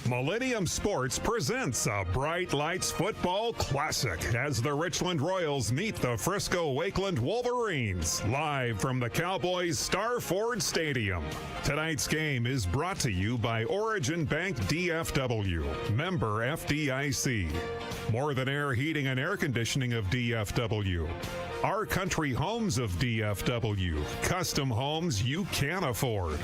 Millennium Sports presents a Bright Lights Football Classic as the Richland Royals meet the Frisco Wakeland Wolverines live from the Cowboys Star Ford Stadium. Tonight's game is brought to you by Origin Bank DFW, member FDIC. More Than Air Heating and Air Conditioning of DFW. Our Country Homes of DFW, custom homes you can afford.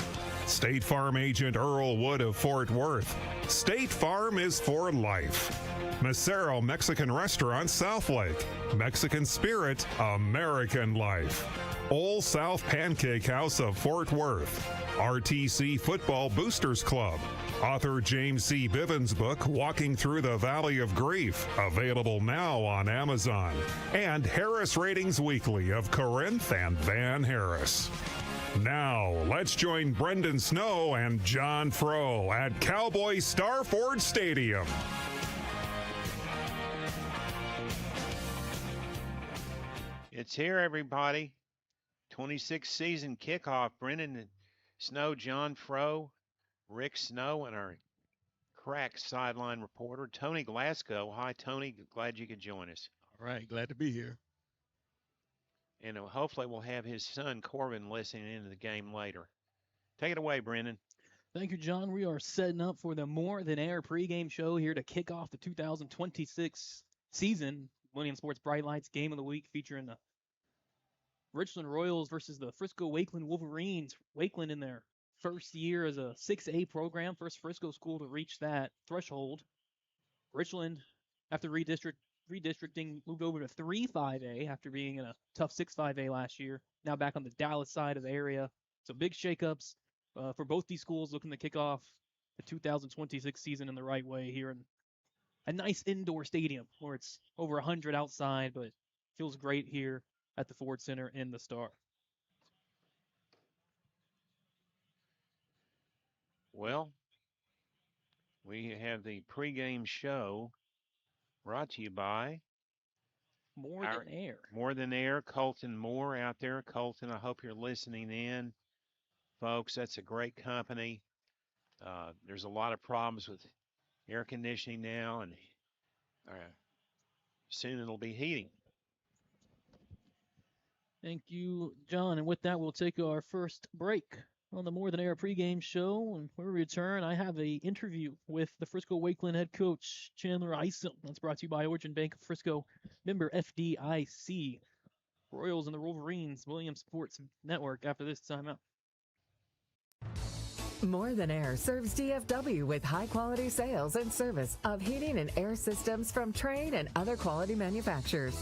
State Farm agent Earl Wood of Fort Worth. State Farm is for life. Macero Mexican Restaurant, Southlake. Mexican Spirit, American Life. Old South Pancake House of Fort Worth. RTC Football Boosters Club. Author James C. Bivens' book, Walking Through the Valley of Grief, available now on Amazon. And Harris Ratings Weekly of Corinth and Van Harris. Now, let's join Brendan Snow and John Froh at Cowboy Star Ford Stadium. It's here, everybody. 26th season kickoff. Brendan Snow, John Froh, Rick Snow, and our crack sideline reporter, Tony Glasgow. Hi, Tony. Glad you could join us. All right. Glad to be here. And hopefully we'll have his son, Corbin, listening into the game later. Take it away, Brendan. Thank you, John. We are setting up for the More Than Air pregame show here to kick off the 2026 season. Millennium Sports Bright Lights Game of the Week featuring the Richland Royals versus the Frisco Wakeland Wolverines. Wakeland in their first year as a 6A program, first Frisco school to reach that threshold. Richland, after redistricting, moved over to 3-5A after being in a tough 6-5A last year. Now back on the Dallas side of the area. So big shakeups for both these schools, looking to kick off the 2026 season in the right way here in a nice indoor stadium where it's over 100 outside, but feels great here at the Ford Center in the Star. Well, we have the pregame show brought to you by More Than Air. More Than Air, Colton Moore out there. Colton, I hope you're listening in. Folks, that's a great company. There's a lot of problems with air conditioning now, and soon it'll be heating. Thank you, John. And with that, we'll take our first break on the More Than Air pregame show. And when we return, I have an interview with the Frisco Wakeland head coach, Chandler Isom. That's brought to you by Origin Bank of Frisco, member FDIC. Royals and the Wolverines, Williams Sports Network after this timeout. More Than Air serves DFW with high-quality sales and service of heating and air systems from Trane and other quality manufacturers.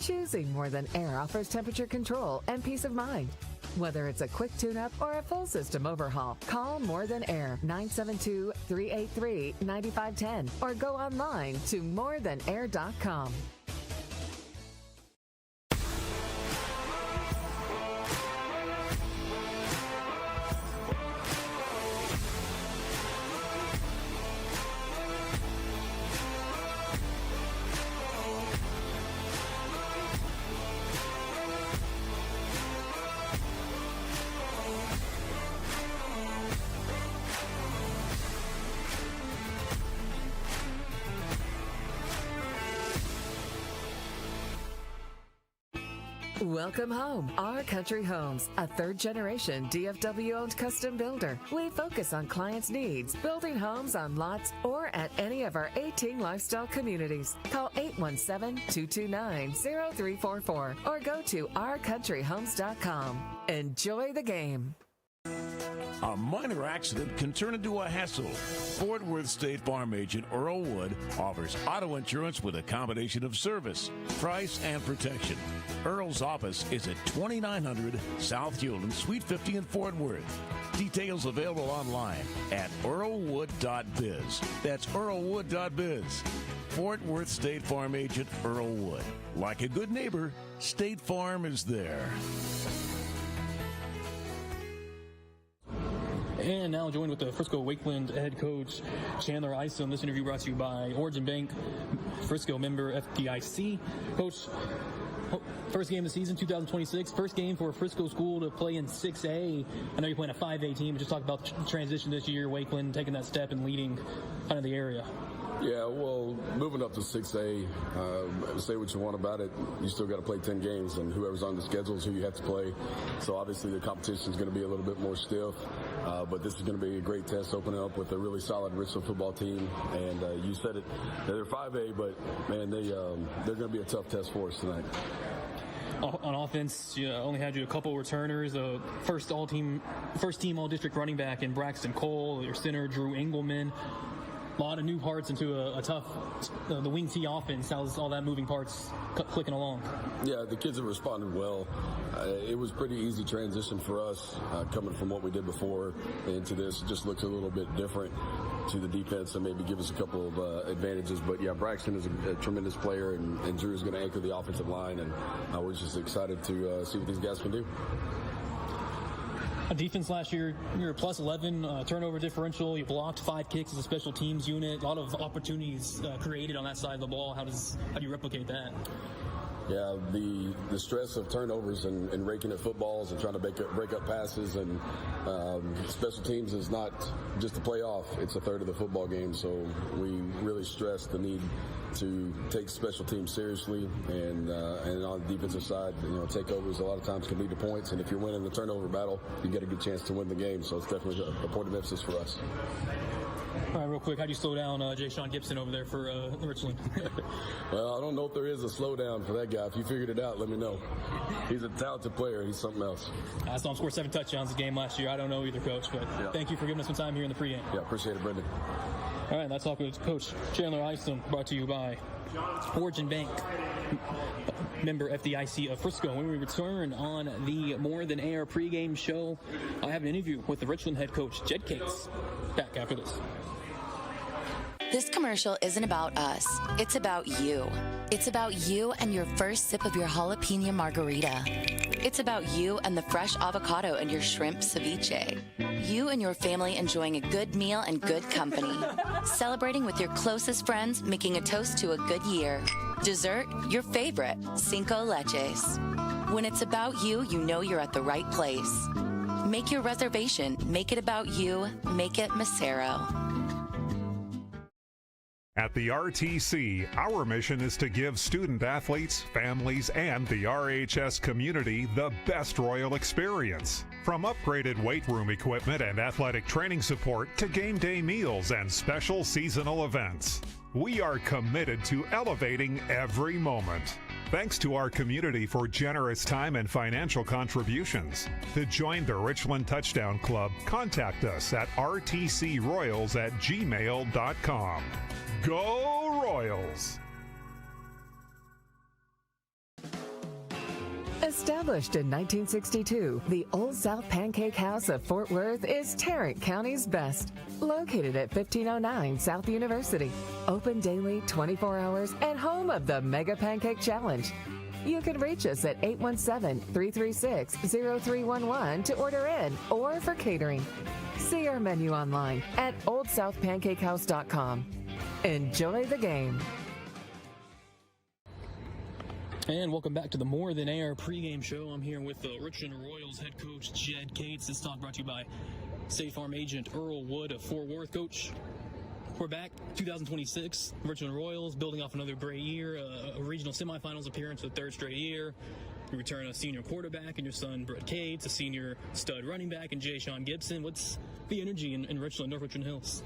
Choosing More Than Air offers temperature control and peace of mind. Whether it's a quick tune-up or a full system overhaul, call More Than Air 972-383-9510 or go online to morethanair.com. Welcome home. Our Country Homes, a third-generation DFW-owned custom builder. We focus on clients' needs, building homes on lots or at any of our 18 lifestyle communities. Call 817-229-0344 or go to ourcountryhomes.com. Enjoy the game. A minor accident can turn into a hassle. Fort Worth State Farm agent Earl Wood offers auto insurance with a combination of service, price, and protection. Earl's office is at 2900 South Hewland, Suite 50 in Fort Worth. Details available online at earlwood.biz. That's earlwood.biz. Fort Worth State Farm agent Earl Wood. Like a good neighbor, State Farm is there. And now joined with the Frisco Wakeland head coach, Chandler Isom. This interview brought to you by Origin Bank, Frisco member FDIC. Coach, first game of the season, 2026. First game for a Frisco school to play in 6A. I know you're playing a 5A team, but just talk about the transition this year, Wakeland taking that step and leading kind of the area. Yeah, well, moving up to 6A, say what you want about it, you still got to play 10 games, and whoever's on the schedule is who you have to play. So obviously the competition is going to be a little bit more stiff, but this is going to be a great test opening up with a really solid Richland football team. And you said it, they're 5A, but man, they're going to be a tough test for us tonight. On offense, you only had you a couple returners. First team all-district running back in Braxton Cole, your center Drew Engelman. A lot of new parts into a tough, the wing T offense. How's all that moving parts clicking along? Yeah, the kids have responded well. It was pretty easy transition for us coming from what we did before into this. It just looks a little bit different to the defense and maybe give us a couple of advantages. But yeah, Braxton is a tremendous player, and Drew is going to anchor the offensive line, and we're just excited to see what these guys can do. Defense last year, you were plus 11 turnover differential. You blocked 5 kicks as a special teams unit. A lot of opportunities created on that side of the ball. How do you replicate that? Yeah, the stress of turnovers and raking at footballs and trying to break up passes and special teams is not just a playoff. It's a third of the football game. So we really stress the need to take special teams seriously, and on the defensive side, takeovers a lot of times can lead to points, and if you're winning the turnover battle, you get a good chance to win the game. So it's definitely a point of emphasis for us. All right, real quick, how do you slow down Jay-Sean Gibson over there for Richland? Well, I don't know if there is a slowdown for that guy. If you figured it out, let me know. He's a talented player. He's something else. I saw him score 7 touchdowns a game last year. I don't know either, Coach, but Thank you for giving us some time here in the pregame. Yeah, appreciate it, Brendan. All right, that's all Coach Chandler Isom, brought to you by Origin Bank, member FDIC of Frisco. When we return on the More Than Air pregame show, I have an interview with the Richland head coach, Jed Cates. Back after this. This commercial isn't about us. It's about you. It's about you and your first sip of your jalapeno margarita. It's about you and the fresh avocado and your shrimp ceviche. You and your family enjoying a good meal and good company. Celebrating with your closest friends, making a toast to a good year. Dessert, your favorite, Cinco Leches. When it's about you, you know you're at the right place. Make your reservation. Make it about you. Make it Macero. At the RTC, our mission is to give student athletes, families, and the RHS community the best Royal experience. From upgraded weight room equipment and athletic training support to game day meals and special seasonal events, we are committed to elevating every moment. Thanks to our community for generous time and financial contributions. To join the Richland Touchdown Club, contact us at rtcroyals@gmail.com. Go Royals! Established in 1962, the Old South Pancake House of Fort Worth is Tarrant County's best. Located at 1509 South University. Open daily, 24 hours, and home of the Mega Pancake Challenge. You can reach us at 817-336-0311 to order in or for catering. See our menu online at oldsouthpancakehouse.com. Enjoy the game. And welcome back to the More Than Air pregame show. I'm here with the Richland Royals head coach, Jed Cates. This talk brought to you by State Farm agent Earl Wood of Fort Worth. Coach, we're back, 2026. Richland Royals building off another great year, a regional semifinals appearance for the 3rd straight year. You return a senior quarterback and your son, Brett Cates, a senior stud running back, and Jay-Sean Gibson. What's the energy in Richland, North Richland Hills?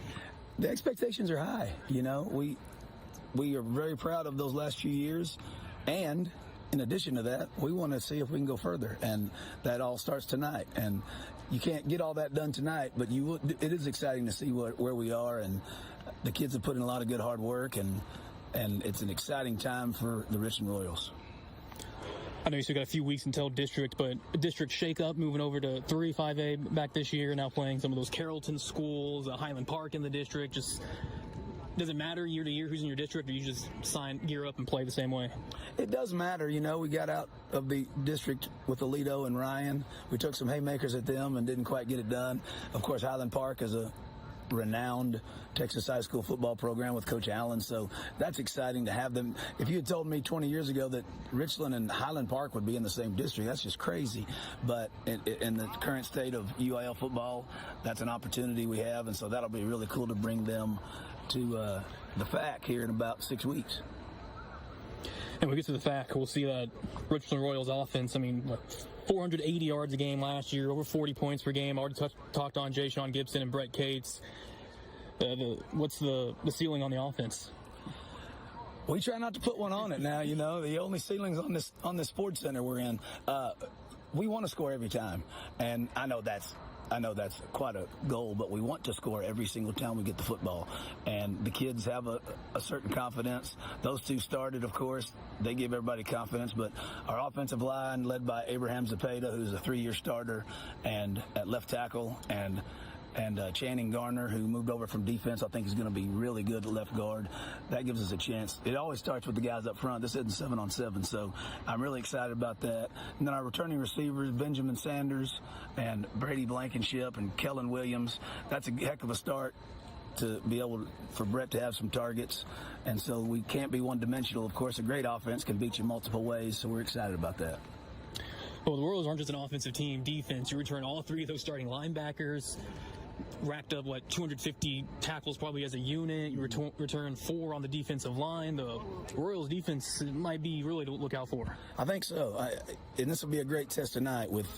The expectations are high. We are very proud of those last few years, and in addition to that, we want to see if we can go further, and that all starts tonight. And you can't get all that done tonight, but it is exciting to see where we are, and the kids have put in a lot of good hard work, and it's an exciting time for the Richland Royals. I know you still got a few weeks until district, but district shake-up, moving over to 3-5A back this year, now playing some of those Carrollton schools, Highland Park in the district. Just does it matter year to year who's in your district, or you just gear up and play the same way? It does matter. We got out of the district with Alito and Ryan. We took some haymakers at them and didn't quite get it done. Of course, Highland Park is a renowned Texas high school football program with Coach Allen, so that's exciting to have them. If you had told me 20 years ago that Richland and Highland Park would be in the same district, that's just crazy. But in the current state of UIL football, that's an opportunity we have, and so that'll be really cool to bring them to the FAC here in about 6 weeks. And we get to the FAC, we'll see that Richland Royals offense. 480 yards a game last year, over 40 points per game. I already talked on Jay Sean Gibson and Brett Cates. What's the ceiling on the offense? We try not to put one on it now. The only ceilings on this sports center we're in. We want to score every time, and I know that's quite a goal, but we want to score every single time we get the football. And the kids have a certain confidence. Those two started, of course. They give everybody confidence, but our offensive line, led by Abraham Zepeda, who's a 3-year starter, and at left tackle, and Channing Garner, who moved over from defense, I think is going to be really good at left guard. That gives us a chance. It always starts with the guys up front. This isn't 7-on-7, so I'm really excited about that. And then our returning receivers, Benjamin Sanders and Brady Blankenship and Kellen Williams. That's a heck of a start to be able for Brett to have some targets. And so we can't be one-dimensional. Of course, a great offense can beat you multiple ways, so we're excited about that. Well, the Royals aren't just an offensive team. Defense, you return all 3 of those starting linebackers. Racked up 250 tackles probably as a unit. You return 4 on the defensive line. The Royals defense might be really to look out for. I think so. And this will be a great test tonight with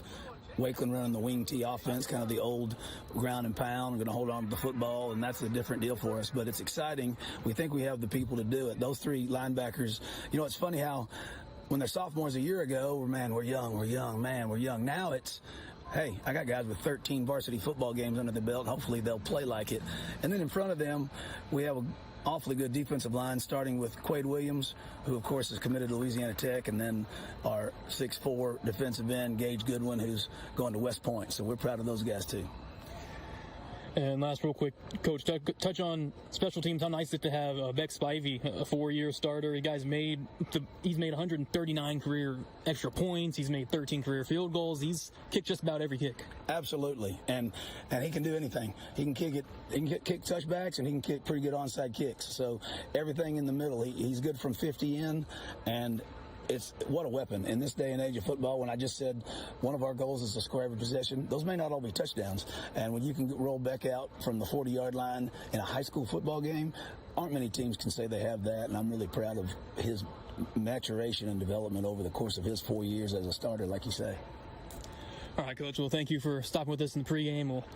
Wakeland running the wing T offense, kind of the old ground and pound. We're going to hold on to the football, and that's a different deal for us. But it's exciting. We think we have the people to do it. Those 3 linebackers, it's funny how when they're sophomores a year ago, we're young. Now it's, hey, I got guys with 13 varsity football games under the belt. Hopefully they'll play like it. And then in front of them, we have an awfully good defensive line, starting with Quade Williams, who, of course, is committed to Louisiana Tech, and then our 6'4" defensive end, Gage Goodwin, who's going to West Point. So we're proud of those guys, too. And last, real quick, Coach, touch on special teams. How nice is it to have Beck Spivey, a 4-year starter. He's made 139 career extra points. He's made 13 career field goals. He's kicked just about every kick. Absolutely, and he can do anything. He can kick it. He can kick touchbacks, and he can kick pretty good onside kicks. So everything in the middle. He's good from 50 in, and it's what a weapon in this day and age of football. When I just said one of our goals is to score every possession, those may not all be touchdowns. And when you can roll Beck out from the 40-yard line in a high school football game, aren't many teams can say they have that. And I'm really proud of his maturation and development over the course of his 4 years as a starter, like you say. All right, Coach. Well, thank you for stopping with us in the pregame. We'll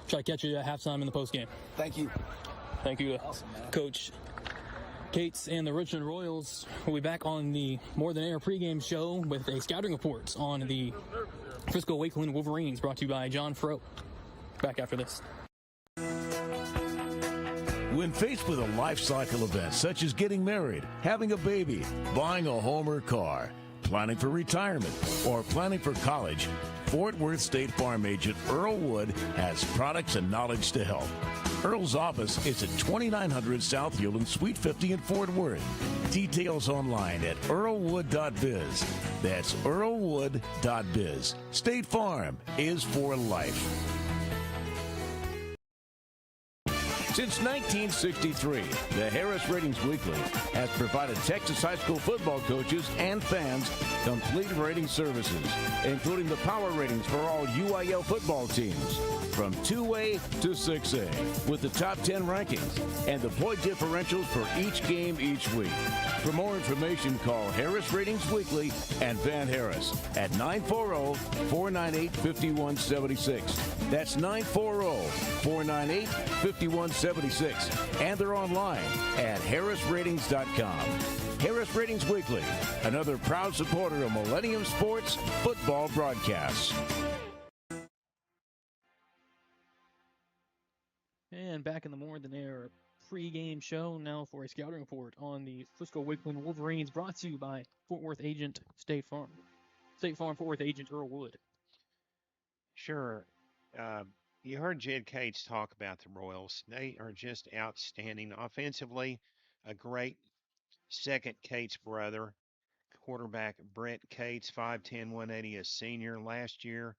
try to catch you at halftime in the postgame. Thank you. Thank you, awesome, Coach Cates and the Richland Royals. We'll be back on the More Than Air pregame show with a scouting report on the Frisco Wakeland Wolverines, brought to you by John Fro. Back after this. When faced with a life cycle event such as getting married, having a baby, buying a home or car, planning for retirement, or planning for college, Fort Worth State Farm agent Earl Wood has products and knowledge to help. Earl's office is at 2900 South Hewland, Suite 50 in Fort Worth. Details online at earlwood.biz. That's earlwood.biz. State Farm is for life. Since 1963, the Harris Ratings Weekly has provided Texas high school football coaches and fans complete rating services, including the power ratings for all UIL football teams, from 2A to 6A, with the top 10 rankings and the point differentials for each game each week. For more information, call Harris Ratings Weekly and Van Harris at 940-498-5176. That's 940-498-5176. And they're online at harrisratings.com. Harris Ratings Weekly, another proud supporter of Millennium Sports football broadcasts. And back in the More Than Air pregame show now for a scouting report on the Frisco Wakeland Wolverines, brought to you by Fort Worth agent State Farm. State Farm Fort Worth agent Earl Wood. Sure. You heard Jed Cates talk about the Royals. They are just outstanding offensively. A great second Cates brother, quarterback Brett Cates, 5'10", 180, a senior last year.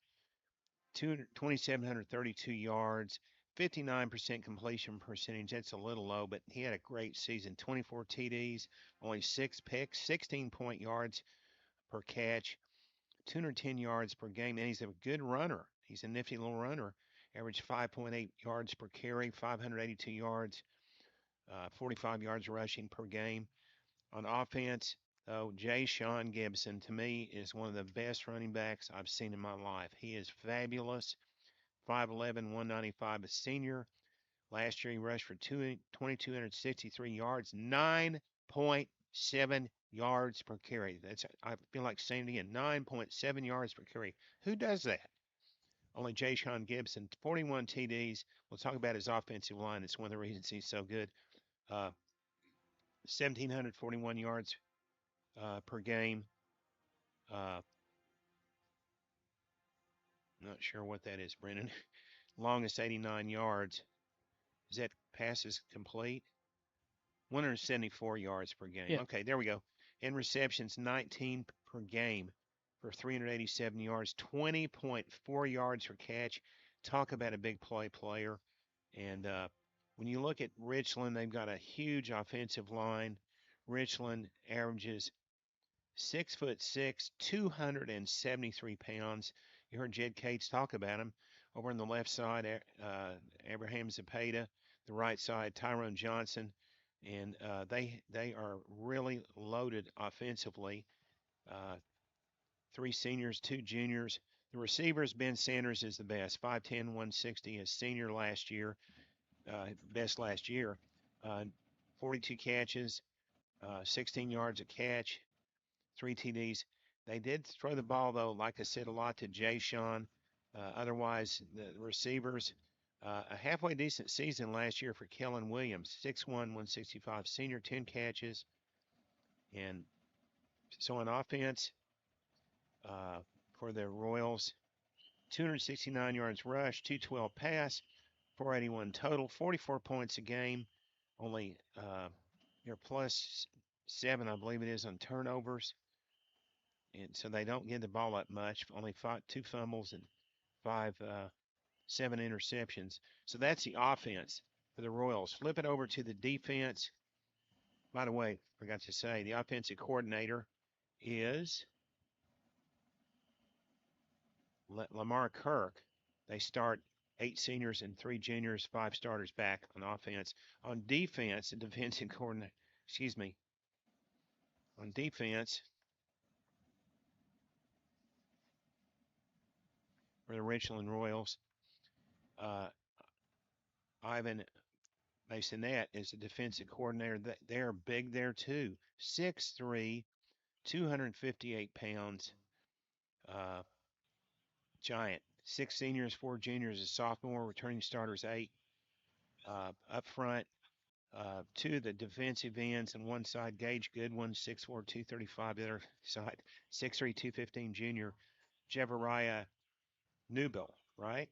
2,732 yards, 59% completion percentage. That's a little low, but he had a great season. 24 TDs, only 6 picks, 16 yards per catch, 210 yards per game, and he's a good runner. He's a nifty little runner. Averaged 5.8 yards per carry, 582 yards, 45 yards rushing per game. On offense, though, Jay Sean Gibson, to me, is one of the best running backs I've seen in my life. He is fabulous. 5'11", 195, a senior. Last year, he rushed for 2,263 yards, 9.7 yards per carry. That's, I feel like saying it again, 9.7 yards per carry. Who does that? Only Jay Sean Gibson, 41 TDs. We'll talk about his offensive line. It's one of the reasons he's so good. 1,741 yards per game. Not sure what that is, Brennan. Longest 89 yards. Is that passes complete? 174 yards per game. Yeah. Okay, there we go. And receptions, 19 per game for 387 yards, 20.4 yards per catch. Talk about a big play player. And when you look at Richland, they've got a huge offensive line. Richland averages 6'6", 273 pounds. You heard Jed Cates talk about him. Over on the left side, Abraham Zapata. The right side, Tyrone Johnson. And they are really loaded offensively. 3 seniors, 2 juniors. The receivers, Ben Sanders is the best. 5'10", 160, a senior last year. Best last year. 42 catches, 16 yards a catch, 3 TDs. They did throw the ball, though, like I said, a lot to Jay Sean. Otherwise, the receivers, a halfway decent season last year for Kellen Williams, 6'1", 165, senior, 10 catches. And so on offense, for the Royals, 269 yards rush, 212 pass, 481 total, 44 points a game. Only you're +7, I believe it is, on turnovers. And so they don't get the ball up much. Only 2 fumbles and 7 interceptions. So that's the offense for the Royals. Flip it over to the defense. By the way, forgot to say, the offensive coordinator is Lamar Kirk. They start 8 seniors and 3 juniors, 5 starters back on offense. On defense, the defensive coordinator, on defense, for the Richland Royals, Ivan Masonette is the defensive coordinator. They're big there too. 6'3", 258 pounds. Giant. 6 seniors, 4 juniors, a sophomore, returning starters 8. Up front, 2 of the defensive ends on one side, Gage Goodwin, 6'4", 235. The other side, 6'3", 215 junior, Jevariah Newbill, right?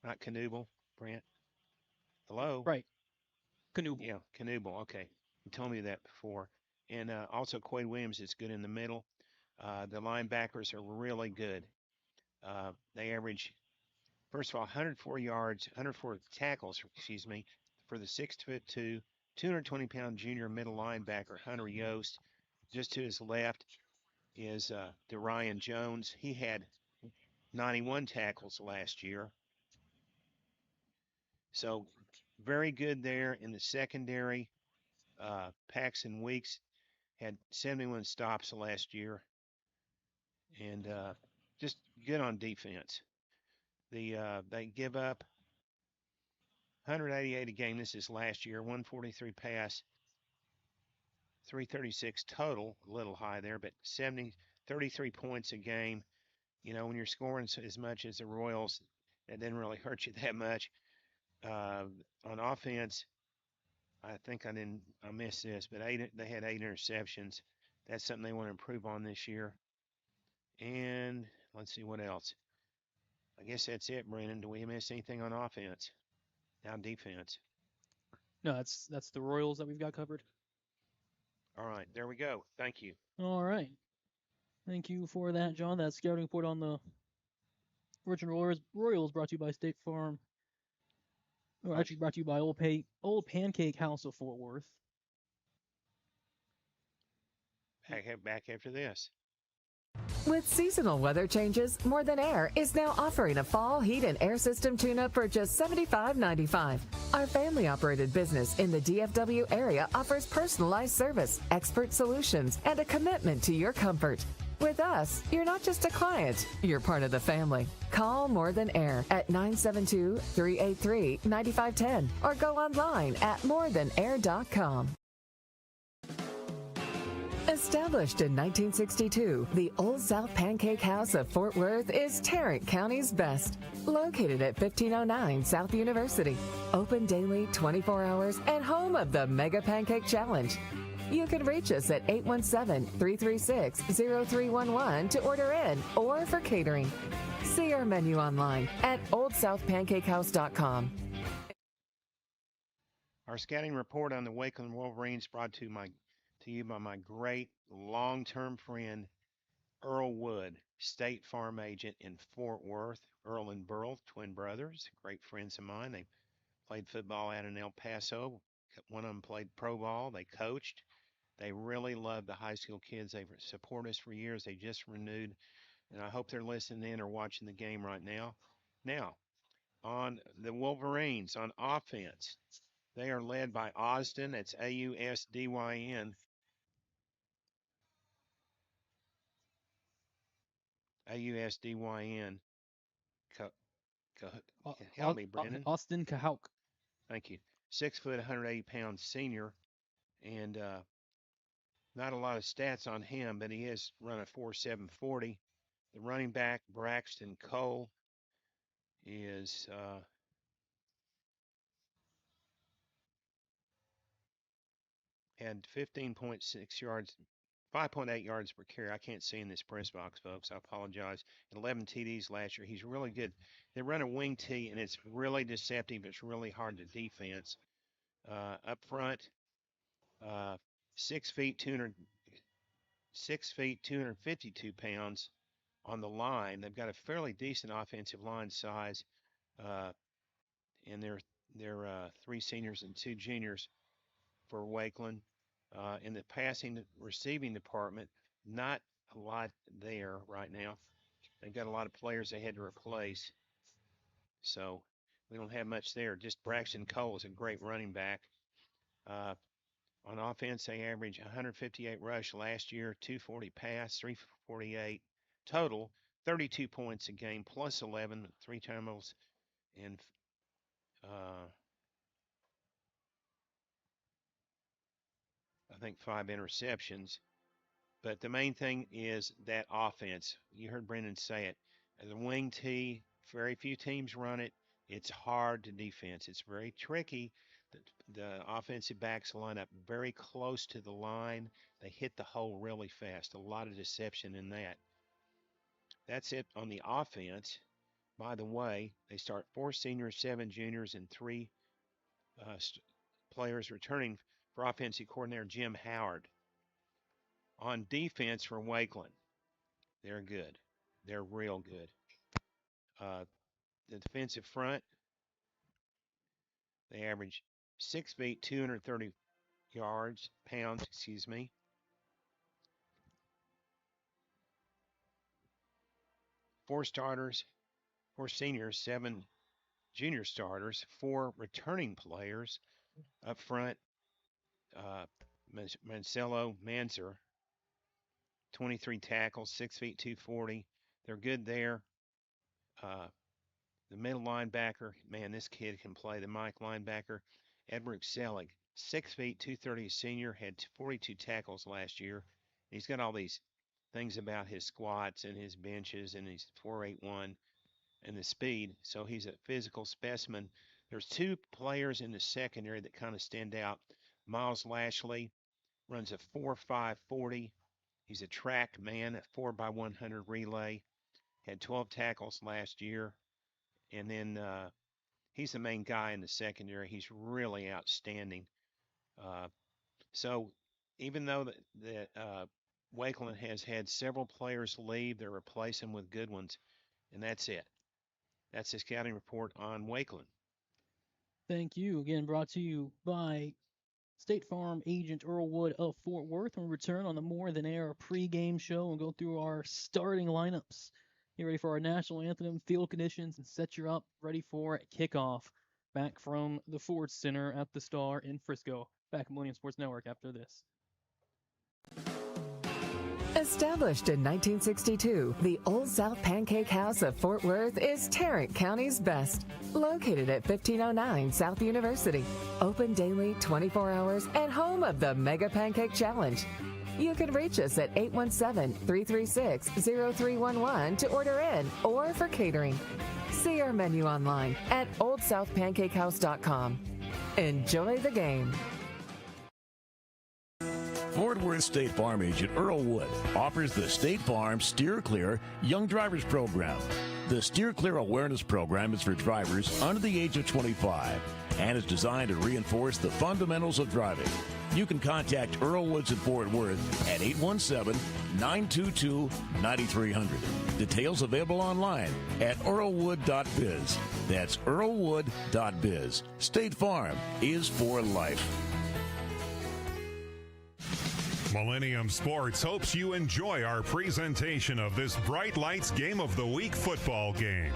Not Knuble, Brant. Hello? Right. Canoe. Yeah, Knuble. Okay. You told me that before. And also Quade Williams is good in the middle. The linebackers are really good. They average, first of all, 104 tackles, for the 6'2", 220-pound junior middle linebacker, Hunter Yost. Just to his left is DeRyan Jones. He had 91 tackles last year. So very good there in the secondary. Paxton Weeks had 71 stops last year. And just good on defense. They give up 188 a game. This is last year. 143 pass, 336 total. A little high there, but 33 points a game. You know, when you're scoring as much as the Royals, that didn't really hurt you that much. On offense, I think I missed this, but they had 8 interceptions. That's something they want to improve on this year. And let's see what else. I guess that's it, Brandon. Do we miss anything on offense? Now defense. No, that's the Royals that we've got covered. All right, there we go. Thank you. All right. Thank you for that, John. That scouting report on the Richland Royals brought to you by State Farm. Or actually brought to you by Old Pancake House of Fort Worth. Back after this. With seasonal weather changes, More Than Air is now offering a fall heat and air system tune-up for just $75.95. Our family-operated business in the DFW area offers personalized service, expert solutions, and a commitment to your comfort. With us, you're not just a client, you're part of the family. Call More Than Air at 972-383-9510 or go online at morethanair.com. Established in 1962, the Old South Pancake House of Fort Worth is Tarrant County's best. Located at 1509 South University. Open daily, 24 hours, and home of the Mega Pancake Challenge. You can reach us at 817-336-0311 to order in or for catering. See our menu online at oldsouthpancakehouse.com. Our scouting report on the Wakeland Wolverines brought to you by my great long-term friend, Earl Wood, State Farm agent in Fort Worth. Earl and Burl, twin brothers, great friends of mine. They played football out in El Paso. One of them played pro ball. They coached. They really love the high school kids. They've supported us for years. They just renewed, and I hope they're listening in or watching the game right now. Now, on the Wolverines on offense, they are led by Austin. That's Ausdyn. Ausdyn. Help me, Brennan. Austin Cahouk. Thank you. 6 foot, 180 pound senior, and not a lot of stats on him, but he is run a 4.740. The running back, Braxton Cole, is had 15.6 yards, 5.8 yards per carry. I can't see in this press box, folks. I apologize. And 11 TDs last year. He's really good. They run a wing tee, and it's really deceptive. It's really hard to defense. Up front, 6 feet, 252 pounds on the line. They've got a fairly decent offensive line size, and they're 3 seniors and 2 juniors for Wakeland. In the receiving department, not a lot there right now. They've got a lot of players they had to replace, so we don't have much there. Just Braxton Cole is a great running back. On offense, they averaged 158 rush last year, 240 pass, 348 total, 32 points a game, plus 11, 3 turnovers, and I think 5 interceptions. But the main thing is that offense. You heard Brendan say it. The wing tee, very few teams run it. It's hard to defense. It's very tricky. The offensive backs line up very close to the line. They hit the hole really fast. A lot of deception in that. That's it on the offense. By the way, they start 4 seniors, 7 juniors, and 3 players returning for offensive coordinator Jim Howard. On defense for Wakeland, they're good. They're real good. The defensive front, they average 6 feet, 230 pounds, excuse me. Four starters, 4 seniors, 7 junior starters, 4 returning players up front. Marcelo Manzer, 23 tackles, 6 feet, 240. They're good there. The middle linebacker, man, this kid can play. The Mike linebacker, Edward Selig, 6 feet, 230 senior, had 42 tackles last year. He's got all these things about his squats and his benches and his 4.81 and the speed. So he's a physical specimen. There's 2 players in the secondary that kind of stand out. Miles Lashley runs a 4.540. He's a track man, a 4x100 relay. Had 12 tackles last year. And then he's the main guy in the secondary. He's really outstanding. So even though that Wakeland has had several players leave, they're replacing with good ones, and that's it. That's the scouting report on Wakeland. Thank you. Again, brought to you by State Farm agent Earl Wood of Fort Worth. We'll return on the More Than Air pregame show and go through our starting lineups. Get ready for our national anthem, field conditions, and set you up ready for kickoff back from the Ford Center at the Star in Frisco. Back at Millennium Sports Network after this. Established in 1962, the Old South Pancake House of Fort Worth is Tarrant County's best. Located at 1509 South University. Open daily, 24 hours, and home of the Mega Pancake Challenge. You can reach us at 817-336-0311 to order in or for catering. See our menu online at oldsouthpancakehouse.com. Enjoy the game. Fort Worth State Farm agent Earl Wood offers the State Farm Steer Clear Young Drivers Program. The Steer Clear Awareness Program is for drivers under the age of 25 and is designed to reinforce the fundamentals of driving. You can contact Earl Woods in Fort Worth at 817-922-9300. Details available online at earlwood.biz. That's earlwood.biz. State Farm is for life. Millennium Sports hopes you enjoy our presentation of this Bright Lights Game of the Week football game.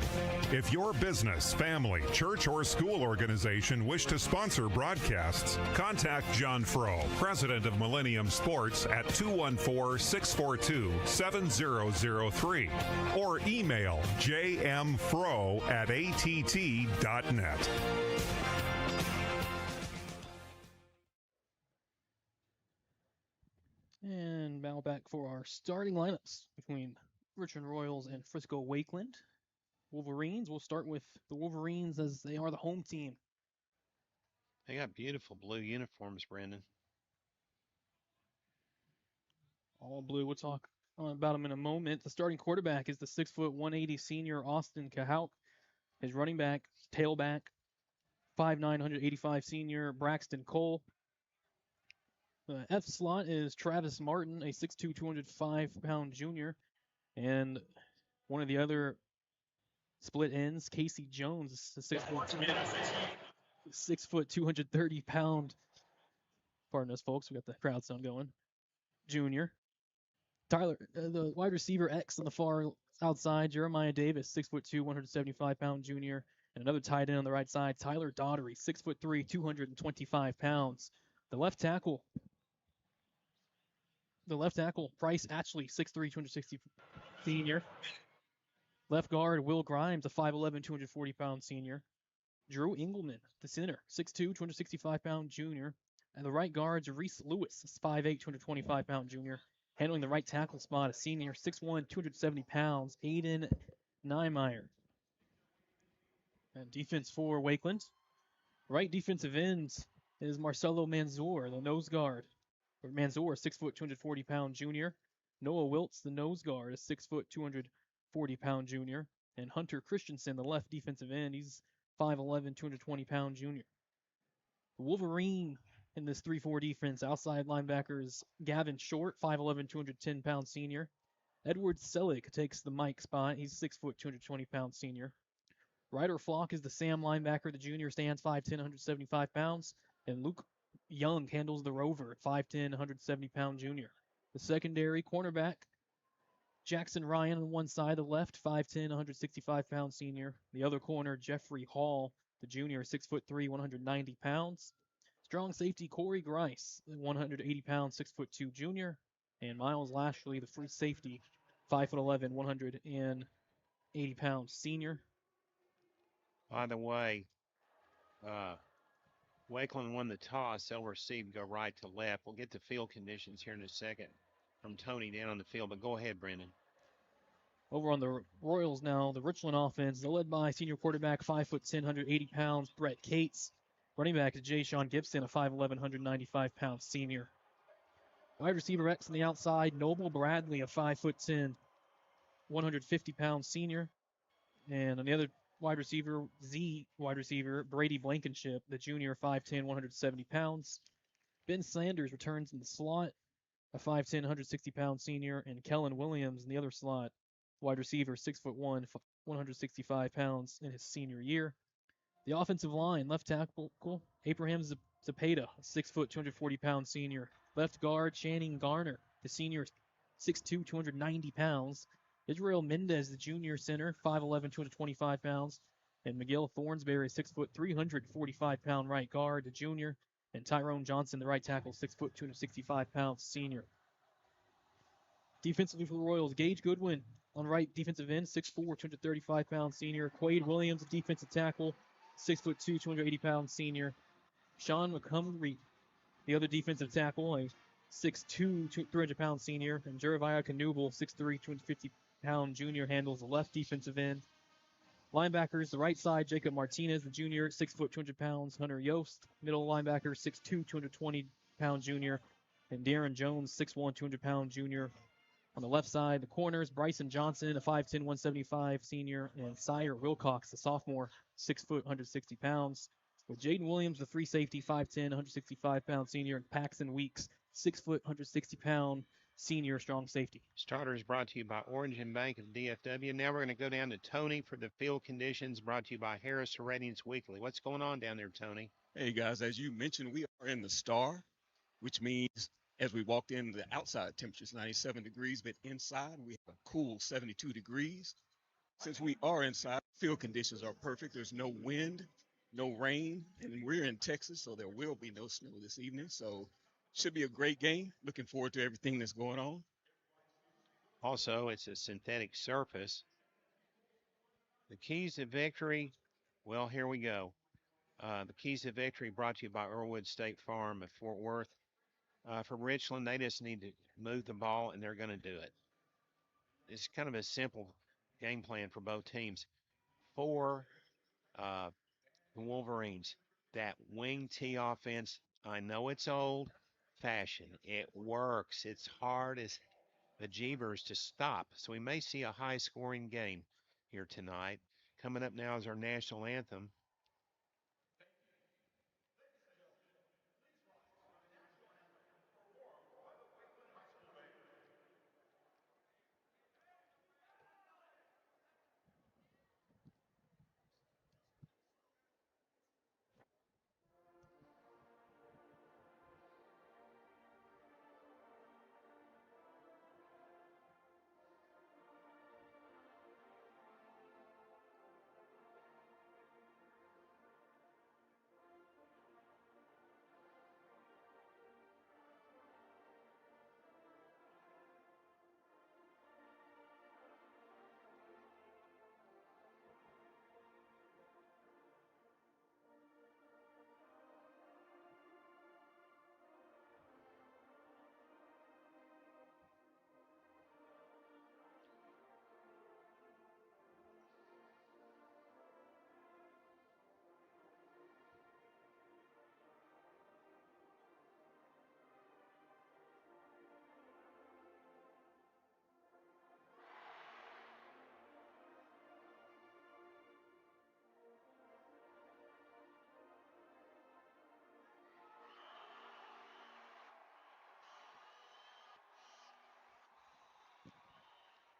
If your business, family, church, or school organization wish to sponsor broadcasts, contact John Froh, president of Millennium Sports, at 214-642-7003 or email jmfroh@att.net. And now back for our starting lineups between Richland Royals and Frisco Wakeland. Wolverines, we'll start with the Wolverines as they are the home team. They got beautiful blue uniforms, Brandon. All blue. We'll talk about him in a moment. The starting quarterback is the 6', 180 senior Austin Cahouk. His running back, tailback, 5'9", 185 senior Braxton Cole. The F slot is Travis Martin, a 6'2", 205-pound junior. And one of the other split ends, Casey Jones, a 6', 230-pound, pardon us, folks, we got the crowd sound going, junior. Tyler, the wide receiver X on the far outside, Jeremiah Davis, 6'2", 175-pound junior. And another tight end on the right side, Tyler Daughtery, 6'3", 225 pounds. The left tackle, Bryce Ashley, 6'3", 260 senior. Left guard, Will Grimes, a 5'11", 240-pound senior. Drew Engelman, the center, 6'2", 265-pound junior. And the right guard's Reese Lewis, 5'8", 225-pound junior. Handling the right tackle spot, a senior, 6'1", 270 pounds, Aiden Niemeyer. And defense for Wakeland. Right defensive end is Marcelo Manzor, the nose guard. Manzor, 6', 240-pound junior. Noah Wiltz, the nose guard, is 6', 240-pound junior. And Hunter Christensen, the left defensive end, he's 5'11", 220-pound junior. The Wolverine in this 3-4 defense, outside linebackers Gavin Short, 5'11", 210-pound senior. Edward Selig takes the Mike spot. He's 6', 220-pound senior. Ryder Flock is the Sam linebacker. The junior stands 5'10", 175 pounds. And Luke Young handles the rover, 5'10", 170-pound junior. The secondary cornerback, Jackson Ryan on one side, the left, 5'10", 165-pound senior. The other corner, Jeffrey Hall, the junior, 6'3", 190 pounds. Strong safety, Corey Grice, 180 pounds, 6'2" junior. And Miles Lashley, the free safety, 5'11", 180 pounds senior. By the way, Wakeland won the toss. They'll receive, go right to left. We'll get the field conditions here in a second from Tony down on the field, but go ahead, Brendan. Over on the Royals now, the Richland offense, they're led by senior quarterback, 5'10", 180 pounds, Brett Cates. Running back is Jay Sean Gibson, a 5'11", 195-pound senior. Wide receiver X on the outside, Noble Bradley, a 5'10", 150-pound senior. And on the other wide receiver Brady Blankenship, the junior, 5'10", 170 pounds. Ben Sanders returns in the slot, a 5'10", 160-pound senior, and Kellen Williams in the other slot, wide receiver, 6'1", 165 pounds in his senior year. The offensive line, left tackle, Abraham Zapata, 6', 240-pound senior. Left guard, Channing Garner, the senior, 6'2", 290 pounds. Israel Mendez, the junior center, 5'11", 225 pounds. And Miguel Thornsberry, 6', 345-pound right guard, the junior. And Tyrone Johnson, the right tackle, 6', 265 pounds, senior. Defensively for the Royals, Gage Goodwin on right defensive end, 6'4", 235-pound senior. Quade Williams, defensive tackle, 6'2", 280-pound senior. Sean Montgomery, the other defensive tackle, a 6'2", 300-pound senior. And Jeremiah Knubel, 6'3", 250-pound junior, handles the left defensive end. Linebackers, the right side, Jacob Martinez, the junior, 6', 200 pounds. Hunter Yost, middle linebacker, 6'2", 220-pound junior. And Darren Jones, 6'1", 200-pound junior. On the left side, the corners, Bryson Johnson, a 5'10", 175 senior, and Sire Wilcox, the sophomore, 6', 160 pounds. With Jaden Williams, the free safety, 5'10", 165-pound senior, and Paxton Weeks, 6', 160-pound senior, strong safety. Starters brought to you by Origin Bank of DFW. Now we're going to go down to Tony for the field conditions, brought to you by Harris Ratings Weekly. What's going on down there, Tony? Hey, guys, as you mentioned, we are in the Star, which means as we walked in, the outside temperature is 97 degrees, but inside we have a cool 72 degrees. Since we are inside, field conditions are perfect. There's no wind, no rain, and we're in Texas, so there will be no snow this evening. So should be a great game. Looking forward to everything that's going on. Also, it's a synthetic surface. The keys to victory, well, here we go. The keys to victory brought to you by Earlwood State Farm of Fort Worth. For Richland, they just need to move the ball, and they're going to do it. It's kind of a simple game plan for both teams. For the Wolverines, that wing T offense, I know it's old fashioned. It works. It's hard as the Jeebers to stop. So we may see a high-scoring game here tonight. Coming up now is our national anthem.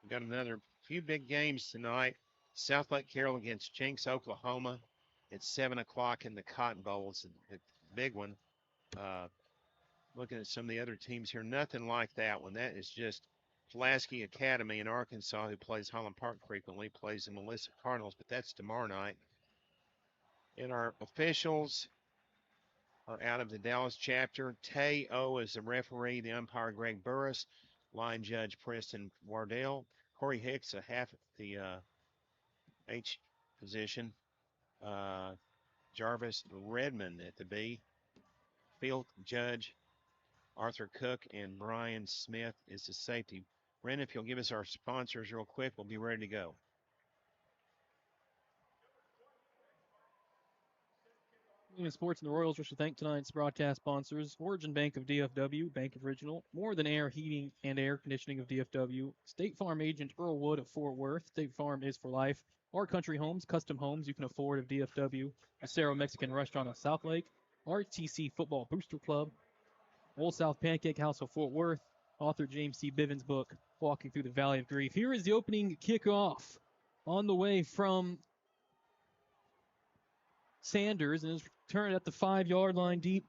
We've got another few big games tonight. South Lake Carroll against Jenks, Oklahoma. It's 7 o'clock in the Cotton Bowl. It's a big one. Looking at some of the other teams here, nothing like that one. That is just Pulaski Academy in Arkansas, who plays Highland Park frequently, plays the Melissa Cardinals, but that's tomorrow night. And our officials are out of the Dallas chapter. Tay O is the referee, the umpire Greg Burris, line judge Preston Wardell, Corey Hicks, a half the H position, Jarvis Redmond at the B, field judge Arthur Cook, and Brian Smith is the safety. Brendan, if you'll give us our sponsors real quick, we'll be ready to go. Union Sports and the Royals wish to thank tonight's broadcast sponsors: Origin Bank of DFW, Bank of Original, More Than Air Heating and Air Conditioning of DFW, State Farm Agent Earl Wood of Fort Worth. State Farm is for life. Our Country Homes, custom homes you can afford of DFW. Acero Mexican Restaurant on South Lake. RTC Football Booster Club. Old South Pancake House of Fort Worth. Author James C. Bivens' book, Walking Through the Valley of Grief. Here is the opening kickoff on the way from Sanders, and is returned at the 5-yard line deep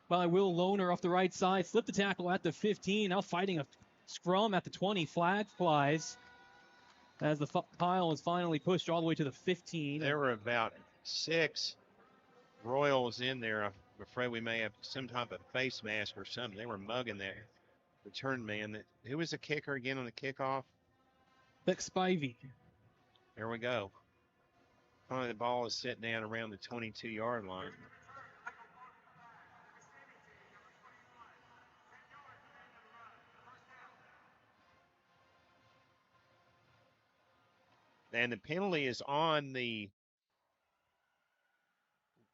by Will Lohner off the right side. Slipped the tackle at the 15. Now fighting a scrum at the 20. Flag flies as the pile is finally pushed all the way to the 15. There were about 6 Royals in there. I'm afraid we may have some type of face mask or something. They were mugging that return man. Who was the kicker again on the kickoff? Beck Spivey. There we go. Finally, the ball is set down around the 22-yard line. And the penalty is on the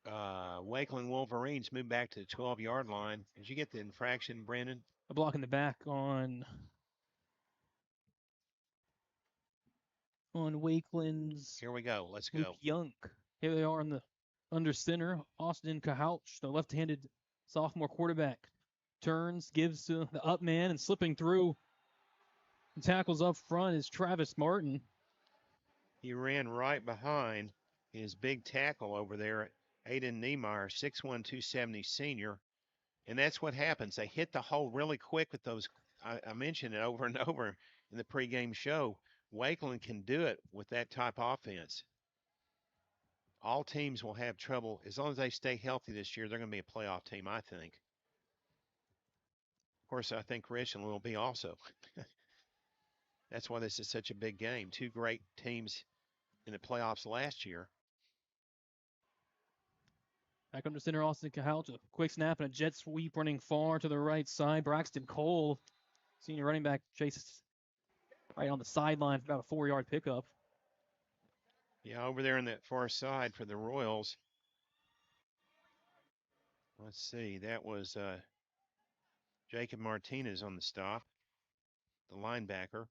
Wakeland Wolverines. Move back to the 12-yard line. Did you get the infraction, Brendan? A block in the back on Wakeland's. Here we go. Let's Luke go. Young. Here they are in the under center. Austin Kahouch, the left-handed sophomore quarterback, turns, gives to the up man, and slipping through and tackles up front is Travis Martin. He ran right behind his big tackle over there, Aiden Niemeyer, 6'1", 270 senior. And that's what happens. They hit the hole really quick with those. I mentioned it over and over in the pregame show. Wakeland can do it with that type of offense. All teams will have trouble. As long as they stay healthy this year, they're going to be a playoff team, I think. Of course, I think Richland will be also. That's why this is such a big game. 2 great teams in the playoffs last year. Back under center, Austin Kahouch, a quick snap and a jet sweep running far to the right side. Braxton Cole, senior running back, chases right on the sideline for about a 4-yard pickup. Yeah, over there on that far side for the Royals. Let's see, that was Jacob Martinez on the stop, the linebacker.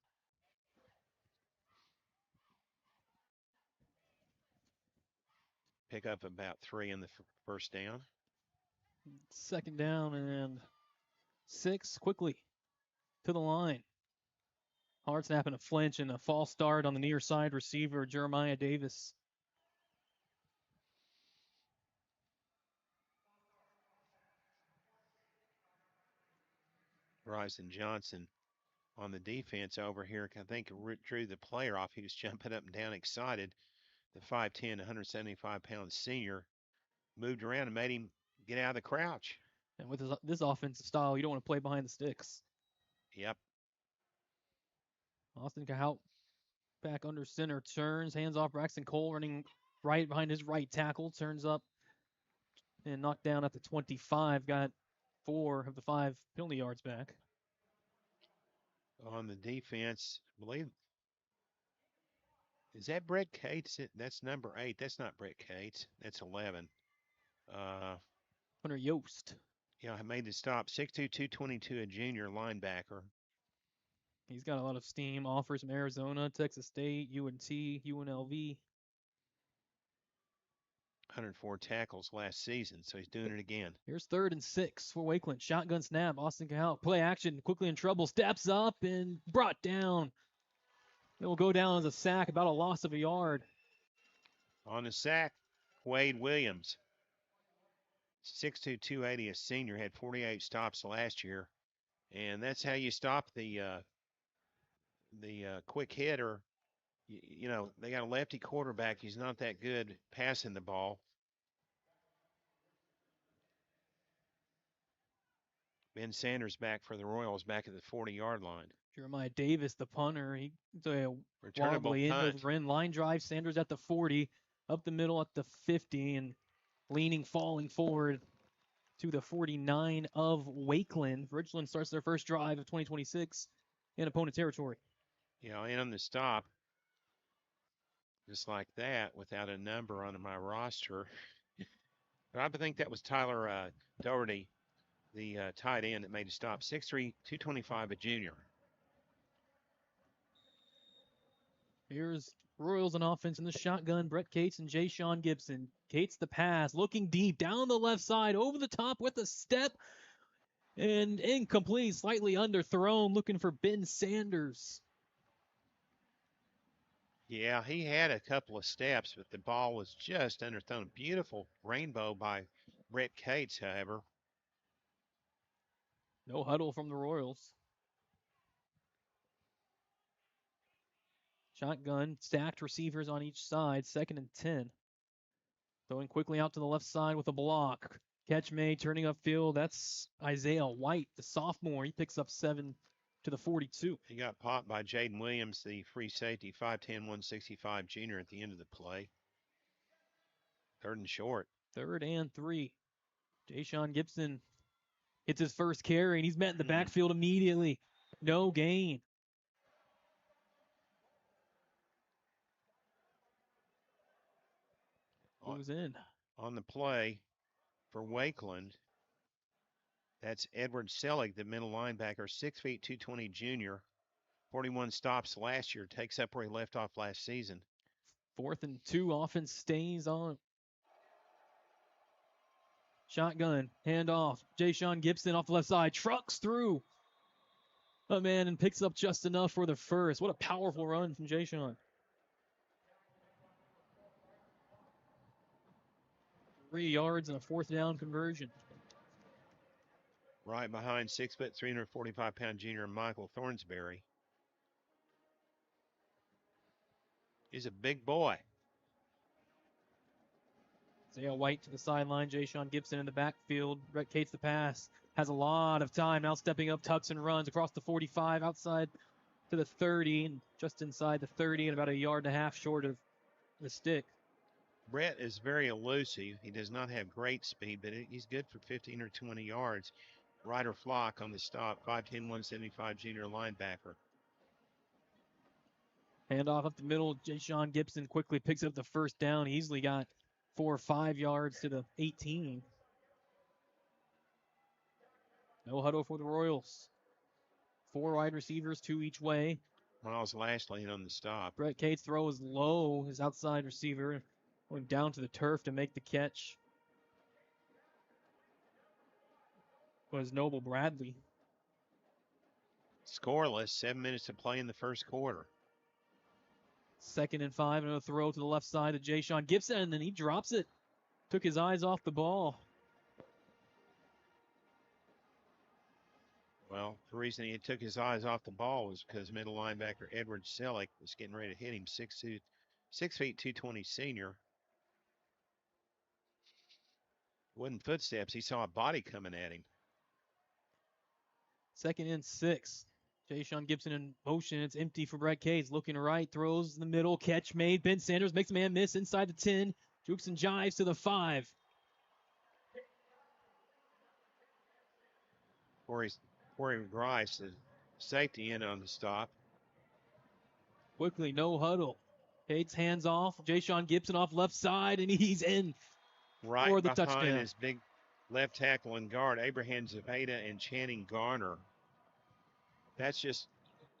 Pick up about 3 in the first down. Second down and 6 quickly to the line. Hard snap and a flinch and a false start on the near side receiver, Jeremiah Davis. Bryson Johnson on the defense over here, I think drew the player off. He was jumping up and down excited. The 5'10", 175-pound senior moved around and made him get out of the crouch. And with this offensive style, you don't want to play behind the sticks. Yep. Austin Kahouch back under center, turns, hands off Braxton Cole, running right behind his right tackle, turns up and knocked down at the 25. Got 4 of the 5 penalty yards back. On the defense, I believe, is that Brett Cates? That's number 8. That's not Brett Cates. That's 11. Hunter Yost. Yeah, I made the stop. 6'2", 222, a junior linebacker. He's got a lot of steam. Offers from Arizona, Texas State, UNT, UNLV. 104 tackles last season, so he's doing it again. Here's 3rd and 6 for Wakeland. Shotgun snap. Austin Kahouch, play action, quickly in trouble, steps up and brought down. It will go down as a sack, about a loss of a yard. On the sack, Wade Williams. 6'2", 280, a senior, had 48 stops last year. And that's how you stop the quick hitter. You know, they got a lefty quarterback. He's not that good passing the ball. Ben Sanders back for the Royals, back at the 40-yard line. Jeremiah Davis, the punter, he's a Returnable wobbly punt. over in line drive. Sanders at the 40, up the middle at the 50, and leaning, falling forward to the 49 of Wakeland. Richland starts their first drive of 2026 in opponent territory. Yeah, and on the stop, just like that, without a number on my roster, But I think that was Tyler Doherty, the tight end that made a stop. 6'3", 225, a junior. Here's Royals on offense in the shotgun. Brett Cates and Jay Sean Gibson. Cates the pass, looking deep down the left side, over the top with a step, and incomplete, slightly underthrown, looking for Ben Sanders. Yeah, he had a couple of steps, but the ball was just underthrown. Beautiful rainbow by Brett Cates, however. No huddle from the Royals. Shotgun, stacked receivers on each side, 2nd and 10. Throwing quickly out to the left side with a block. Catch made, turning upfield. That's Isaiah White, the sophomore. He picks up 7 to the 42. He got popped by Jaden Williams, the free safety, 5'10", 165 junior at the end of the play. 3rd and short. 3rd and 3. Jay Sean Gibson hits his first carry, and he's met in the backfield immediately. No gain. Goes in. On the play for Wakeland, that's Edward Selig, the middle linebacker, 6 feet 220 junior, 41 stops last year, takes up where he left off last season. 4th and 2, offense stays on. Shotgun, handoff. Jay Sean Gibson off the left side, trucks through a man and picks up just enough for the first. What a powerful run from Jay Sean. 3 yards and a 4th down conversion. Right behind 6 foot 345-pound junior Michael Thornsberry. He's a big boy. Isaiah White to the sideline. Jay Sean Gibson in the backfield. Brett Cates the pass. Has a lot of time. Now stepping up, tucks and runs across the 45, outside to the 30, and just inside the 30 and about a yard and a half short of the stick. Brett is very elusive. He does not have great speed, but he's good for 15 or 20 yards. Ryder Flock on the stop, 5'10", 175 junior linebacker. Handoff up the middle. Jay Sean Gibson quickly picks up the first down. He easily got 4 or 5 yards to the 18. No huddle for the Royals. 4 wide receivers, 2 each way. Miles Lashley on the stop. Brett Cates throws low, his outside receiver, going down to the turf to make the catch. Was Noble Bradley. Scoreless, 7 minutes to play in the first quarter. 2nd and 5, another throw to the left side to Jay Sean Gibson, and then he drops it. Took his eyes off the ball. Well, the reason he took his eyes off the ball was because middle linebacker Edward Selig was getting ready to hit him, 6 feet 220 senior. Wasn't footsteps. He saw a body coming at him. 2nd and 6. Jay Sean Gibson in motion. It's empty for Brett Cates. Looking right, throws in the middle. Catch made. Ben Sanders makes a man miss inside the 10. Jukes and jives to the 5. Corey Grice, the safety, in on the stop. Quickly, no huddle. Cates hands off. Jay Sean Gibson off left side, and he's in Right for the behind touchdown. his big left tackle and guard, Abraham Zapata and Channing Garner. That's just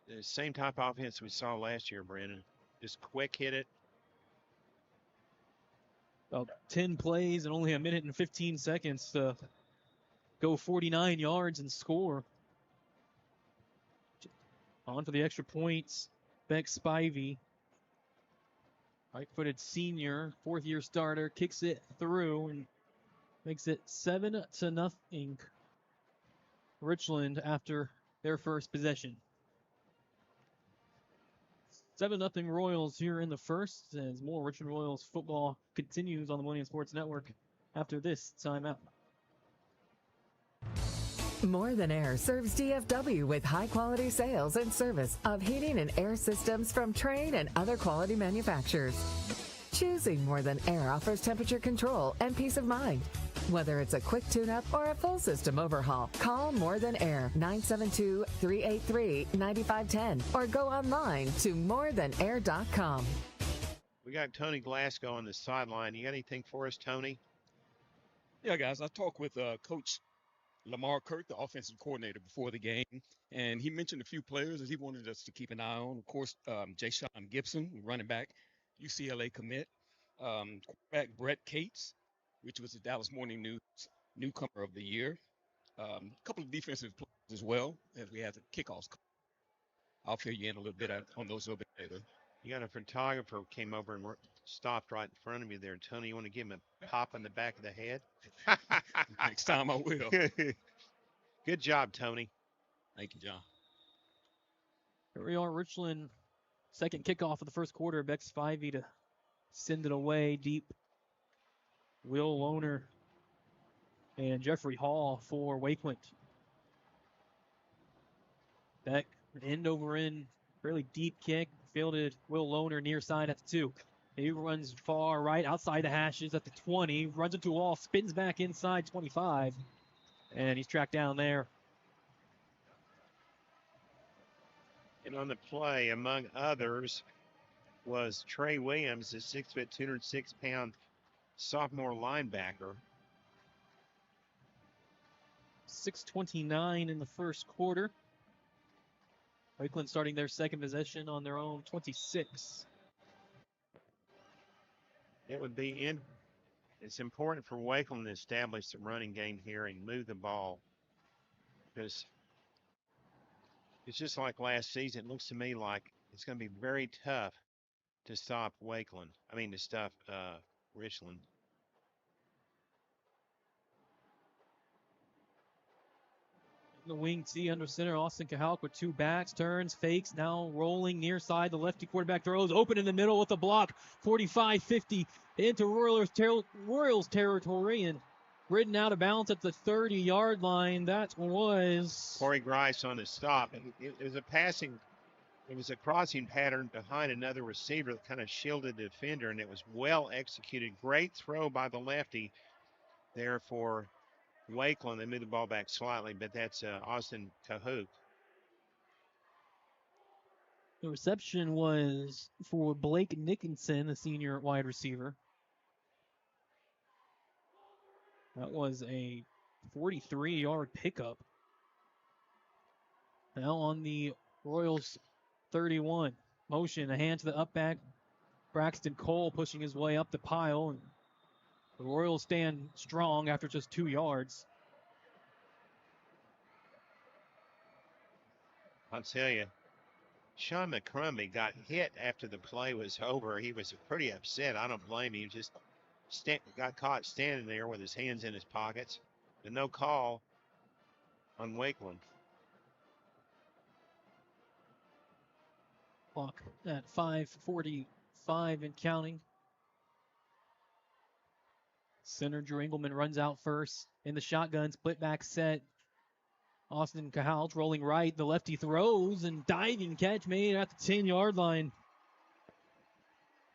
the same type of offense we saw last year, Brandon. Just quick hit it. About 10 plays and only a minute and 15 seconds to go 49 yards and score. On for the extra points, Beck Spivey. Right-footed senior, 4th-year starter, kicks it through and makes it 7-0 Richland after their first possession. 7-0 Royals here in the first, as more Richland Royals football continues on the Millennium Sports Network after this timeout. More Than Air serves DFW with high-quality sales and service of heating and air systems from Trane and other quality manufacturers. Choosing More Than Air offers temperature control and peace of mind. Whether it's a quick tune-up or a full system overhaul, call More Than Air 972-383-9510 or go online to morethanair.com. We got Tony Glasgow on the sideline. You got anything for us, Tony? Yeah, guys, I talked with Coach Lamar Kirk, the offensive coordinator, before the game, and he mentioned a few players that he wanted us to keep an eye on. Of course, Jay Sean Gibson, running back, UCLA commit, quarterback Brett Cates, which was the Dallas Morning News newcomer of the year, a couple of defensive players as well, as we have the kickoffs. I'll fill you in a little bit on those a little bit later. You got a photographer who came over and stopped right in front of you there. Tony, you want to give him a pop on the back of the head? Next time I will. Good job, Tony. Thank you, John. Here we are, Richland. Second kickoff of the first quarter. Bex Spivey to send it away deep. Will Lohner and Jeffrey Hall for Wakeland. Beck, end over end, fairly deep kick. Fielded Will Lohner near side at the 2. He runs far right outside the hashes at the 20. Runs into a wall, spins back inside 25. And he's tracked down there. And on the play, among others, was Trey Williams, a 6', 206-pound sophomore linebacker. 6:29 in the first quarter. Wakeland starting their second possession on their own 26. It would be it's important for Wakeland to establish the running game here and move the ball, because it's just like last season. It looks to me like it's going to be very tough to stop to stop Richland. The wing T under center, Austin Cahalk with 2 backs, turns, fakes, now rolling near side. The lefty quarterback throws, open in the middle with a block. 45-50 into Royals territory and ridden out of bounds at the 30-yard line. That was Corey Grice on the stop. It was a crossing pattern behind another receiver that kind of shielded the defender, and it was well executed. Great throw by the lefty there for Wakeland. They moved the ball back slightly, but that's Austin Cahook. The reception was for Blake Nickinson, the senior wide receiver. That was a 43-yard pickup. Now on the Royals 31. Motion, a hand to the up back. Braxton Cole pushing his way up the pile. And the Royals stand strong after just 2 yards. I'll tell you, Sean McCrumbie got hit after the play was over. He was pretty upset. I don't blame him. Just got caught standing there with his hands in his pockets. But no call on Wakeland. Clock at 5:45 and counting. Center Drew Engelman runs out first in the shotgun, split back set. Austin Cahalk rolling right. The lefty throws and diving catch made at the 10-yard line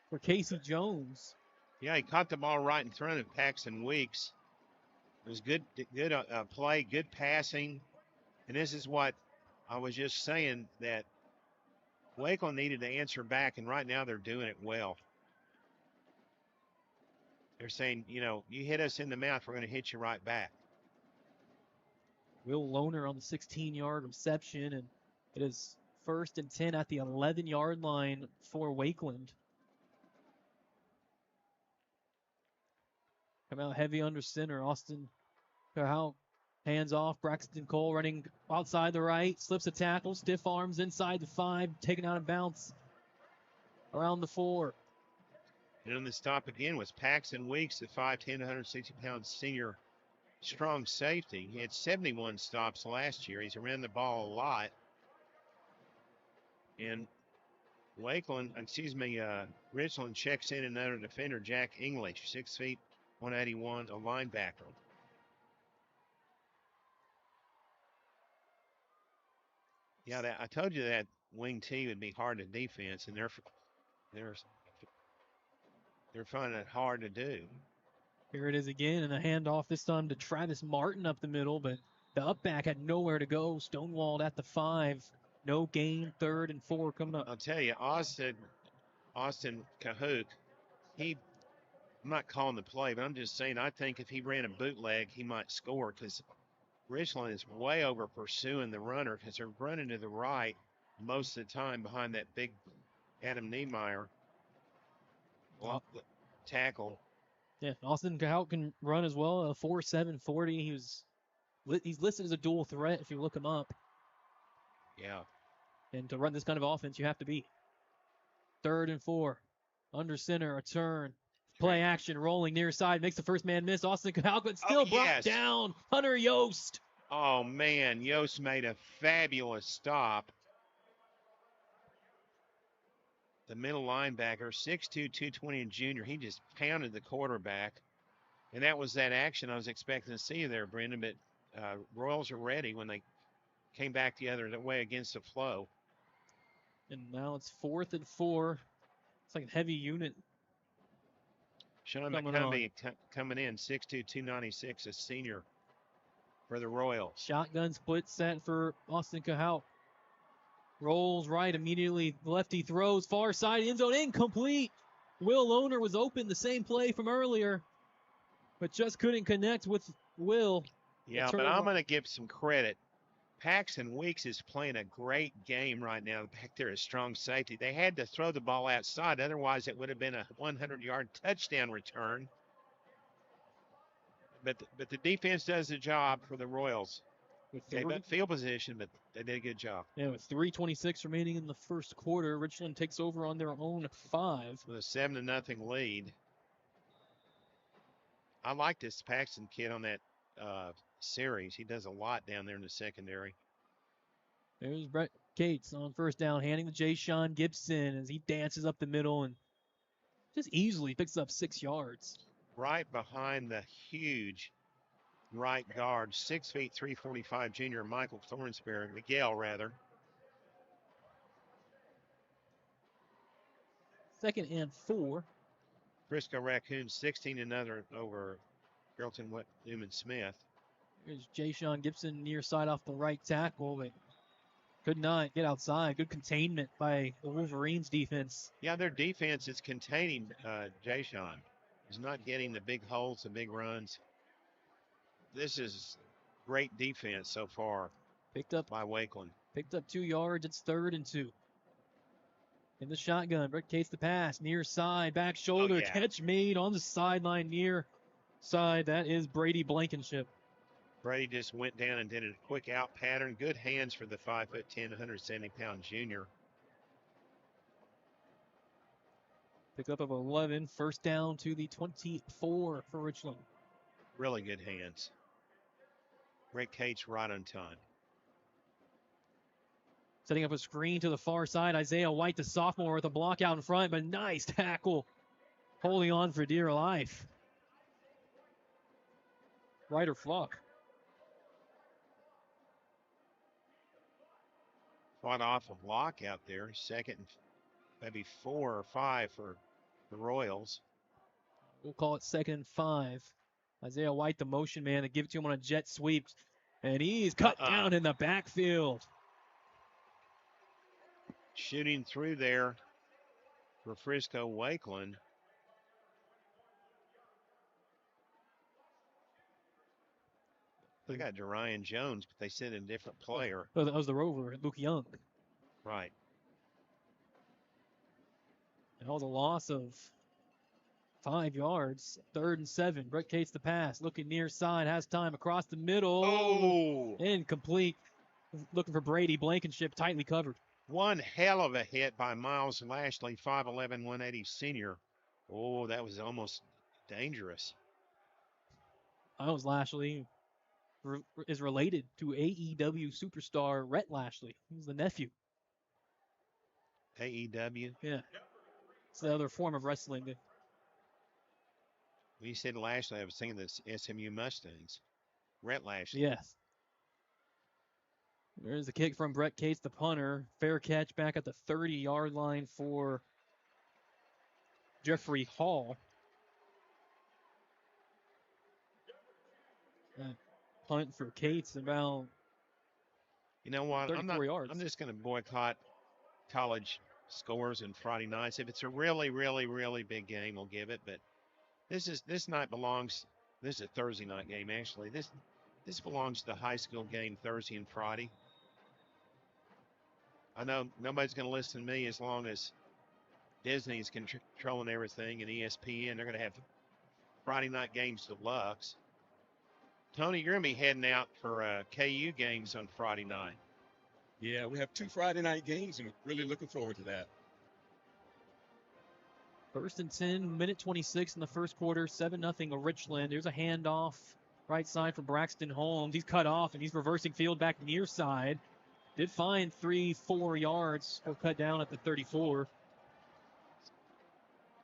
for Casey Jones. Yeah, he caught the ball right in front of Paxton Weeks. It was good play, good passing. And this is what I was just saying, that Wakeland needed to answer back, and right now they're doing it well. They're saying, you hit us in the mouth, we're going to hit you right back. Will Lohner on the 16-yard reception, and it is 1st and 10 at the 11-yard line for Wakeland. Come out heavy under center. Austin Cahalk hands off. Braxton Cole running outside the right, slips a tackle, stiff arms inside the 5, taken out of bounds around the 4. And on the stop again was Paxton Weeks, the 5'10", 160-pound senior strong safety. He had 71 stops last year. He's ran the ball a lot. And Richland checks in another defender, Jack English, 6 feet, 181, a linebacker. Yeah, I told you that wing T would be hard to defense, and they're finding it hard to do. Here it is again, and a handoff this time to Travis Martin up the middle, but the up back had nowhere to go. Stonewalled at the 5. No gain, 3rd and 4 coming up. I'll tell you, Austin Cahook, he I'm not calling the play, but I'm just saying I think if he ran a bootleg, he might score because Richland is way over pursuing the runner because they're running to the right most of the time behind that big Adam Niemeyer tackle. Yeah, Austin Cahout can run as well. A 4.7 40. He's listed as a dual threat if you look him up. Yeah. And to run this kind of offense, you have to be. 3rd and 4. Under center, a turn. Play action, rolling near side, makes the first man miss. Austin Cahout, but still brought down. Hunter Yost. Oh, man. Yost made a fabulous stop. The middle linebacker, 6'2", 220 and junior. He just pounded the quarterback. And that was that action I was expecting to see there, Brendan. But Royals are ready when they came back the other way against the flow. And now it's 4th and 4. It's like a heavy unit. Sean McCumbee coming in, 6'2", 296, a senior for the Royals. Shotgun split set for Austin Cahout. Rolls right immediately. Lefty throws far side, end zone incomplete. Will Lohner was open the same play from earlier, but just couldn't connect with Will. Yeah, but I'm going to give some credit. Paxton Weeks is playing a great game right now back there as strong safety. They had to throw the ball outside. Otherwise, it would have been a 100-yard touchdown return. But the defense does the job for the Royals. Gave up field position, but they did a good job. Yeah, with 3:26 remaining in the first quarter, Richland takes over on their own 5. With a 7-0 lead. I like this Paxton kid on that series. He does a lot down there in the secondary. There's Brett Cates on first down, handing to Jay-Sean Gibson as he dances up the middle and just easily picks up 6 yards. Right behind the huge right guard, 6 feet 345 junior Miguel rather. 2nd and 4. Frisco Raccoons 16-0 over Carrollton Newman Smith. Here's Jay-Sean Gibson near side off the right tackle, but could not get outside. Good containment by the Wolverines defense. Yeah, their defense is containing Jay-Sean. He's not getting the big holes, the big runs. This is great defense so far. Picked up by Wakeland. Picked up 2 yards. It's 3rd and 2. In the shotgun, Brett Cates the pass, near side, back shoulder, catch made on the sideline near side. That is Brady Blankenship. Brady just went down and did a quick out pattern. Good hands for the 5'10", 170-pound junior. Pickup of 11, first down to the 24 for Richland. Really good hands. Brett Cates right on time. Setting up a screen to the far side. Isaiah White, the sophomore, with a block out in front, but nice tackle. Holding on for dear life. Ryder Flock. Fought off a block out there. 2nd and maybe 4 or 5 for the Royals. We'll call it 2nd and 5. Isaiah White, the motion man, to give it to him on a jet sweep. And he's cut down in the backfield. Shooting through there for Frisco Wakeland. They got Darian Jones, but they sent a different player. Oh, that was the Rover, Luke Young. Right. That was a loss of 5 yards. 3rd and 7. Brett Cates the pass. Looking near side. Has time across the middle. Oh! Incomplete. Looking for Brady Blankenship. Tightly covered. One hell of a hit by Miles Lashley, 5'11", 180 senior. Oh, that was almost dangerous. Miles Lashley is related to AEW superstar Rhett Lashley. He's the nephew. AEW? Yeah. It's the other form of wrestling. When you said Lashley, I was thinking the SMU Mustangs. Rhett Lashley. Yes. There's the kick from Brett Cates, the punter. Fair catch back at the 30-yard line for Jeffrey Hall. Punt for Cates about You know what? 34 yards. I'm just going to boycott college scores and Friday nights. If it's a really, really, really big game, we'll give it. But This night belongs. This is a Thursday night game actually. This belongs to the high school game Thursday and Friday. I know nobody's going to listen to me as long as Disney's controlling everything and ESPN. They're going to have Friday night games deluxe. Tony, you're going to be heading out for KU games on Friday night. Yeah, we have 2 Friday night games, and we're really looking forward to that. 1st and 10, minute 26 in the first quarter, 7-0 Richland. There's a handoff right side for Braxton Holmes. He's cut off, and he's reversing field back near side. Did find 3-4 yards. He'll cut down at the 34.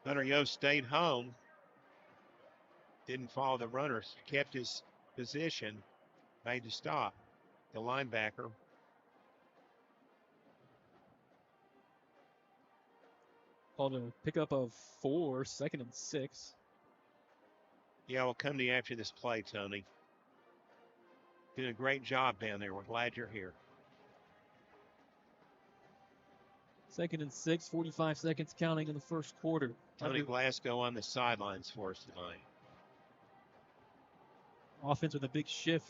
Hunter Yost stayed home. Didn't follow the runners. Kept his position. Made the stop. The linebacker. Called a pickup of 4, 2nd and 6. Yeah, we'll come to you after this play, Tony. Doing a great job down there. We're glad you're here. 2nd and 6, 45 seconds counting in the first quarter. Tony Glasgow on the sidelines for us tonight. Offense with a big shift.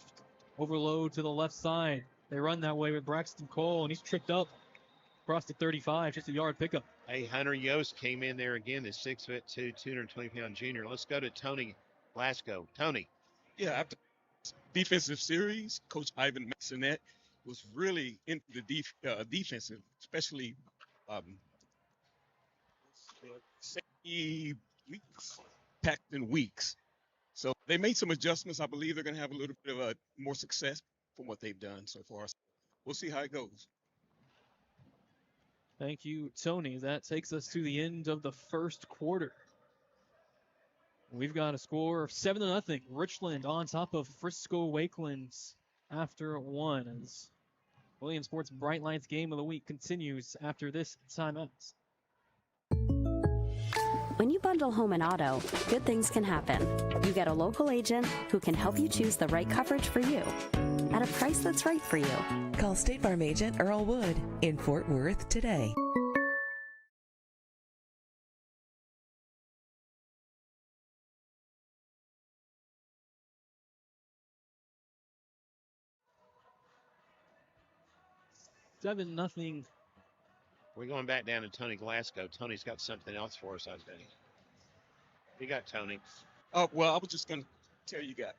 Overload to the left side. They run that way with Braxton Cole, and he's tripped up across the 35, just a yard pickup. Hey, Hunter Yost came in there again, the 6'2", 220-pound junior. Let's go to Tony Glasgow. Tony. Yeah, after defensive series, Coach Ivan Massonet was really into the defensive, especially safety weeks, Paxton Weeks. So they made some adjustments. I believe they're going to have a little bit of more success from what they've done so far. So we'll see how it goes. Thank you, Tony. That takes us to the end of the first quarter. We've got a score of 7-0. Richland on top of Frisco Wakelands after 1 as Williams Sports Bright Lights Game of the Week continues after this timeout. When you bundle home and auto, good things can happen. You get a local agent who can help you choose the right coverage for you at a price that's right for you. Call State Farm agent Earl Wood in Fort Worth today. Seven nothing. We're going back down to Tony Glasgow. Tony's got something else for us, I think. You got Tony. Oh, well, I was just going to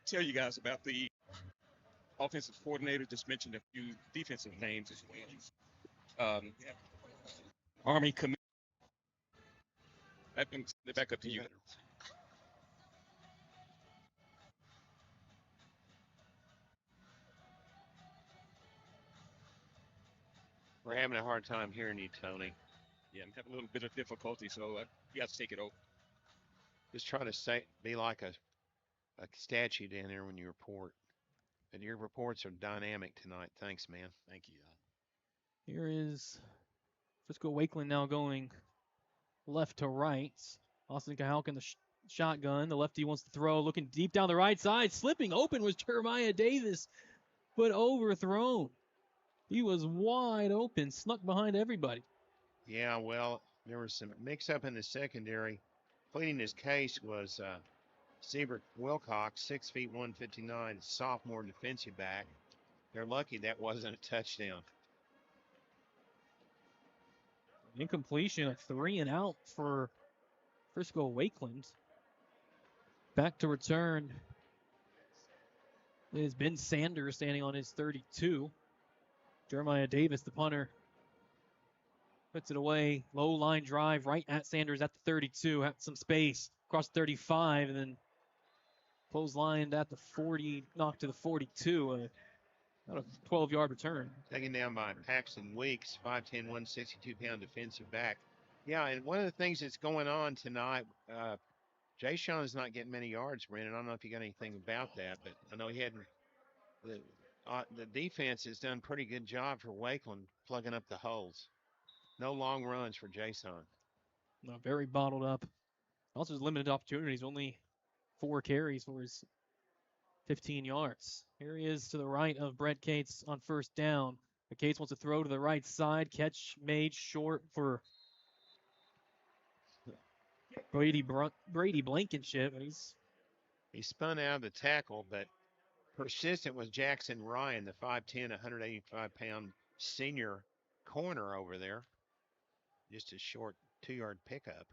tell you guys about the offensive coordinator. Just mentioned a few defensive names as well. Army commit. I've been back up to you. We're having a hard time hearing you, Tony. Yeah, I'm having a little bit of difficulty, so you have to take it over. Just try to be like a statue down there when you report. And your reports are dynamic tonight. Thanks, man. Thank you. Here is Frisco Wakeland now going left to right. Austin Cahalk in the shotgun. The lefty wants to throw, looking deep down the right side. Slipping open was Jeremiah Davis, but overthrown. He was wide open, snuck behind everybody. Yeah, well, there was some mix-up in the secondary. Pleading his case was Siebert Wilcox, 6 feet 159, sophomore defensive back. They're lucky that wasn't a touchdown. Incompletion, a 3 and out for Frisco Wakeland. Back to return is Ben Sanders standing on his 32. Jeremiah Davis, the punter, puts it away. Low line drive right at Sanders at the 32. Had some space across 35 and then clotheslined at the 40, knocked to the 42. About a 12-yard return. Taken down by Paxton Weeks, 5'10", 162-pound defensive back. Yeah, and one of the things that's going on tonight, Jay Sean's not getting many yards, Brandon. I don't know if you got anything about that, but I know he hadn't. The defense has done a pretty good job for Wakeland plugging up the holes. No long runs for Jason. No, very bottled up. Also, has limited opportunities. Only 4 carries for his 15 yards. Here he is to the right of Brett Cates on first down. But Cates wants to throw to the right side. Catch made short for Brady Blankenship. He spun out of the tackle, but persistent was Jackson Ryan, the 5'10", 185-pound senior corner over there. Just a short 2-yard pickup.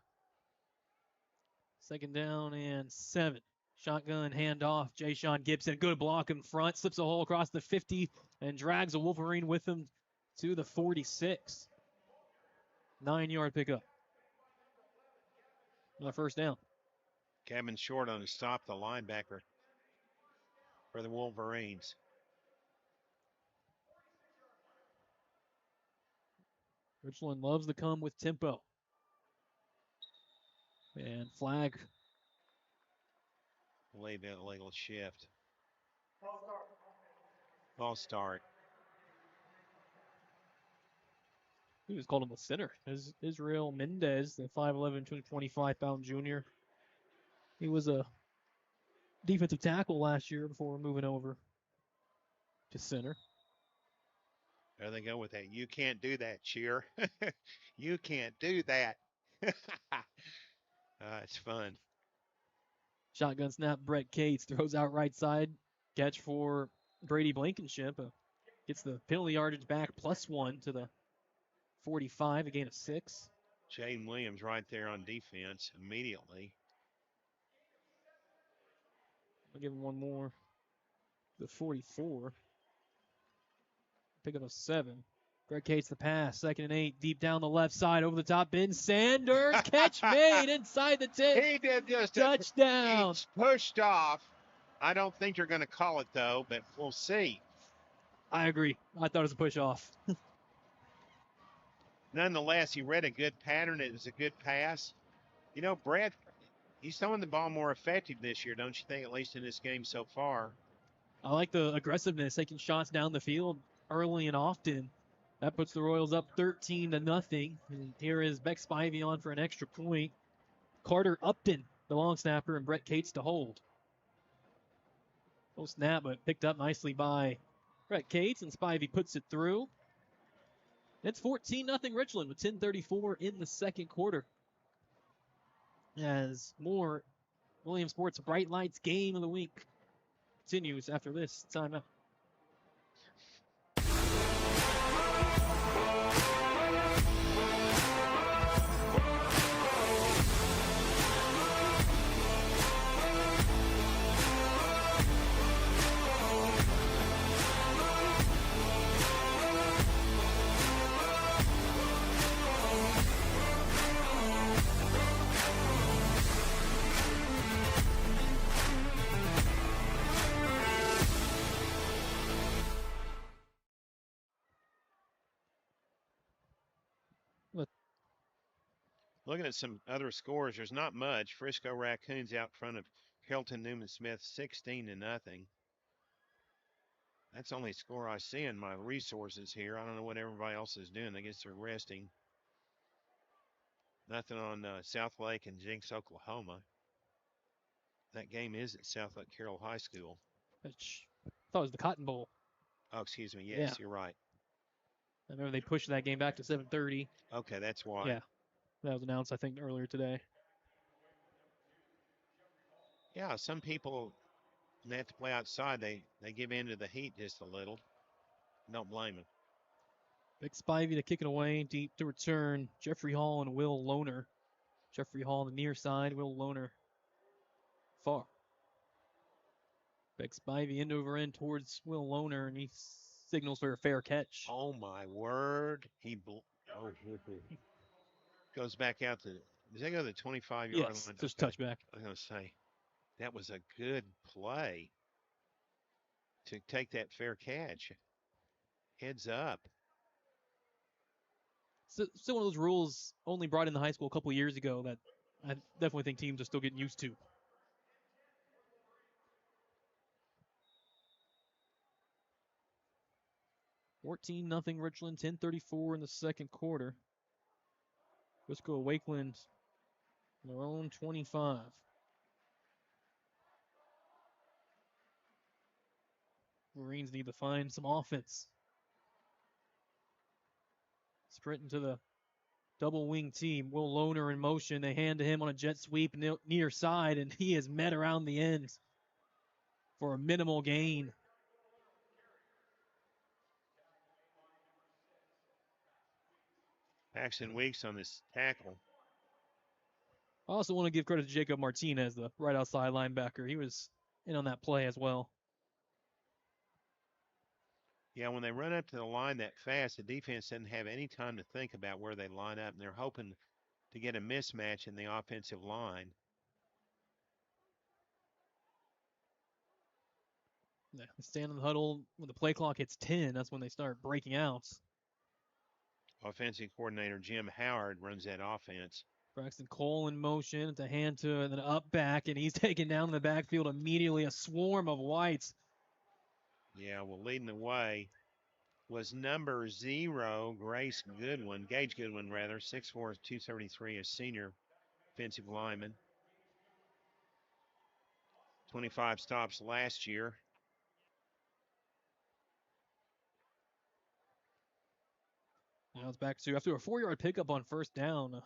2nd down and 7. Shotgun handoff. Jay-Sean Gibson, good block in front, slips a hole across the 50 and drags a Wolverine with him to the 46. 9-yard pickup. On 1st down. Kevin Short on to stop the linebacker for the Wolverines. Richland loves to come with tempo. And flag. Illegal shift. False start. He was called him a center. Israel Mendez, the 5'11", 225-pound junior. He was a defensive tackle last year before moving over to center. There they go with that. You can't do that, cheer. You can't do that. It's fun. Shotgun snap. Brett Cates throws out right side. Catch for Brady Blankenship. Gets the penalty yardage back +1 to the 45, a gain of 6. Jaden Williams right there on defense immediately. I'll give him one more. The 44. Pick up a 7. Greg Cates the pass. 2nd and 8. Deep down the left side. Over the top. Ben Sanders. Catch made inside the 10. He did just touchdown. He's pushed off. I don't think you're going to call it, though, but we'll see. I agree. I thought it was a push off. Nonetheless, he read a good pattern. It was a good pass. You know, Brad, he's throwing the ball more effective this year, don't you think, at least in this game so far? I like the aggressiveness, taking shots down the field early and often. That puts the Royals up 13-0. And here is Beck Spivey on for an extra point. Carter Upton, the long snapper, and Brett Cates to hold. No snap, but picked up nicely by Brett Cates, and Spivey puts it through. It's 14-0 Richland with 10:34 in the 2nd quarter. As more Williams Sports Bright Lights game of the week continues after this timeout. Looking at some other scores, there's not much. Frisco Raccoons out front of Kelton Newman Smith 16-0. That's the only score I see in my resources here. I don't know what everybody else is doing. I guess they're resting. Nothing on South Lake and Jinx, Oklahoma. That game is at South Lake Carroll High School. I thought it was the Cotton Bowl. Oh, excuse me. Yes, You're right. I remember they pushed that game back to 7:30. Okay, that's why. Yeah. That was announced, I think, earlier today. Yeah, some people, when they have to play outside, they give in to the heat just a little. Don't blame them. Big Spivey to kick it away, deep to return. Jeffrey Hall and Will Lohner. Jeffrey Hall on the near side, Will Lohner far. Big Spivey end over end towards Will Lohner, and he signals for a fair catch. Oh, my word. Goes back out to, does that go to the 25-yard line? Yes, just touchback. I was going to say, that was a good play to take that fair catch. Heads up. Still one of those rules only brought in the high school a couple years ago that I definitely think teams are still getting used to. $14-0 Richland, 10:34 in the 2nd quarter. Frisco Wakeland, their own 25. Marines need to find some offense. Sprinting to the Double wing team. Will Lohner in motion. They hand to him on a jet sweep near side, and he is met around the ends for a minimal gain. Paxton Weeks on this tackle. I also want to give credit to Jacob Martinez, the right outside linebacker. He was in on that play as well. Yeah, when they run up to the line that fast, the defense doesn't have any time to think about where they line up, and they're hoping to get a mismatch in the offensive line. Yeah, stand in the huddle when the play clock hits 10. That's when they start breaking out. Offensive coordinator Jim Howard runs that offense. Braxton Cole in motion. It's a hand to an up back, and he's taken down in the backfield immediately. A swarm of whites. Yeah, well, leading the way was number 0, Gage Goodwin, 6'4", 233, a senior offensive lineman. 25 stops last year. Now it's back to after a 4-yard pickup on first down.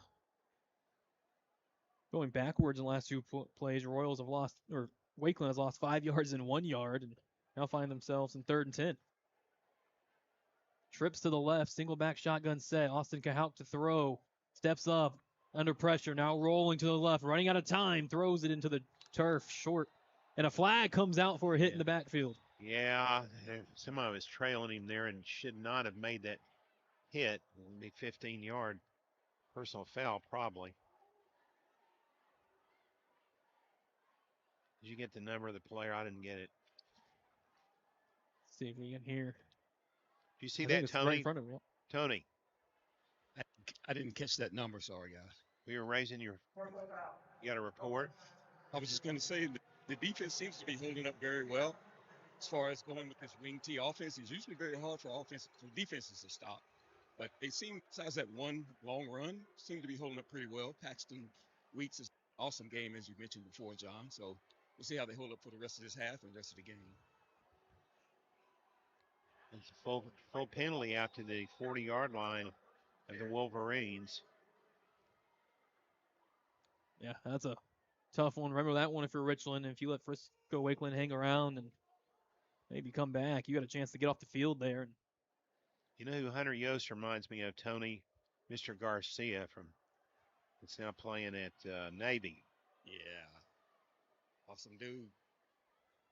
Going backwards in the last two plays, Royals have lost, or Wakeland has lost 5 yards and 1 yard, and now find themselves in 3rd and 10. Trips to the left, single back shotgun set. Austin Cahouk to throw. Steps up, under pressure, now rolling to the left, running out of time, throws it into the turf, short. And a flag comes out for a hit in the backfield. Yeah, somebody was trailing him there and should not have made that hit. It would be 15-yard personal foul, probably. Did you get the number of the player? I didn't get it. Let's see if we can hear. Do you see that, Tony? Right in front of me. Tony. I didn't catch that number. Sorry, guys. We were raising your. You got a report? I was just going to say the defense seems to be holding up very well. As far as going with this wing T offense, it's usually very hard for defenses to stop. But they seem, besides that one long run, seem to be holding up pretty well. Paxton Weeks is an awesome game, as you mentioned before, John. So we'll see how they hold up for the rest of this half and the rest of the game. It's a full penalty out to the 40-yard line of the Wolverines. Yeah, that's a tough one. Remember that one if you're Richland. If you let Frisco Wakeland hang around and maybe come back, you got a chance to get off the field there. You know who Hunter Yost reminds me of, Tony? Mr. Garcia that's now playing at Navy. Yeah. Awesome dude.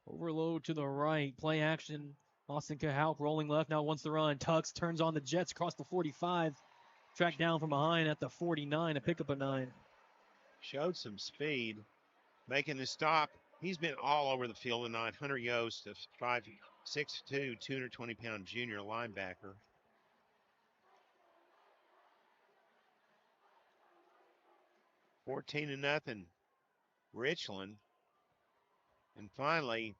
Overload to the right. Play action. Austin Cahouk rolling left. Now wants to run. Tucks turns on the Jets across the 45. Tracked down from behind at the 49. A pickup of 9. Showed some speed. Making the stop. He's been all over the field tonight. Hunter Yost, a 5'6'2", 220-pound junior linebacker. (14-0) Richland. And finally,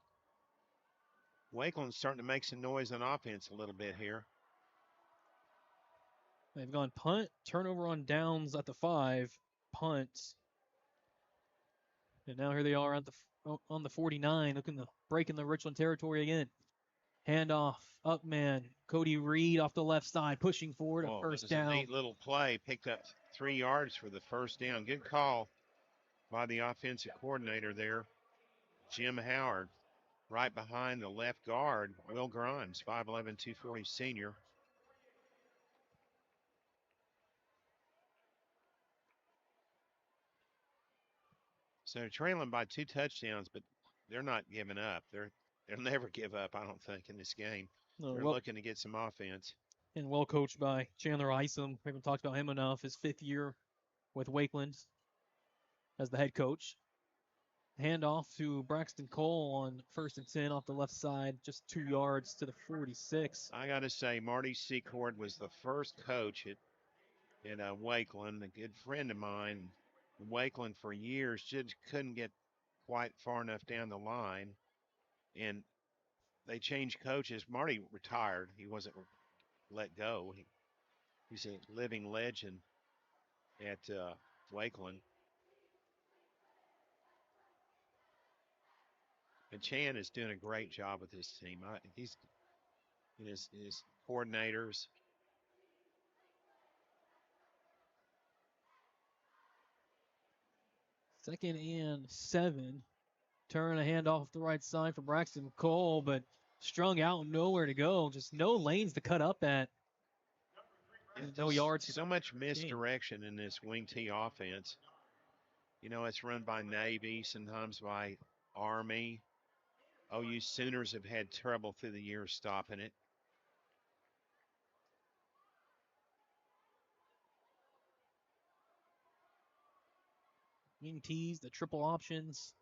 Wakeland's starting to make some noise on offense a little bit here. They've gone punt, turnover on downs at the 5, punt. And now here they are on the 49, looking to break in the Richland territory again. Handoff, up man, Cody Reed off the left side, pushing forward, a first down. A neat little play, picked up 3 yards for the first down. Good call by the offensive coordinator there, Jim Howard. Right behind the left guard, Will Grimes, 5'11", 240 senior. So they're trailing by 2 touchdowns, but they're not giving up. They'll never give up, I don't think, in this game. They're looking to get some offense. And well coached by Chandler Isom. We haven't talked about him enough. His 5th year with Wakeland as the head coach. Handoff to Braxton Cole on 1st and 10 off the left side, just 2 yards to the 46. I got to say, Marty Secord was the first coach at Wakeland, a good friend of mine. Wakeland for years just couldn't get quite far enough down the line, and they changed coaches. Marty retired. He wasn't let go. He's a living legend at Wakeland. And Chan is doing a great job with his team. He's his coordinators. 2nd and 7. Turn a handoff the right side for Braxton Cole, but strung out, nowhere to go. Just no lanes to cut up at. No yards. So much misdirection in this wing T offense. You know, it's run by Navy, sometimes by Army. OU Sooners have had trouble through the years stopping it. Wing T's, the triple options.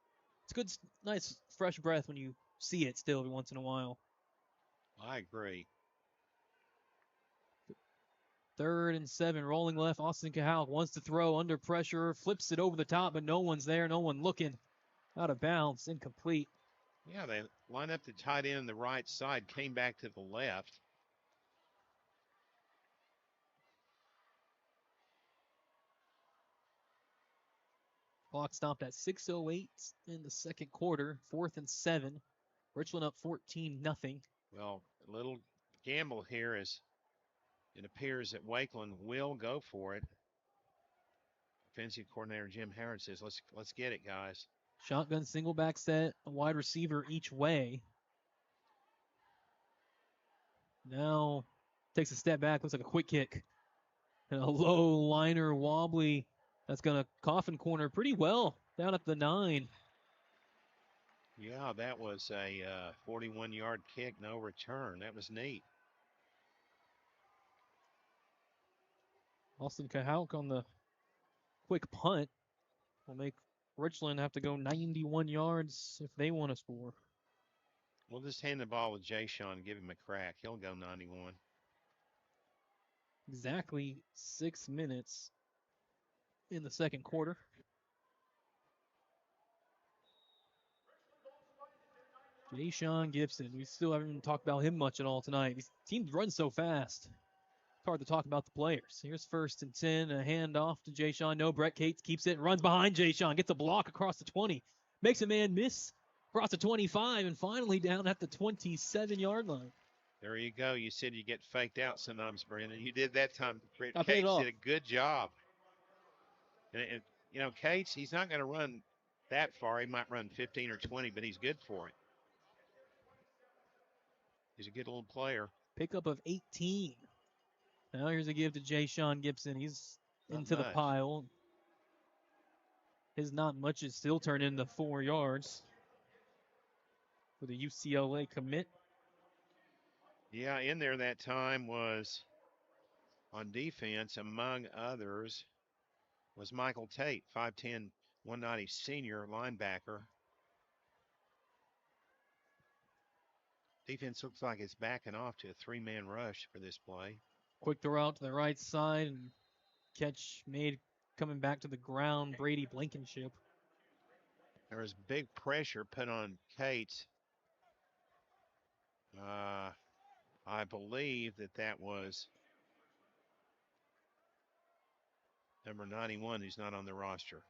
It's good, nice, fresh breath when you see it still every once in a while. I agree. 3rd and 7, rolling left. Austin Cahal wants to throw under pressure, flips it over the top, but no one's there, no one looking. Out of bounds, incomplete. Yeah, they line up the tight end on the right side, came back to the left. Clock stopped at 6:08 in the 2nd quarter. 4th and 7. Richland up 14-0. Well, a little gamble here is it appears that Wakeland will go for it. Offensive coordinator Jim Howard says, let's get it, guys. Shotgun single back set, a wide receiver each way. Now takes a step back, looks like a quick kick. And a low liner wobbly. That's going to coffin corner pretty well down at the 9. Yeah, that was a 41-yard kick, no return. That was neat. Austin Cahouk on the quick punt will make Richland have to go 91 yards if they want to score. We'll just hand the ball to Jay Sean and give him a crack. He'll go 91. Exactly 6 minutes in the 2nd quarter. Jay-Sean Gibson. We still haven't even talked about him much at all tonight. These teams run so fast. It's hard to talk about the players. Here's 1st and 10. A handoff to Jay-Sean. No, Brett Cates keeps it. Runs behind Jay-Sean. Gets a block across the 20. Makes a man miss across the 25. And finally down at the 27-yard line. There you go. You said you get faked out sometimes, Brandon. You did that time. Brett I paid it Cates off. did a good job. And you know, Cates, he's not going to run that far. He might run 15 or 20, but he's good for it. He's a good little player. Pickup of 18. Now here's a give to Jay-Sean Gibson. He's into the pile. His not much is still turned into 4 yards for the UCLA commit. Yeah, in there that time was on defense, among others, was Michael Tate, 5'10", 190 senior linebacker. Defense looks like it's backing off to a 3-man rush for this play. Quick throw out to the right side and catch made coming back to the ground. Brady Blankenship. There was big pressure put on Cates. I believe that was number 91 who's not on the roster.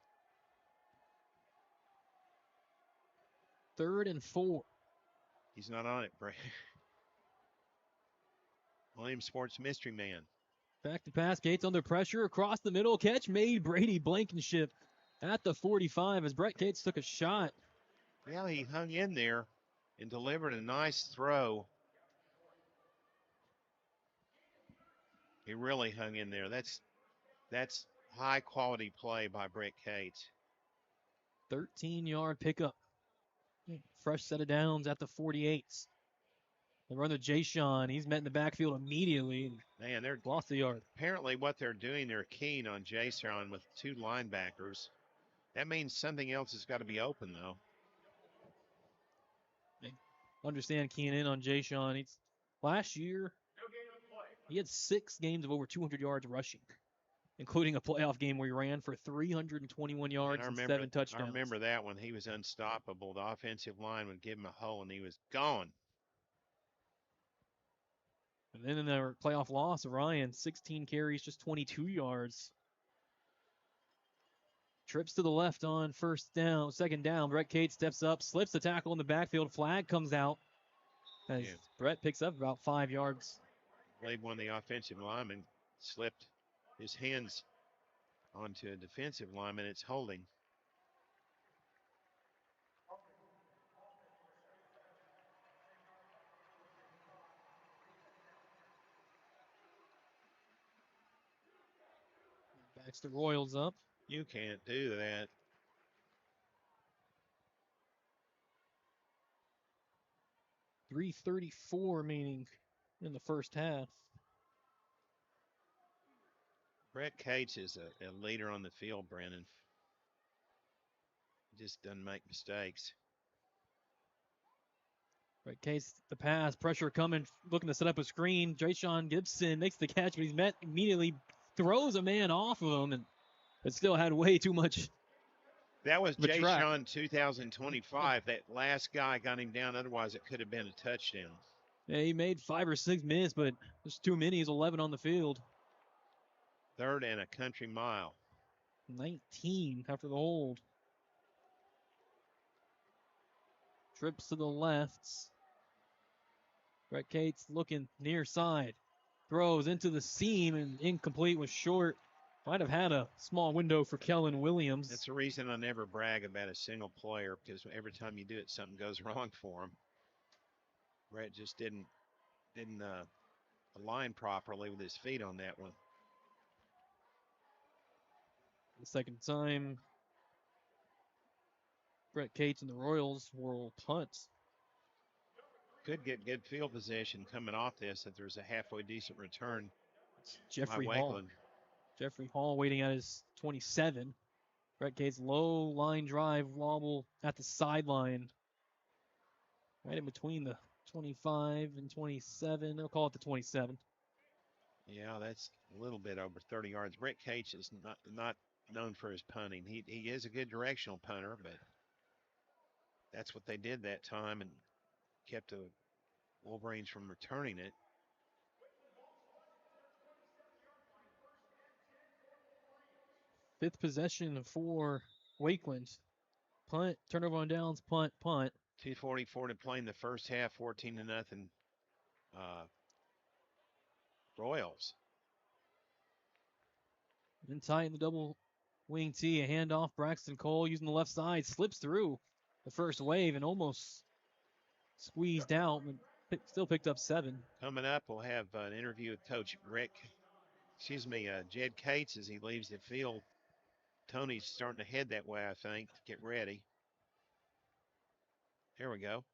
3rd and 4. He's not on it, Brad. Williams Sports Mystery Man. Back to pass. Cates under pressure. Across the middle. Catch made. Brady Blankenship at the 45 as Brett Cates took a shot. Yeah, he hung in there and delivered a nice throw. He really hung in there. That's high quality play by Brett Cates. 13-yard pickup. Fresh set of downs at the 48. They run to Jay-Sean. He's met in the backfield immediately. Man, they're lost the yard. Apparently what they're doing, they're keen on Jay-Sean with 2 linebackers. That means something else has got to be open, though. They understand keying in on Jay-Sean. Last year, he had 6 games of over 200 yards rushing, including a playoff game where he ran for 321 yards and 7 touchdowns. I remember that one. He was unstoppable. The offensive line would give him a hole, and he was gone. And then in their playoff loss, Ryan, 16 carries, just 22 yards. Trips to the left on 2nd down. Brett Cates steps up, slips the tackle in the backfield. Flag comes out as Brett picks up about 5 yards. I believe one of the offensive linemen slipped his hands onto a defensive lineman. It's holding. Backs the Royals up. You can't do that. .334 remaining in the first half. Brett Cates is a leader on the field, Brennan. Just doesn't make mistakes. Right, Case, the pass, pressure coming, looking to set up a screen. Jayshawn Gibson makes the catch, but he's met immediately, throws a man off of him, and it still had way too much. That was The track. Jayshawn 2025. That last guy got him down. Otherwise, it could have been a touchdown. Yeah, he made 5 or 6 minutes, but there's too many. He's 11 on the field. 3rd and a country mile. 19 after the hold. Trips to the left. Brett Cates looking near side. Throws into the seam and incomplete, was short. Might have had a small window for Kellen Williams. That's the reason I never brag about a single player, because every time you do it, something goes wrong for him. Brett just didn't align properly with his feet on that one. The second time, Brett Cates and the Royals will punt. Could get good field position coming off this if there's a halfway decent return. Jeffrey by Hall. Wakeland. Jeffrey Hall waiting at his 27. Brett Cates low line drive wobble at the sideline. Right in between the 25 and 27. They'll call it the 27. Yeah, that's a little bit over 30 yards. Brett Cates is not known for his punting. He is a good directional punter, but that's what they did that time and kept the Wolverines from returning it. Fifth possession for Wakeland. Punt, turnover on downs, punt. 2:44 to play in the first half, 14-0. Royals. In tight in the double wing tee, a handoff. Braxton Cole using the left side, slips through the first wave and almost squeezed out, but still picked up 7. Coming up, we'll have an interview with Coach Jed Cates as he leaves the field. Tony's starting to head that way, I think, to get ready. Here we go.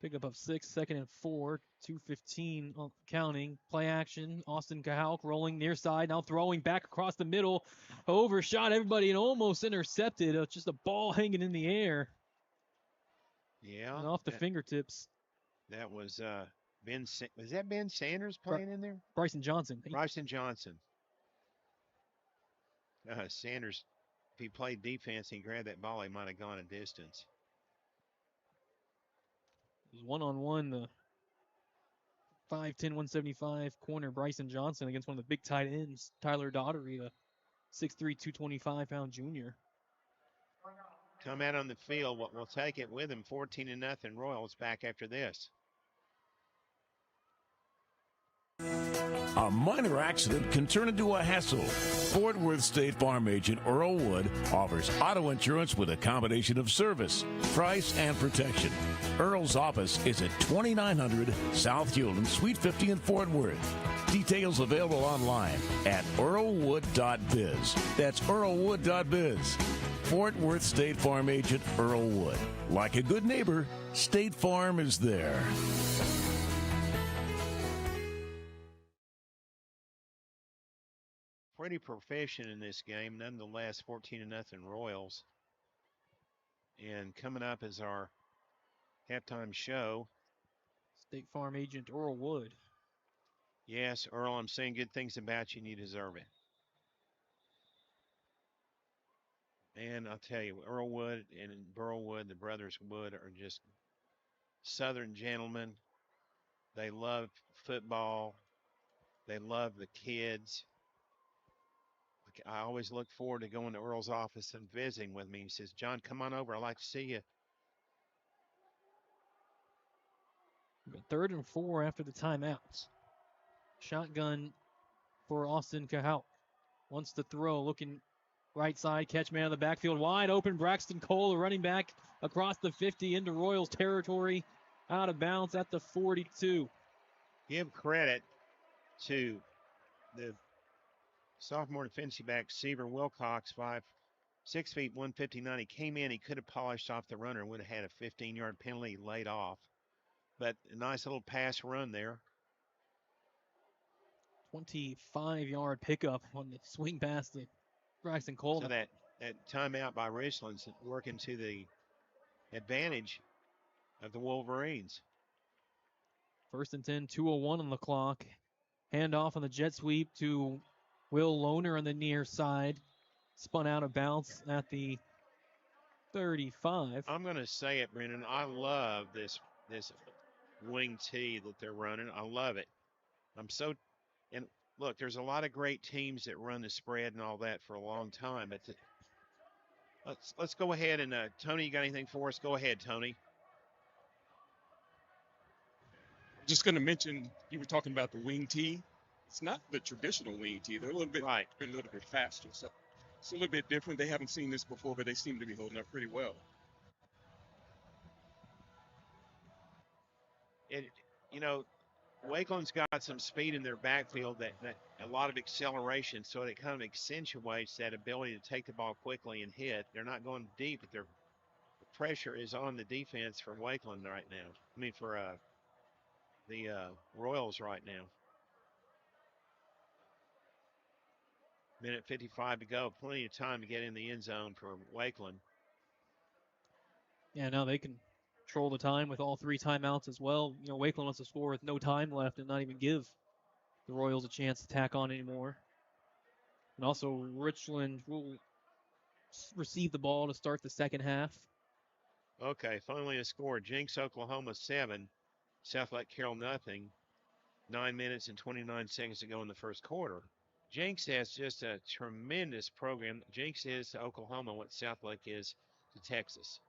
Pickup of 6, 2nd and 4, 2:15 counting. Play action. Austin Cahalk rolling near side, now throwing back across the middle. Overshot everybody and almost intercepted. It's just a ball hanging in the air. Yeah. And off the fingertips. That was was that Ben Sanders playing in there? Bryson Johnson. Bryson Johnson. Sanders, if he played defense and he grabbed that ball, he might have gone a distance. It was one-on-one, the 5'10", 175 corner Bryson Johnson against one of the big tight ends, Tyler Daugherty, a 6'3", 225-pound junior. Come out on the field. We'll take it with him. 14-0 Royals back after this. A minor accident can turn into a hassle. Fort Worth State Farm agent Earl Wood offers auto insurance with a combination of service, price, and protection. Earl's office is at 2900 South Hewland, Suite 50 in Fort Worth. Details available online at earlwood.biz. That's earlwood.biz. Fort Worth State Farm agent Earl Wood. Like a good neighbor, State Farm is there. Pretty proficient in this game, nonetheless. 14-0 Royals. And coming up is our halftime show. State Farm agent Earl Wood. Yes, Earl, I'm saying good things about you, and you deserve it. And I'll tell you, Earl Wood and Burl Wood, the brothers Wood, are just Southern gentlemen. They love football. They love the kids. I always look forward to going to Earl's office and visiting with me. He says, John, come on over. I'd like to see you. 3rd and 4 after the timeouts. Shotgun for Austin Cahout. Wants to throw, looking right side, catch man of the backfield. Wide open, Braxton Cole, running back across the 50 into Royals territory. Out of bounds at the 42. Give credit to the sophomore defensive back, Seaver Wilcox, 6 feet, 159. He came in, he could have polished off the runner and would have had a 15-yard penalty laid off. But a nice little pass run there. 25-yard pickup on the swing pass to Braxton Cole. So that timeout by Richland's working to the advantage of the Wolverines. 1st and 10, 2:01 on the clock. Handoff on the jet sweep to Will Lohner on the near side. Spun out of bounds at the 35. I'm going to say it, Brendan. I love this wing tee that they're running. I love it. And look, there's a lot of great teams that run the spread and all that for a long time. But let's go ahead and Tony, you got anything for us? Go ahead, Tony. Just going to mention, you were talking about the wing tee. It's not the traditional wing tee. They're a little bit faster. So it's a little bit different. They haven't seen this before, but they seem to be holding up pretty well. Wakeland's got some speed in their backfield, that a lot of acceleration, so it kind of accentuates that ability to take the ball quickly and hit. They're not going deep, but the pressure is on the defense for Wakeland right now. I mean, for the Royals right now. Minute 55 to go. Plenty of time to get in the end zone for Wakeland. Yeah, now they can control the time with all 3 timeouts as well. Wakeland wants to score with no time left and not even give the Royals a chance to tack on anymore. And also, Richland will receive the ball to start the second half. Okay, finally a score. Jenks, Oklahoma 7, South Lake Carroll nothing. 9 minutes and 29 seconds to go in the first quarter. Jenks has just a tremendous program. Jenks is to Oklahoma what South Lake is to Texas.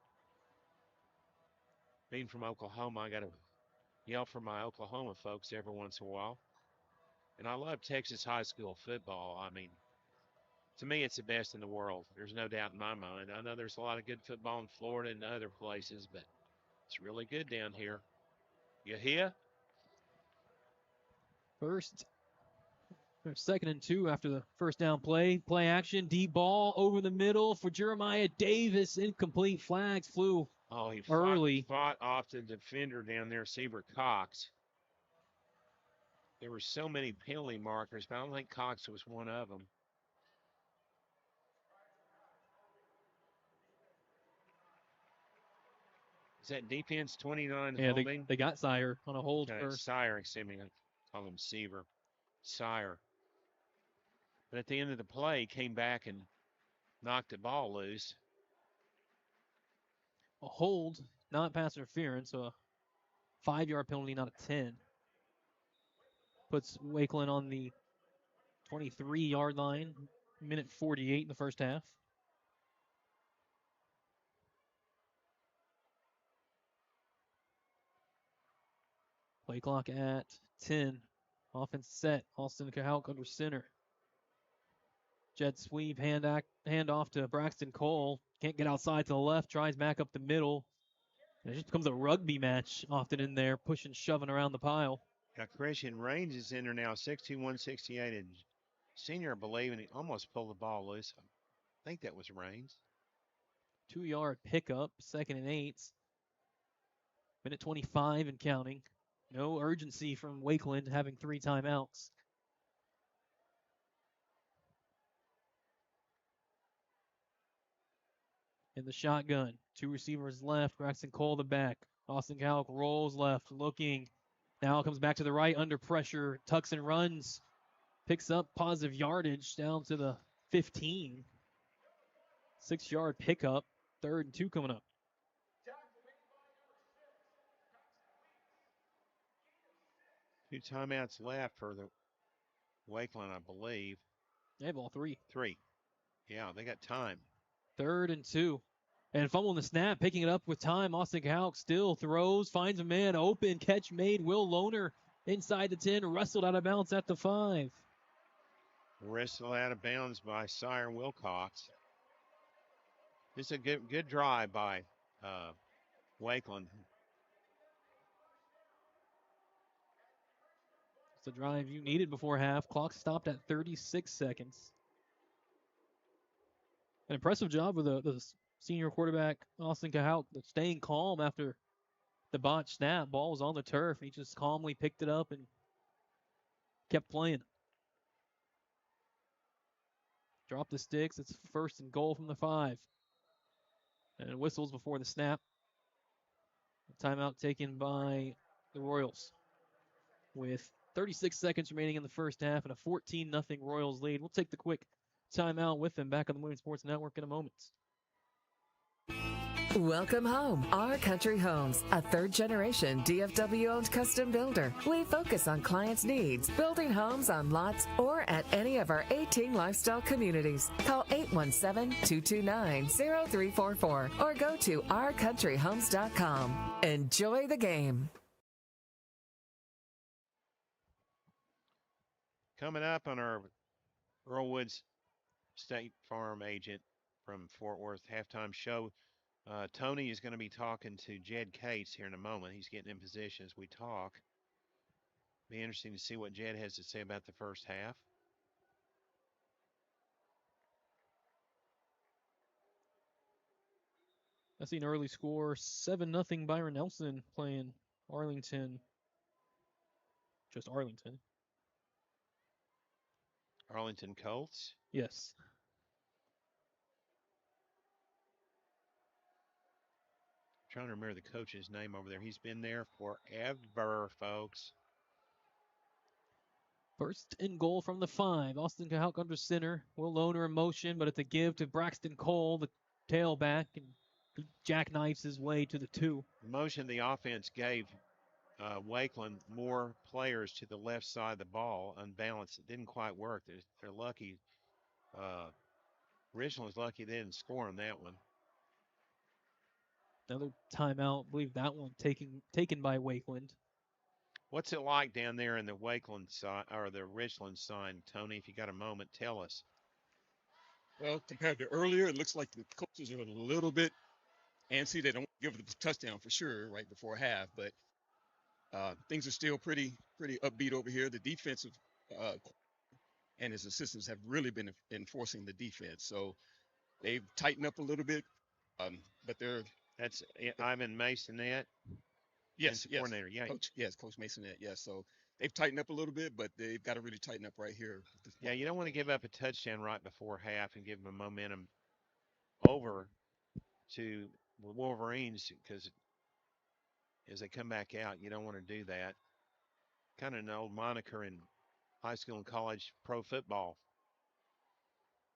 Being from Oklahoma, I got to yell for my Oklahoma folks every once in a while. And I love Texas high school football. I mean, to me, it's the best in the world. There's no doubt in my mind. I know there's a lot of good football in Florida and other places, but it's really good down here. You hear? 2nd and 2 after the first down play. Play action, deep ball over the middle for Jeremiah Davis. Incomplete. Flags flew early. Fought off the defender down there, Seaver Cox. There were so many penalty markers, but I don't think Cox was one of them. Is that defense 29 holding? They got Sire on a hold first. Sire, excuse me. I call him Seaver. Sire. But at the end of the play, came back and knocked the ball loose. A hold, not pass interference, so a 5-yard penalty, not a 10. Puts Wakeland on the 23-yard line, minute 48 in the first half. Play clock at 10. Offense set. Austin Cahouk under center. Jet sweep, hand off to Braxton Cole. Can't get outside to the left. Tries back up the middle. And it just becomes a rugby match often in there, pushing, shoving around the pile. Got Christian Raines is in there now, 6'2", 168, and senior, I believe, and he almost pulled the ball loose. I think that was Raines. 2-yard pickup, 2nd and 8. Minute 25 and counting. No urgency from Wakeland having 3 timeouts. In the shotgun, 2 receivers left. Braxton Cole the back. Austin Cahouk rolls left, looking. Now comes back to the right, under pressure. Tucks and runs. Picks up positive yardage down to the 15. 6-yard pickup. 3rd and 2 coming up. Two timeouts left for the Wakeland, I believe. They have all 3. 3. Yeah, they got time. 3rd and 2. And fumbling the snap, picking it up with time. Austin Cahouk still throws, finds a man open. Catch made. Will Lohner inside the 10, wrestled out of bounds at the 5. Wrestled out of bounds by Sire Wilcox. It's a good drive by Wakeland. It's the drive you needed before half. Clock stopped at 36 seconds. An impressive job with the senior quarterback, Austin Cahout, staying calm after the botched snap. Ball was on the turf. He just calmly picked it up and kept playing. Drop the sticks. It's 1st and goal from the 5. And whistles before the snap. Timeout taken by the Royals. With 36 seconds remaining in the first half and a 14-0 Royals lead. We'll take the quick timeout with them back on the Moving Sports Network in a moment. Welcome home. Our Country Homes, a 3rd-generation DFW-owned custom builder. We focus on clients' needs, building homes on lots or at any of our 18 lifestyle communities. Call 817-229-0344 or go to ourcountryhomes.com. Enjoy the game. Coming up on our Earl Woods State Farm agent from Fort Worth halftime show, Tony is going to be talking to Jed Cates here in a moment. He's getting in position as we talk. Be interesting to see what Jed has to say about the first half. I see an early score, 7-0 Byron Nelson playing Arlington. Just Arlington. Arlington Colts? Yes. Trying to remember the coach's name over there. He's been there forever, folks. 1st and goal from the 5. Austin Cahout under center. Will Lohner in motion, but it's a give to Braxton Cole, the tailback, and he jackknifes his way to the 2. The motion the offense gave Wakeland more players to the left side of the ball, unbalanced. It didn't quite work. They're lucky. Richland was lucky they didn't score on that one. Another timeout. I believe that one taken by Wakeland. What's it like down there in the Wakeland side or the Richland side, Tony? If you got a moment, tell us. Well, compared to earlier, it looks like the coaches are a little bit antsy. They don't give the touchdown for sure right before half, but things are still pretty upbeat over here. The defensive and his assistants have really been enforcing the defense, so they've tightened up a little bit. But that's Ivan Masonette. Yes, coordinator. Yeah, Coach Masonette. Yes, so they've tightened up a little bit, but they've got to really tighten up right here. Yeah, you don't want to give up a touchdown right before half and give them momentum over to the Wolverines, because as they come back out, you don't want to do that. Kind of an old moniker in high school and college pro football.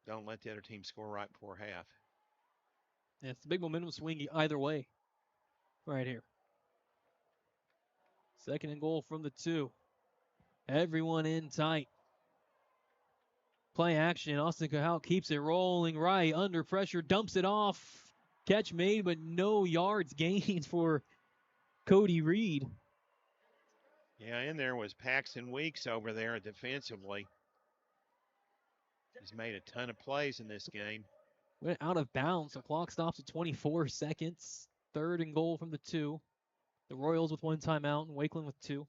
Don't let the other team score right before half. Yeah, it's a big momentum swing either way right here. 2nd and goal from the 2. Everyone in tight. Play action. Austin Cahout keeps it rolling right under pressure, dumps it off. Catch made, but no yards gained for Cody Reed. Yeah, in there was Paxton Weeks over there defensively. He's made a ton of plays in this game. Went out of bounds. The clock stops at 24 seconds. 3rd and goal from the 2. The Royals with 1 timeout and Wakeland with 2. I'll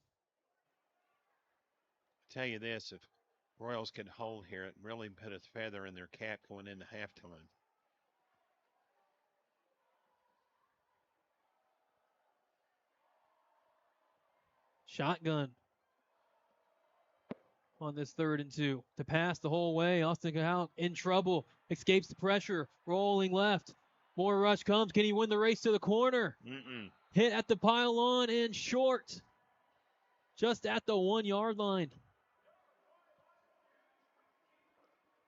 tell you this, if Royals could hold here, it really put a feather in their cap going into halftime. Shotgun on this 3rd and 2. To pass the whole way, Austin Cahout in trouble. Escapes the pressure. Rolling left. More rush comes. Can he win the race to the corner? Hit at the pylon and short. Just at the 1 yard line.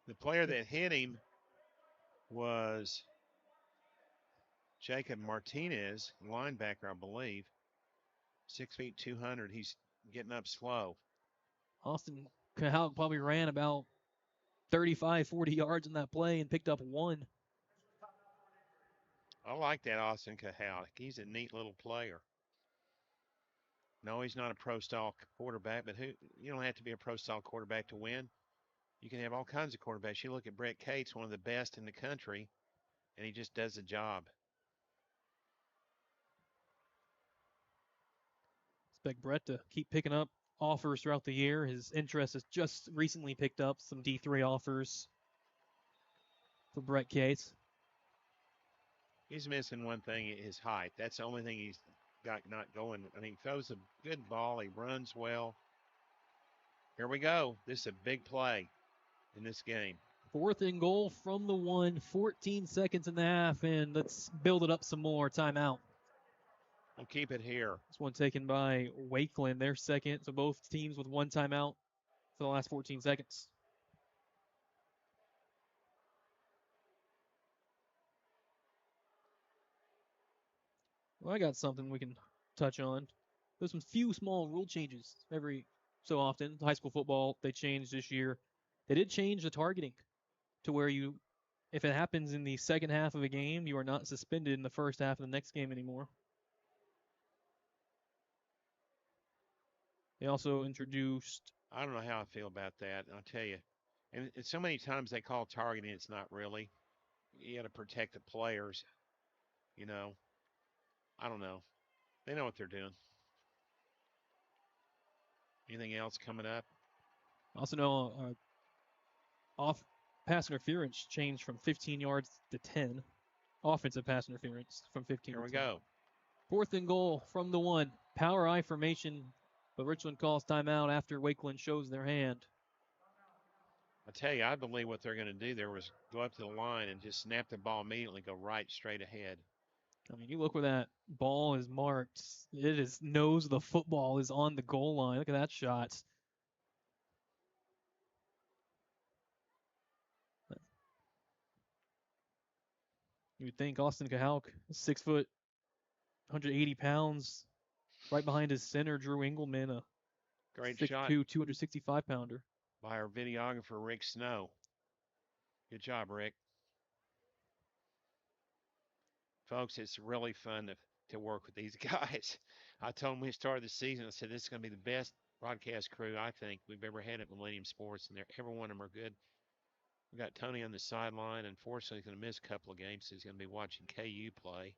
The player that hit him was Jacob Martinez, linebacker, I believe. 6 feet 200. He's getting up slow. Austin Cahout probably ran about 35, 40 yards in that play and picked up 1. I like that Austin Cahout. He's a neat little player. No, he's not a pro-style quarterback, but you don't have to be a pro-style quarterback to win. You can have all kinds of quarterbacks. You look at Brett Cates, one of the best in the country, and he just does the job. Expect Brett to keep picking up offers throughout the year. His interest has just recently picked up some D3 offers for Brett Cates. He's missing one thing, his height. That's the only thing he's got not going. I mean, he throws a good ball. He runs well. Here we go. This is a big play in this game. 4th and goal from the 1, 14 seconds and a half, and let's build it up some more. Timeout. We'll keep it here. This one taken by Wakeland, their second. So both teams with 1 timeout for the last 14 seconds. Well, I got something we can touch on. There's some few small rule changes every so often. High school football, they changed this year. They did change the targeting to where if it happens in the second half of a game, you are not suspended in the first half of the next game anymore. They also introduced... I don't know how I feel about that. I'll tell you. And so many times they call targeting, it's not really. You got to protect the players. I don't know. They know what they're doing. Anything else coming up? Also know off pass interference changed from 15 yards to 10. Offensive pass interference from 15 Here to we 10. go. 4th and goal from the 1. Power I formation, but Richland calls timeout after Wakeland shows their hand. I tell you, I believe what they're going to do there was go up to the line and just snap the ball immediately, go right straight ahead. I mean, you look where that ball is marked. It is nose of the football is on the goal line. Look at that shot. You would think Austin Cahalk, 6 foot, 180 pounds, right behind his center, Drew Engelman, a Great 6'2", shot 265-pounder. by our videographer, Rick Snow. Good job, Rick. Folks, it's really fun to work with these guys. I told them when we started the season, I said, this is going to be the best broadcast crew I think we've ever had at Millennium Sports, and every one of them are good. We got Tony on the sideline. Unfortunately, he's going to miss a couple of games, so he's going to be watching KU play.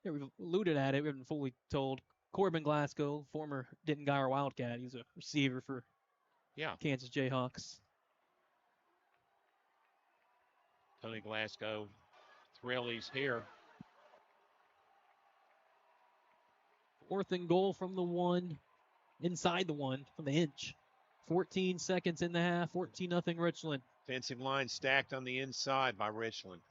Yeah, we've alluded at it. We haven't fully told. Corbin Glasgow, former Denton Guyer Wildcat. He's a receiver for Kansas Jayhawks. Tony Glasgow, thrilled he's here. 4th and goal from the 1, inside the 1, from the inch. 14 seconds in the half, 14-0 Richland. Defensive line stacked on the inside by Richland.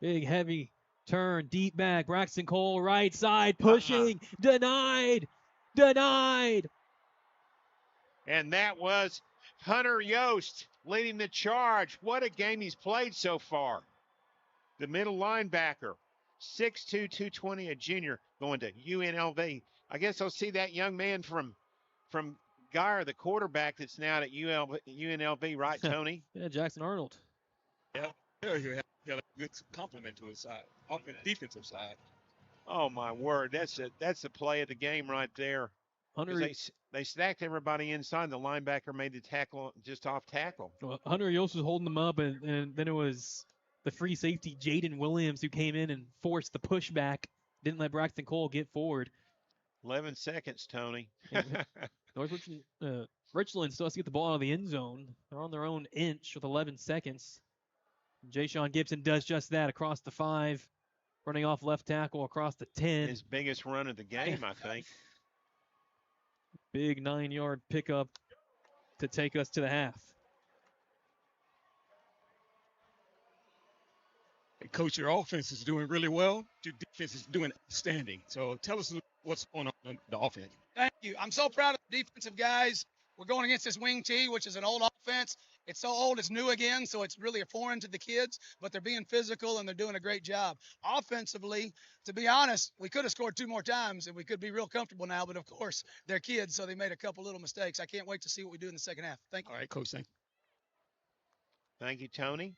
Big, heavy turn, deep back. Braxton Cole, right side, pushing, denied. And that was Hunter Yost leading the charge. What a game he's played so far. The middle linebacker, 6'2", 220, a junior, going to UNLV. I guess I'll see that young man from Guyer, the quarterback that's now at UNLV, right, Tony? Yeah, Jackson Arnold. Yeah, there you have a good compliment to his side, defensive side. Oh, my word. That's the play of the game right there. Hunter, they stacked everybody inside. The linebacker made the tackle just off tackle. Well, Hunter Yost was holding them up, and then it was the free safety, Jaden Williams, who came in and forced the pushback. Didn't let Braxton Cole get forward. 11 seconds, Tony. Richland still has to get the ball out of the end zone. They're on their own inch with 11 seconds. Jay-Sean Gibson does just that across the 5, running off left tackle across the 10. His biggest run of the game, I think. Big 9-yard pickup to take us to the half. Hey, Coach, your offense is doing really well. Your defense is doing outstanding. So tell us what's going on in the offense. Thank you. I'm so proud of the defensive guys. We're going against this wing T, which is an old offense. It's so old, it's new again, so it's really a foreign to the kids, but they're being physical and they're doing a great job. Offensively, to be honest, we could have scored 2 more times and we could be real comfortable now, but of course, they're kids, so they made a couple little mistakes. I can't wait to see what we do in the second half. Thank you. All right, Coach, thank you. Thank you, Tony.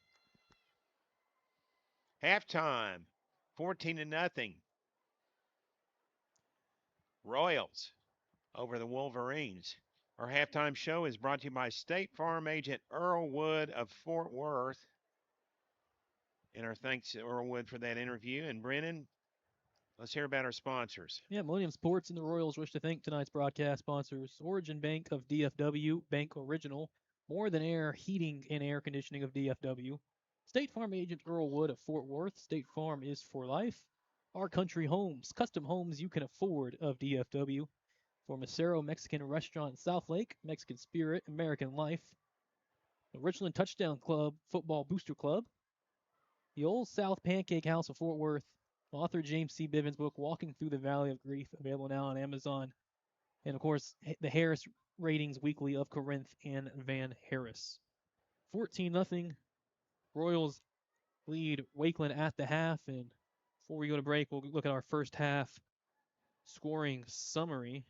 Halftime, 14-0. Royals over the Wolverines. Our halftime show is brought to you by State Farm agent Earl Wood of Fort Worth. And our thanks to Earl Wood for that interview. And Brennan, Let's hear about our sponsors. Yeah, Millennium Sports and the Royals wish to thank tonight's broadcast sponsors: Origin Bank of DFW, Bank Original, More Than Air Heating and Air Conditioning of DFW, State Farm agent Earl Wood of Fort Worth. State Farm is for life. Our Country Homes, custom homes you can afford of DFW. For Macero Mexican Restaurant South Lake, Mexican Spirit, American Life. The Richland Touchdown Club Football Booster Club. The Old South Pancake House of Fort Worth. Author James C. Bivens' book, Walking Through the Valley of Grief, available now on Amazon. And, of course, the Harris Ratings Weekly of Corinth and Van Harris. 14-0. Royals lead Wakeland at the half. And before we go to break, we'll look at our first half scoring summary.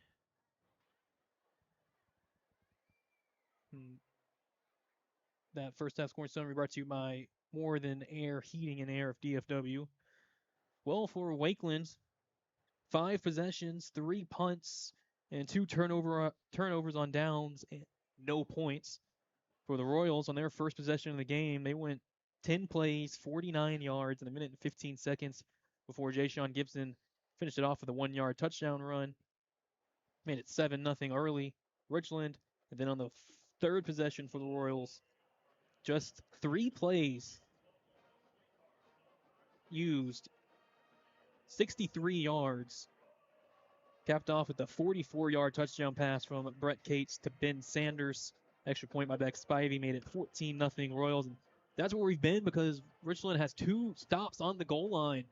That first half scoring summary brought to you by More Than Air Heating and Air of DFW. Well, for Wakeland, 5 possessions, 3 punts, and 2 turnovers on downs, and no points. For the Royals, on their first possession of the game, they went 10 plays, 49 yards in a minute and 15 seconds before Ja'Shawn Gibson finished it off with a 1-yard touchdown run. Made it 7-0 early, Richland. And then on the third possession for the Royals, just 3 plays used, 63 yards, capped off with a 44-yard touchdown pass from Brett Cates to Ben Sanders. Extra point by Beck Spivey made it 14-0 Royals. And that's where we've been because Richland has 2 stops on the goal line.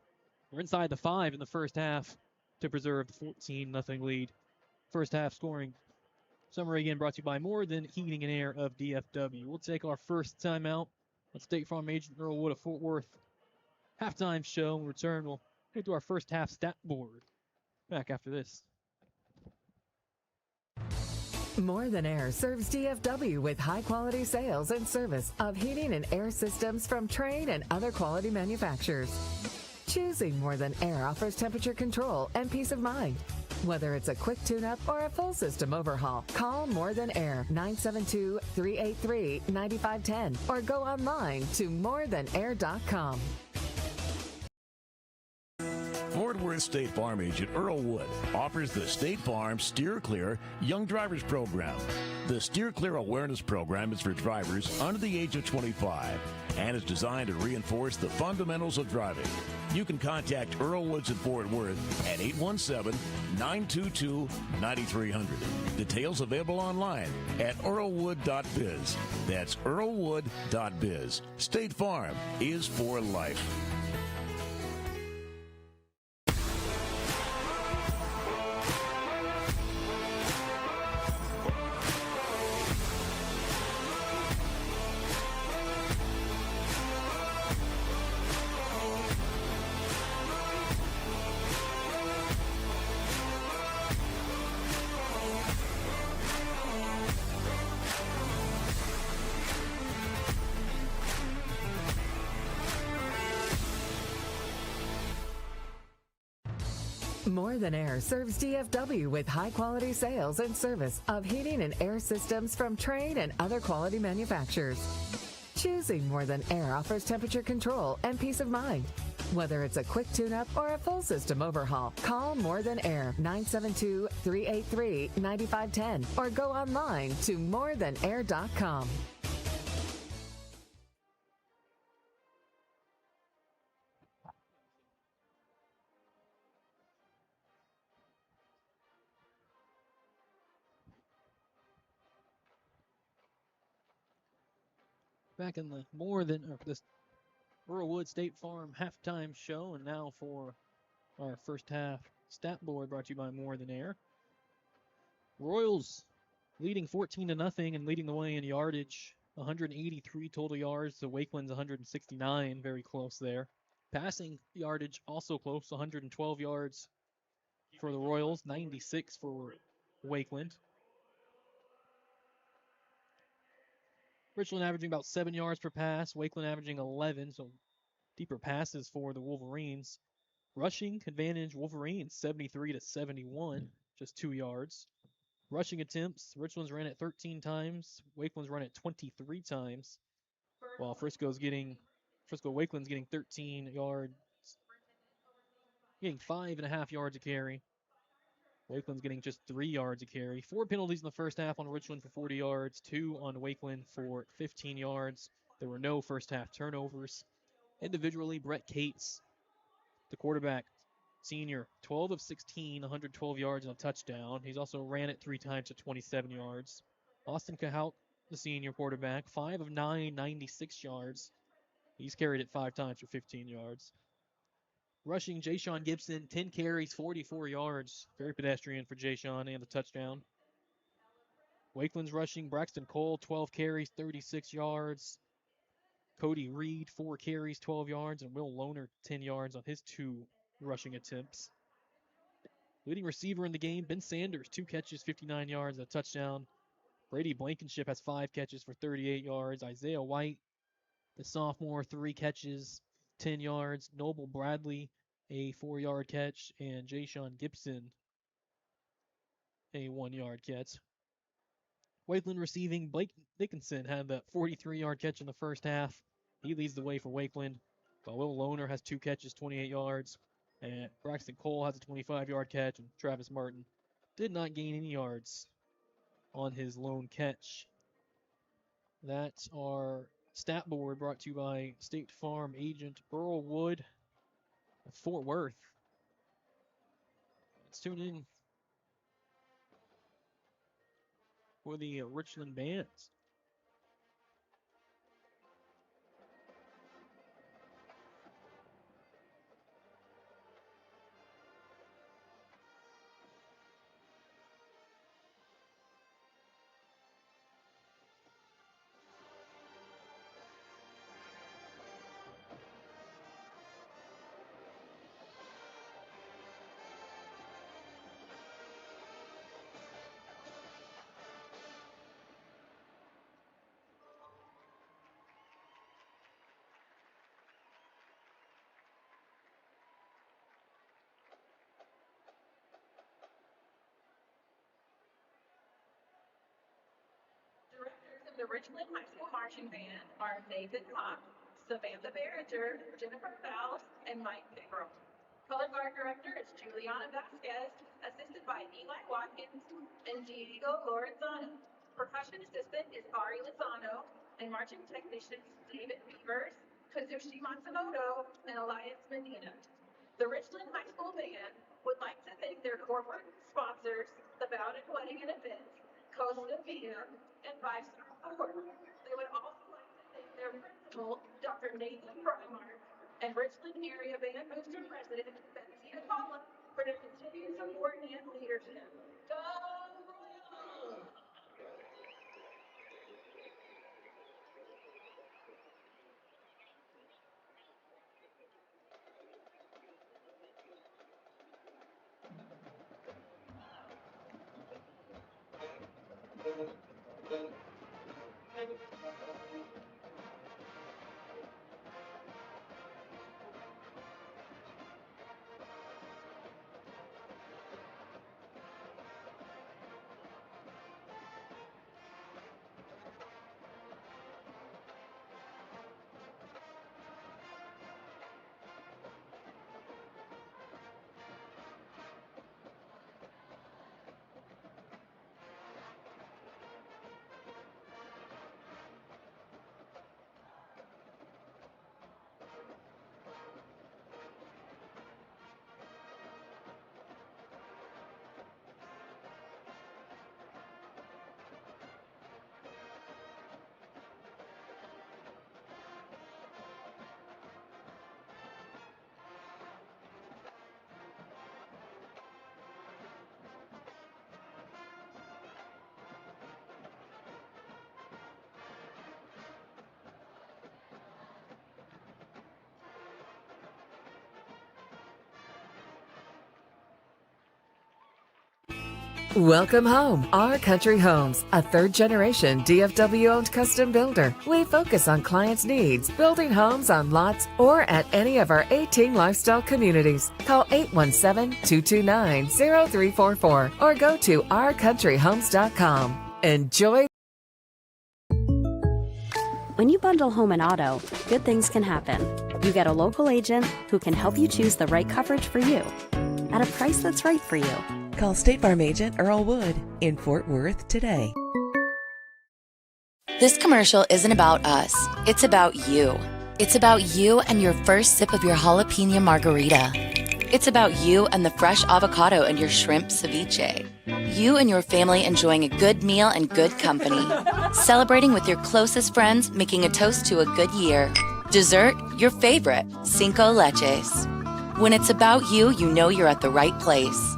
We're inside the 5 in the first half to preserve the 14-0 lead. First half scoring summary again brought to you by More Than Heating and Air of DFW. We'll take our first timeout on State Farm agent Earl Wood of Fort Worth. Halftime show. In return, we'll get to our first half stat board. Back after this. More Than Air serves DFW with high-quality sales and service of heating and air systems from Trane and other quality manufacturers. Choosing More Than Air offers temperature control and peace of mind. Whether it's a quick tune-up or a full system overhaul, call More Than Air 972-383-9510 or go online to morethan-air.com. Fort Worth State Farm agent Earl Wood offers the State Farm Steer Clear Young Drivers Program. The Steer Clear Awareness Program is for drivers under the age of 25 and is designed to reinforce the fundamentals of driving. You can contact Earl Woods in Fort Worth at 817-922-9300. Details available online at earlwood.biz. That's earlwood.biz. State Farm is for life. More Than Air serves DFW with high-quality sales and service of heating and air systems from Trane and other quality manufacturers. Choosing More Than Air offers temperature control and peace of mind. Whether it's a quick tune-up or a full system overhaul, call More Than Air 972-383-9510 or go online to morethan-air.com. Back in the this Earl Wood State Farm halftime show, and now for our first half stat board brought to you by More Than Air. Royals leading 14-0 and leading the way in yardage, 183 total yards to Wakeland's 169, very close there. Passing yardage also close, 112 yards for the Royals, 96 for Wakeland. Richland averaging about 7 yards per pass, Wakeland averaging 11, so deeper passes for the Wolverines. Rushing advantage, Wolverines 73-71, just 2 yards. Rushing attempts, Richland's ran it 13 times, Wakeland's run it 23 times, while Wakeland's getting 13 yards getting 5.5 yards a carry. Wakeland's getting just 3 yards a carry. 4 penalties in the first half on Richland for 40 yards, 2 on Wakeland for 15 yards. There were no first half turnovers. Individually, Brett Cates, the quarterback, senior, 12 of 16, 112 yards and a touchdown. He's also ran it 3 times for 27 yards. Austin Cahout, the senior quarterback, 5 of 9, 96 yards. He's carried it 5 times for 15 yards. Rushing, Jayshon Gibson, 10 carries, 44 yards. Very pedestrian for Jayshon and a touchdown. Wakeland's rushing, Braxton Cole, 12 carries, 36 yards. Cody Reed, 4 carries, 12 yards. And Will Lohner, 10 yards on his 2 rushing attempts. Leading receiver in the game, Ben Sanders, 2 catches, 59 yards, and a touchdown. Brady Blankenship has 5 catches for 38 yards. Isaiah White, the sophomore, 3 catches, 10 yards. Noble Bradley, a 4-yard catch. And Jayshon Gibson, a 1-yard catch. Wakeland receiving, Blake Dickinson had the 43-yard catch in the first half. He leads the way for Wakeland. While Will Lohner has 2 catches, 28 yards. And Braxton Cole has a 25-yard catch. And Travis Martin did not gain any yards on his lone catch. That's our stat board brought to you by State Farm agent Burl Wood of Fort Worth. Let's tune in for the Richland Bands. The Richland High School Marching Band are Nathan Cox, Samantha Behringer, Jennifer Faust, and Mike Pickrell. Color Guard Director is Juliana Vasquez, assisted by Eli Watkins and Diego Lorenzano. Percussion Assistant is Ari Lozano, and Marching Technicians David Beavers, Kazushi Matsumoto, and Elias Medina. The Richland High School Band would like to thank their corporate sponsors, the Bowden Wedding and Events, Costa Via, and 5-Star Ford. They would also like to thank their principal, Dr. Nathan Brymark, and Richland Area Band Booster President, Betsy Atala, for their continued support and leadership. Go Royals! Welcome home. Our Country Homes, a third-generation DFW-owned custom builder. We focus on clients' needs, building homes on lots or at any of our 18 lifestyle communities. Call 817-229-0344 or go to ourcountryhomes.com. Enjoy. When you bundle home and auto, good things can happen. You get a local agent who can help you choose the right coverage for you at a price that's right for you. Call State Farm agent Earl Wood in Fort Worth today. This commercial isn't about us. It's about you. It's about you and your first sip of your jalapeno margarita. It's about you and the fresh avocado and your shrimp ceviche. You and your family enjoying a good meal and good company. Celebrating with your closest friends, making a toast to a good year. Dessert, your favorite, Cinco Leches. When it's about you, you know you're at the right place.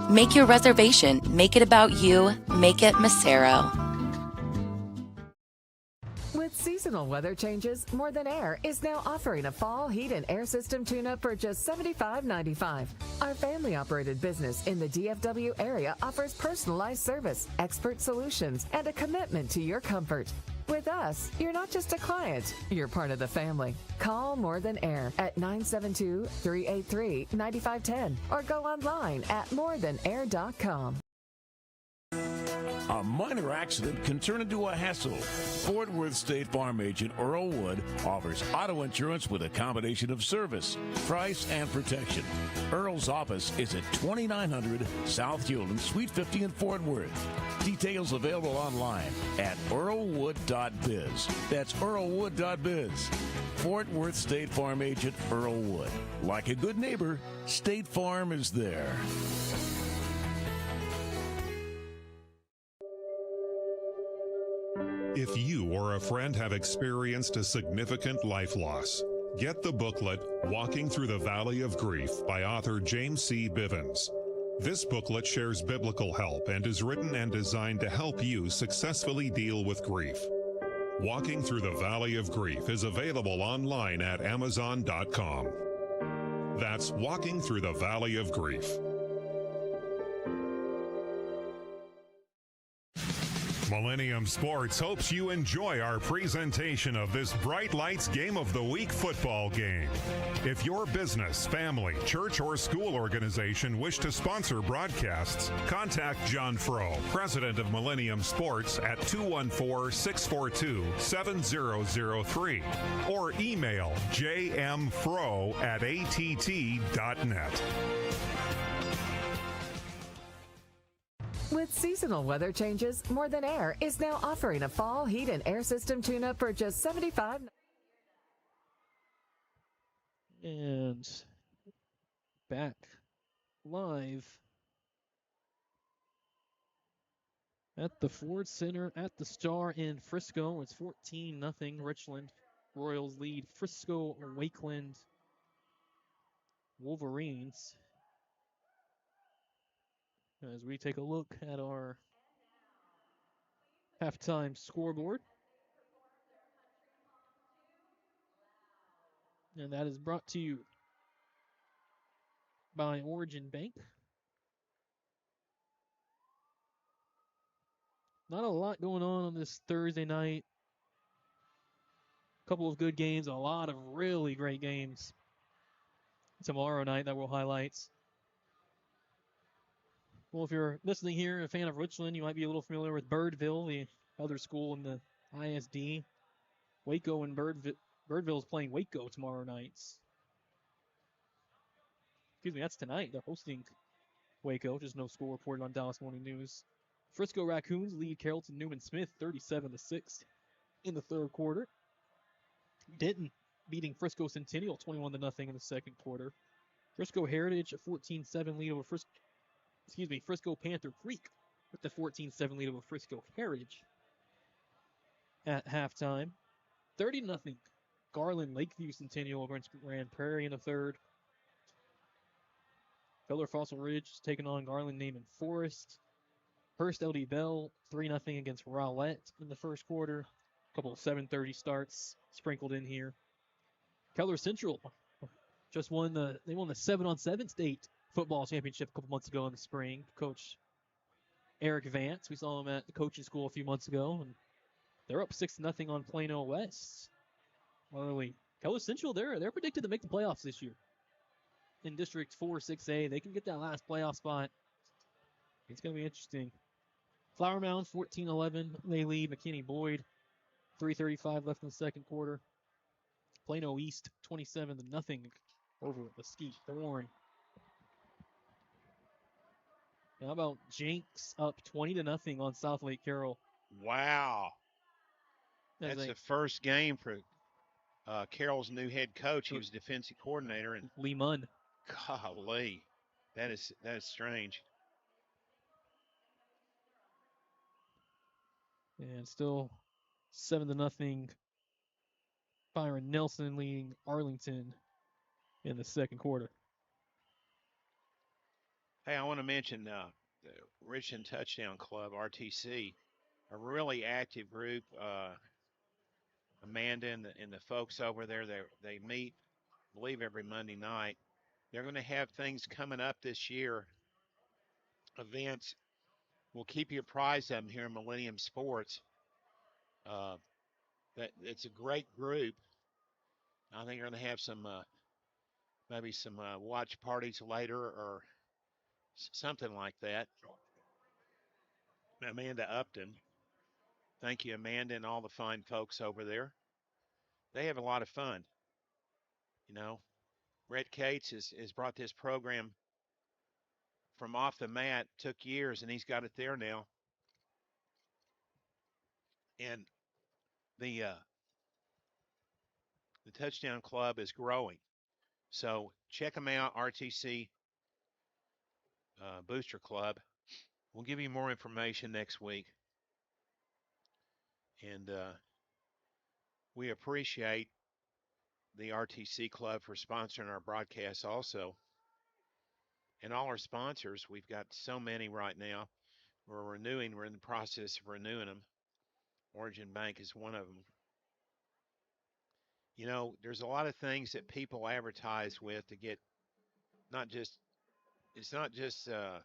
Make your reservation. Make it about you. Make it Macero. With seasonal weather changes, More Than Air is now offering a fall heat and air system tune-up for just $75.95. Our family-operated business in the DFW area offers personalized service, expert solutions, and a commitment to your comfort. With us, you're not just a client, you're part of the family. Call More Than Air at 972-383-9510 or go online at morethanair.com. A minor accident can turn into a hassle. Fort Worth State Farm agent Earl Wood offers auto insurance with a combination of service, price, and protection. Earl's office is at 2900 South Hewland, Suite 50 in Fort Worth. Details available online at earlwood.biz. That's earlwood.biz. Fort Worth State Farm agent Earl Wood. Like a good neighbor, State Farm is there. If you or a friend have experienced a significant life loss, get the booklet Walking Through the Valley of Grief by author James C. Bivens. This booklet shares biblical help and is written and designed to help you successfully deal with grief. Walking Through the Valley of Grief is available online at Amazon.com. That's Walking Through the Valley of Grief. Millennium Sports hopes you enjoy our presentation of this Bright Lights Game of the Week football game. If your business, family, church, or school organization wish to sponsor broadcasts, contact John Froh, president of Millennium Sports, at 214-642-7003 or email jmfroh@att.net. With seasonal weather changes, More Than Air is now offering a fall heat and air system tune-up for just $75. And back live at the Ford Center at the Star in Frisco. It's 14-0. Richland Royals lead Frisco Wakeland Wolverines. As we take a look at our halftime scoreboard. And that is brought to you by Origin Bank. Not a lot going on this Thursday night. A couple of good games, a lot of really great games tomorrow night that we'll highlight. Well, if you're listening here, a fan of Richland, you might be a little familiar with Birdville, the other school in the ISD. Waco and Birdville is playing Waco tomorrow night. Excuse me, that's tonight. They're hosting Waco. Just no score reported on Dallas Morning News. Frisco Raccoons lead Carrollton Newman Smith 37-6 in the third quarter. Denton beating Frisco Centennial 21-0 in the second quarter. Frisco Heritage a 14-7 lead over Frisco Panther Creek with the 14-7 lead over Frisco Heritage at halftime. 30-0 Garland Lakeview Centennial over Grand Prairie in the third. Feller Fossil Ridge taking on Garland Naaman Forest. Hearst LD Bell 3-0 against Rowlett in the first quarter. A couple of 7:30 starts sprinkled in here. Keller Central just won the 7-on-7 state football championship a couple months ago in the spring. Coach Eric Vance, we saw him at the coaching school a few months ago, and they're up 6-0 on Plano West. Early. Keller Central, they're predicted to make the playoffs this year. In District 4, 6A, they can get that last playoff spot. It's going to be interesting. Flower Mound 14-11, they lead McKinney Boyd 3:35 left in the second quarter. Plano East 27-0 over Mesquite Thorn. How about Jenks up 20-0 on South Lake Carroll? Wow. As That's they- the first game for Carroll's new head coach. He was defensive coordinator, and Lee Munn. golly, that is strange. And still 7-0. Byron Nelson leading Arlington in the second quarter. Hey, I want to mention the Richland Touchdown Club, RTC, a really active group. Amanda and the folks over there, they meet, I believe, every Monday night. They're going to have things coming up this year, events. We'll keep you apprised of them here in Millennium Sports. That it's a great group. I think they're going to have some maybe some watch parties later or something like that. Amanda Upton. Thank you, Amanda, and all the fine folks over there. They have a lot of fun. You know, Brett Cates has brought this program from off the mat. Took years, and he's got it there now. And the Touchdown Club is growing. So check them out, RTC Booster Club. We'll give you more information next week. And we appreciate the RTC Club for sponsoring our broadcast also. And all our sponsors, we've got so many right now. We're in the process of renewing them. Origin Bank is one of them. You know, there's a lot of things that people advertise with to get it's not just a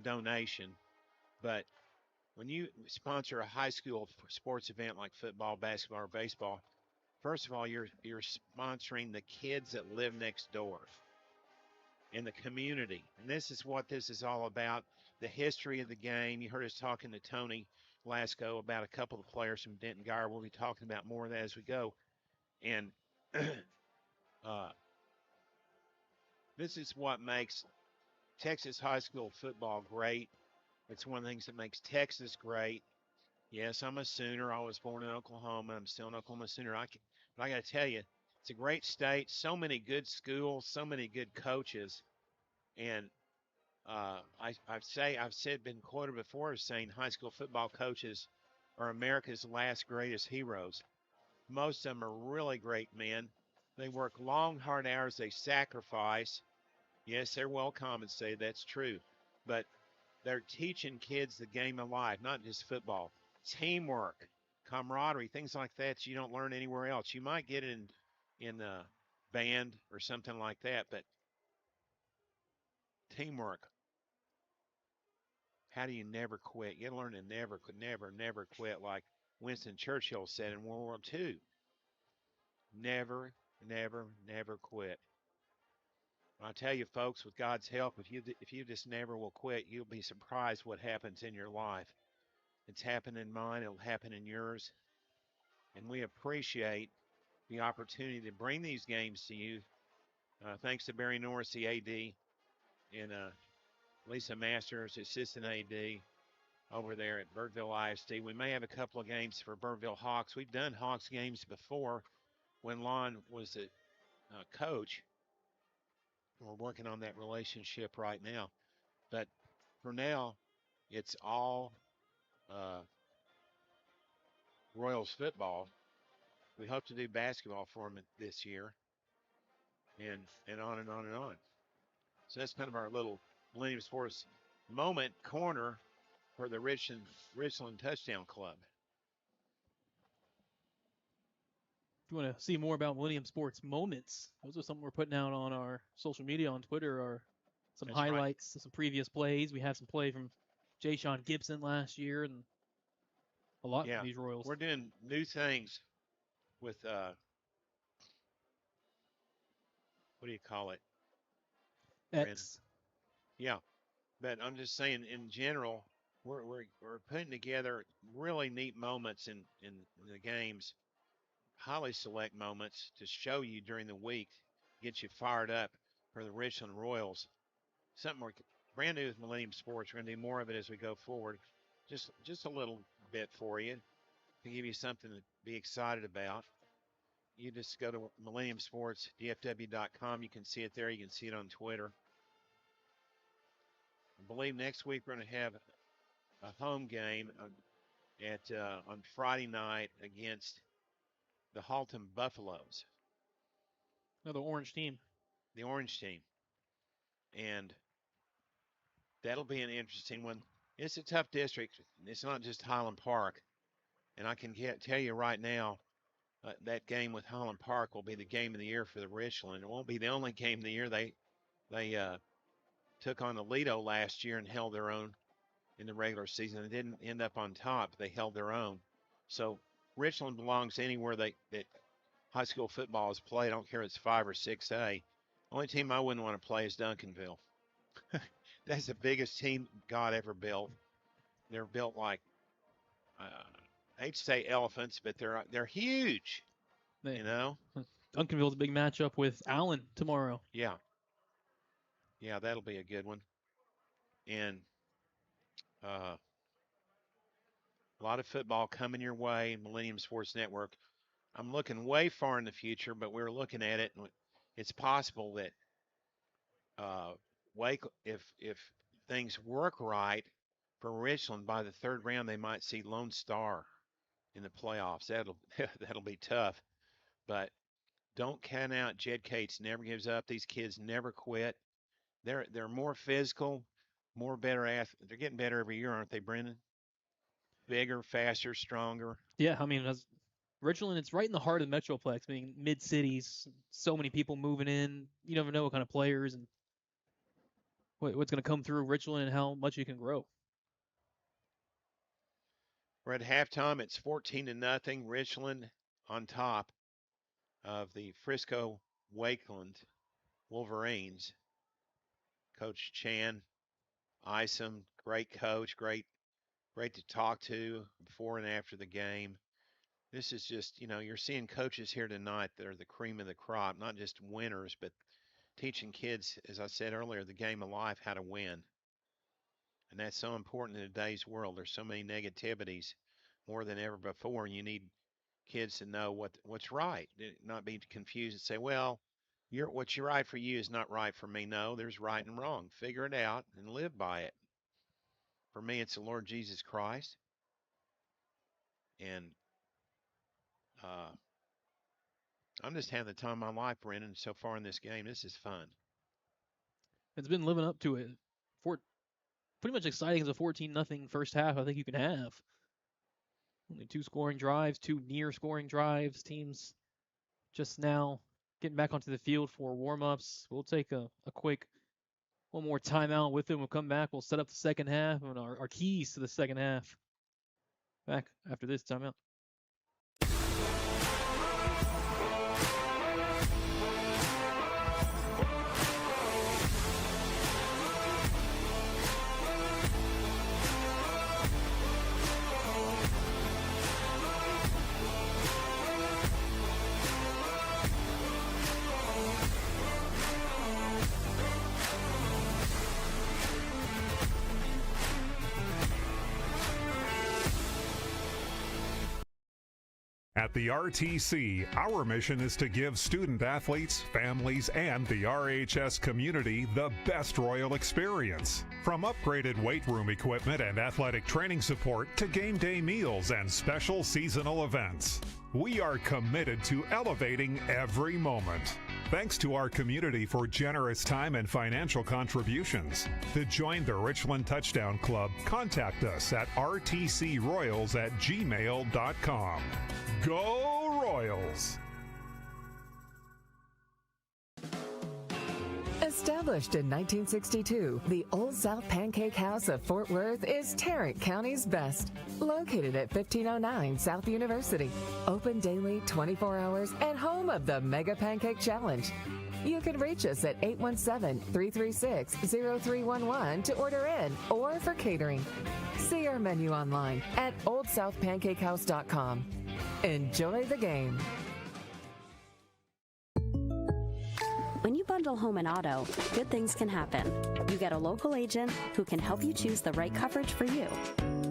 donation, but when you sponsor a high school sports event like football, basketball, or baseball, first of all, you're sponsoring the kids that live next door in the community. And this is what this is all about, the history of the game. You heard us talking to Tony Lasco about a couple of players from Denton Guyer. We'll be talking about more of that as we go. And this is what makes Texas high school football great. It's one of the things that makes Texas great. Yes, I'm a Sooner. I was born in Oklahoma. I'm still an Oklahoma Sooner. But I got to tell you, it's a great state. So many good schools, so many good coaches. And been quoted before as saying high school football coaches are America's last greatest heroes. Most of them are really great men. They work long, hard hours. They sacrifice. Yes, they're well compensated. That's true. But they're teaching kids the game of life, not just football. Teamwork, camaraderie, things like that you don't learn anywhere else. You might get it in a band or something like that, but teamwork. How do you never quit? You learn to never quit, like Winston Churchill said in World War II. Never quit. I tell you, folks, with God's help, if you just never will quit, you'll be surprised what happens in your life. It's happened in mine. It'll happen in yours. And we appreciate the opportunity to bring these games to you. Thanks to Barry Norris, the AD, and Lisa Masters, assistant AD, over there at Birdville ISD. We may have a couple of games for Birdville Hawks. We've done Hawks games before when Lon was the coach. We're working on that relationship right now. But for now, it's all Royals football. We hope to do basketball for them this year, and on and on and on. So that's kind of our little Millennium Sports moment corner for the Richland Touchdown Club. If you want to see more about Millennium Sports Moments, those are something we're putting out on our social media on Twitter, or some That's highlights of some previous plays. We have some play from Jay Sean Gibson last year, and a lot from these Royals. We're doing new things with, what do you call it? X. Yeah. But I'm just saying, in general, we're putting together really neat moments in the games, highly select moments to show you during the week, get you fired up for the Richland Royals. Something we're brand new with Millennium Sports. We're going to do more of it as we go forward. Just a little bit for you to give you something to be excited about. You just go to millenniumsportsdfw.com. You can see it there. You can see it on Twitter. I believe next week we're going to have a home game on Friday night against the Halton Buffaloes. Another orange team. The orange team. And that'll be an interesting one. It's a tough district. It's not just Highland Park. And I can tell you right now, that game with Highland Park will be the game of the year for the Richland. It won't be the only game of the year. They took on Aledo last year and held their own in the regular season. They didn't end up on top. They held their own. So Richland belongs anywhere that high school football is played. I don't care if it's 5 or 6A. Only team I wouldn't want to play is Duncanville. That's the biggest team God ever built. They're built like, I hate to say elephants, but they're huge. You know? Duncanville's a big matchup with Allen tomorrow. Yeah. Yeah, that'll be a good one. And a lot of football coming your way, Millennium Sports Network. I'm looking way far in the future, but we're looking at it, and it's possible that if things work right for Richland, by the third round they might see Lone Star in the playoffs. That'll be tough, but don't count out Jed Cates. Never gives up. These kids never quit. They're more physical, more better athletes. They're getting better every year, aren't they, Brendan? Bigger, faster, stronger. Yeah, I mean, as Richland, it's right in the heart of the Metroplex, being mid-cities, so many people moving in. You never know what kind of players and what's going to come through Richland and how much it can grow. We're at halftime. It's 14-0. Richland on top of the Frisco Wakeland Wolverines. Coach Chan, Isom, great coach, great to talk to before and after the game. This is just, you're seeing coaches here tonight that are the cream of the crop, not just winners, but teaching kids, as I said earlier, the game of life, how to win. And that's so important in today's world. There's so many negativities more than ever before, and you need kids to know what's right, not be confused and say, well, what's right for you is not right for me. No, there's right and wrong. Figure it out and live by it. For me, it's the Lord Jesus Christ. And I'm just having the time of my life, Brendan, so far in this game. This is fun. It's been living up to it. Pretty much exciting as a 14-0 first half I think you can have. Only 2 scoring drives, 2 near scoring drives. Teams just now getting back onto the field for warm-ups. We'll take a quick one more timeout with them. We'll come back. We'll set up the second half and our keys to the second half. Back after this timeout. At the RTC, our mission is to give student athletes, families, and the RHS community the best Royal experience. From upgraded weight room equipment and athletic training support to game day meals and special seasonal events, we are committed to elevating every moment. Thanks to our community for generous time and financial contributions. To join the Richland Touchdown Club, contact us at rtcroyals@gmail.com. Go Royals! Established in 1962, the Old South Pancake House of Fort Worth is Tarrant County's best. Located at 1509 South University. Open daily, 24 hours, and home of the Mega Pancake Challenge. You can reach us at 817-336-0311 to order in or for catering. See our menu online at oldsouthpancakehouse.com. Enjoy the game. When you bundle home and auto, good things can happen. You get a local agent who can help you choose the right coverage for you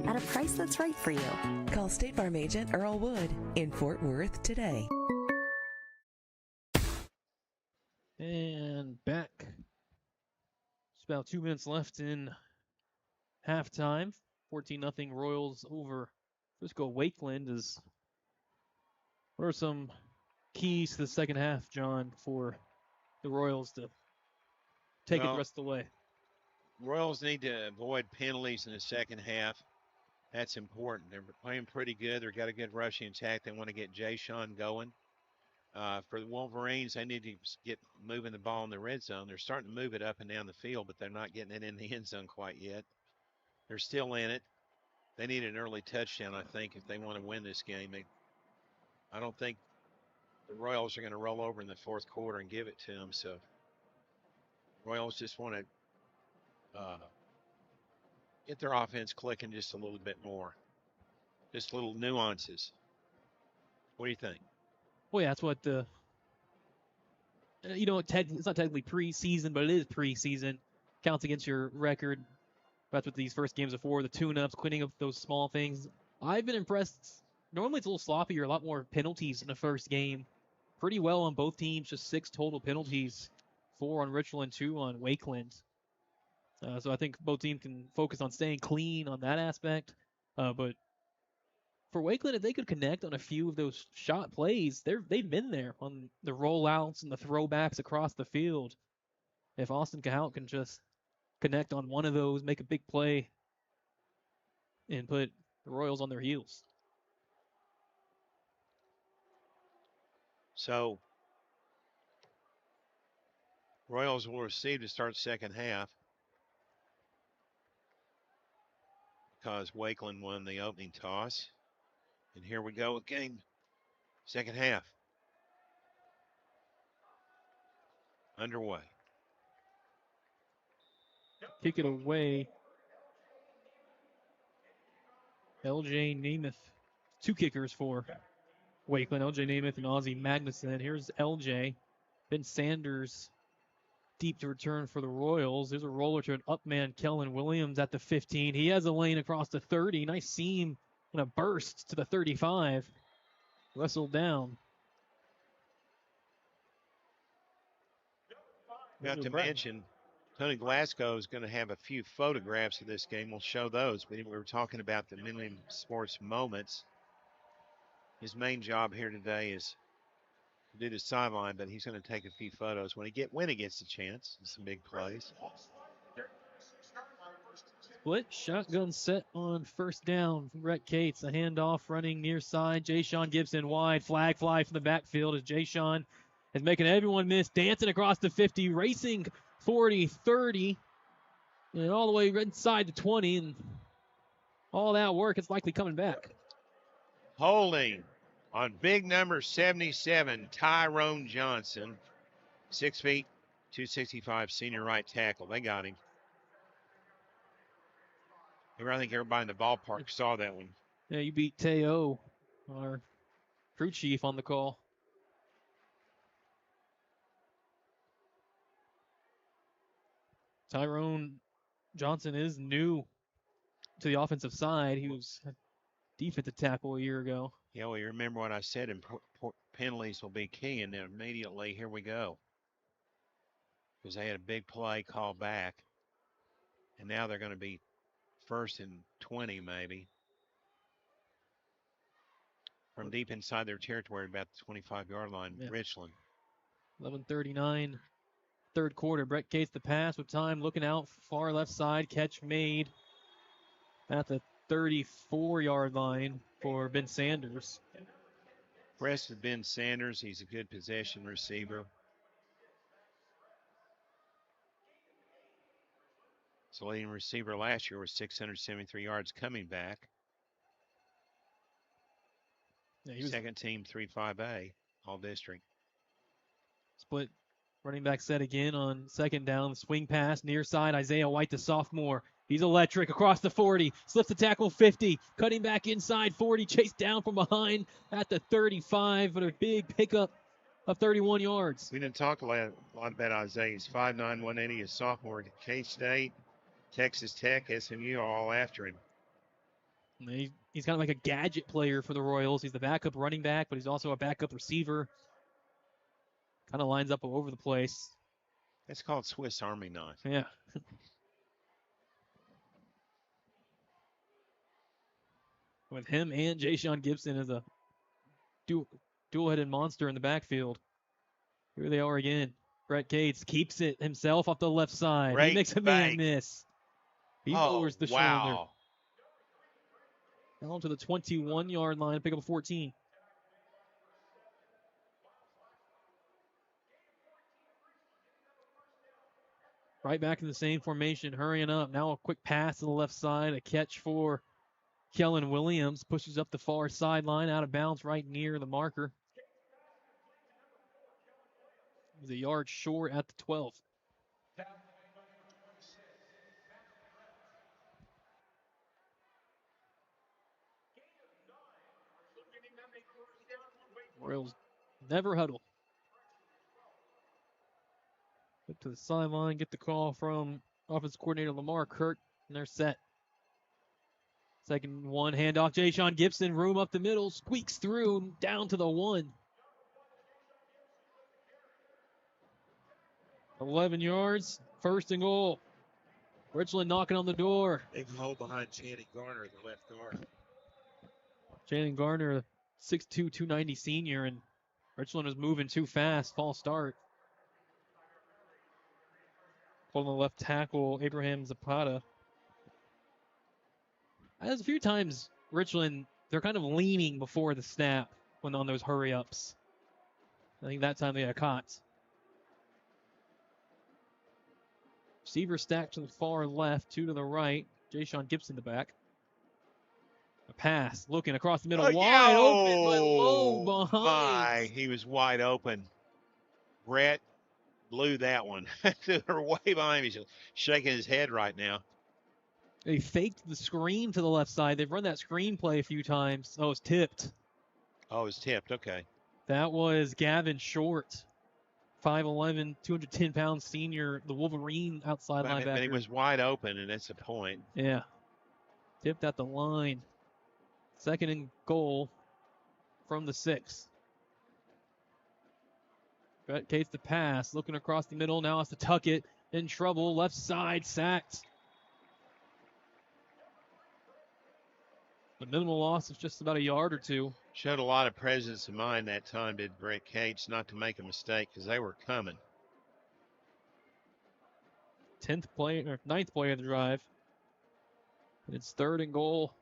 at a price that's right for you. Call State Farm agent Earl Wood in Fort Worth today. And back. Just about 2 minutes left in halftime. 14-0 Royals over Frisco Wakeland. What are some keys to the second half, John, for the Royals to take it the rest of the way? Royals need to avoid penalties in the second half. That's important. They're playing pretty good. They've got a good rushing attack. They want to get Jay Sean going. For the Wolverines, they need to get moving the ball in the red zone. They're starting to move it up and down the field, but they're not getting it in the end zone quite yet. They're still in it. They need an early touchdown, I think, if they want to win this game. I don't think the Royals are going to roll over in the fourth quarter and give it to them. So Royals just want to get their offense clicking just a little bit more. Just little nuances. What do you think? Well, yeah, that's what it's not technically preseason, but it is preseason. Counts against your record. That's what these first games are for, the tune-ups, cleaning up those small things. I've been impressed. Normally it's a little sloppier, a lot more penalties in the first game. Pretty well on both teams, just 6 total penalties. 4 on Richland, 2 on Wakeland. So I think both teams can focus on staying clean on that aspect. But for Wakeland, if they could connect on a few of those shot plays, they've been there on the rollouts and the throwbacks across the field. If Austin Cahout can just connect on one of those, make a big play, and put the Royals on their heels. So Royals will receive to start second half because Wakeland won the opening toss. And here we go with game second half. Underway. Kick it away. LJ Namath. 2 kickers for Wakeland. LJ Namath and Ozzie Magnuson. Here's LJ. Ben Sanders deep to return for the Royals. There's a roller to an up man, Kellen Williams at the 15. He has a lane across the 30. Nice seam and a burst to the 35. Wrestled down. Not to mention, Tony Glasgow is going to have a few photographs of this game. We'll show those. We were talking about the Millennium Sports Moments. His main job here today is to do the sideline, but he's going to take a few photos when he gets a chance. Some big plays. Split shotgun set on first down from Brett Cates. A handoff running near side. Jay-Sean Gibson wide. Flag fly from the backfield as Jay-Sean is making everyone miss. Dancing across the 50. Racing 40, 30. And all the way inside the 20. And all that work is likely coming back. Holding on big number 77, Tyrone Johnson. 6 feet, 265 senior right tackle. They got him. I think everybody in the ballpark saw that one. Yeah, you beat Teo, our crew chief, on the call. Tyrone Johnson is new to the offensive side. He was a defensive tackle a year ago. Yeah, well, you remember what I said, and penalties will be key, and then immediately, here we go. Because they had a big play called back, and now they're going to be 1st and 20 maybe. From deep inside their territory, about the 25-yard line, yeah. Richland. 11:39, third quarter. Brett Cates the pass with time, looking out, far left side, catch made at the 34-yard line for Ben Sanders. Press with Ben Sanders. He's a good possession receiver. So leading receiver last year was 673 yards coming back. Yeah, second team 3-5A, all district. Split Running back set again on second down. Swing pass, near side. Isaiah White, the sophomore. He's electric across the 40. Slips the tackle 50. Cutting back inside 40. Chased down from behind at the 35. But a big pickup of 31 yards. We didn't talk a lot about Isaiah. He's 5'9", 180, a sophomore at K-State, Texas Tech, SMU are all after him. He's kind of like a gadget player for the Royals. He's the backup running back, but he's also a backup receiver. Kind of lines up all over the place. That's called Swiss Army knife. Yeah. With him and Ja'Sean Gibson as a dual-headed monster in the backfield. Here they are again. Brett Cates keeps it himself off the left side. He makes a man miss. He lowers the shoulder. Down to the 21-yard line, pick up a 14. Right back in the same formation, hurrying up. Now a quick pass to the left side, a catch for Kellen Williams. Pushes up the far sideline, out of bounds right near the marker. He was a yard short at the 12. Royals never huddle. Up to the sideline, get the call from offensive coordinator Lamar Kirk, and they're set. Second one, handoff, Ja'Sean Gibson, room up the middle, squeaks through, down to the 1. 11 yards, first and goal. Richland knocking on the door. Big hole behind Channing Garner, the left guard. Channing Garner, 6'2", 290 senior, and Richland was moving too fast, false start. On the left tackle, Abraham Zapata. There's a few times Richland, they're kind of leaning before the snap when on those hurry-ups. I think that time they got caught. Receiver stacked to the far left, 2 to the right. Ja'Sean Gibson the back. A pass, looking across the middle, wide open, but low behind. He was wide open. Brett blew that one. They're way behind me. He's shaking his head right now. They faked the screen to the left side. They've run that screen play a few times. Oh, it's tipped. Oh, it's tipped. Okay. That was Gavin Short. 5'11", 210-pound senior, the Wolverine outside linebacker. But he was wide open, and that's the point. Yeah. Tipped at the line. Second and goal from the 6. Brett Cates the pass, looking across the middle, now has to tuck it, in trouble, left side, sacked. The minimal loss is just about a yard or 2. Showed a lot of presence of mind that time, did Brett Cates, not to make a mistake, because they were coming. 9th play of the drive. And it's 3rd and goal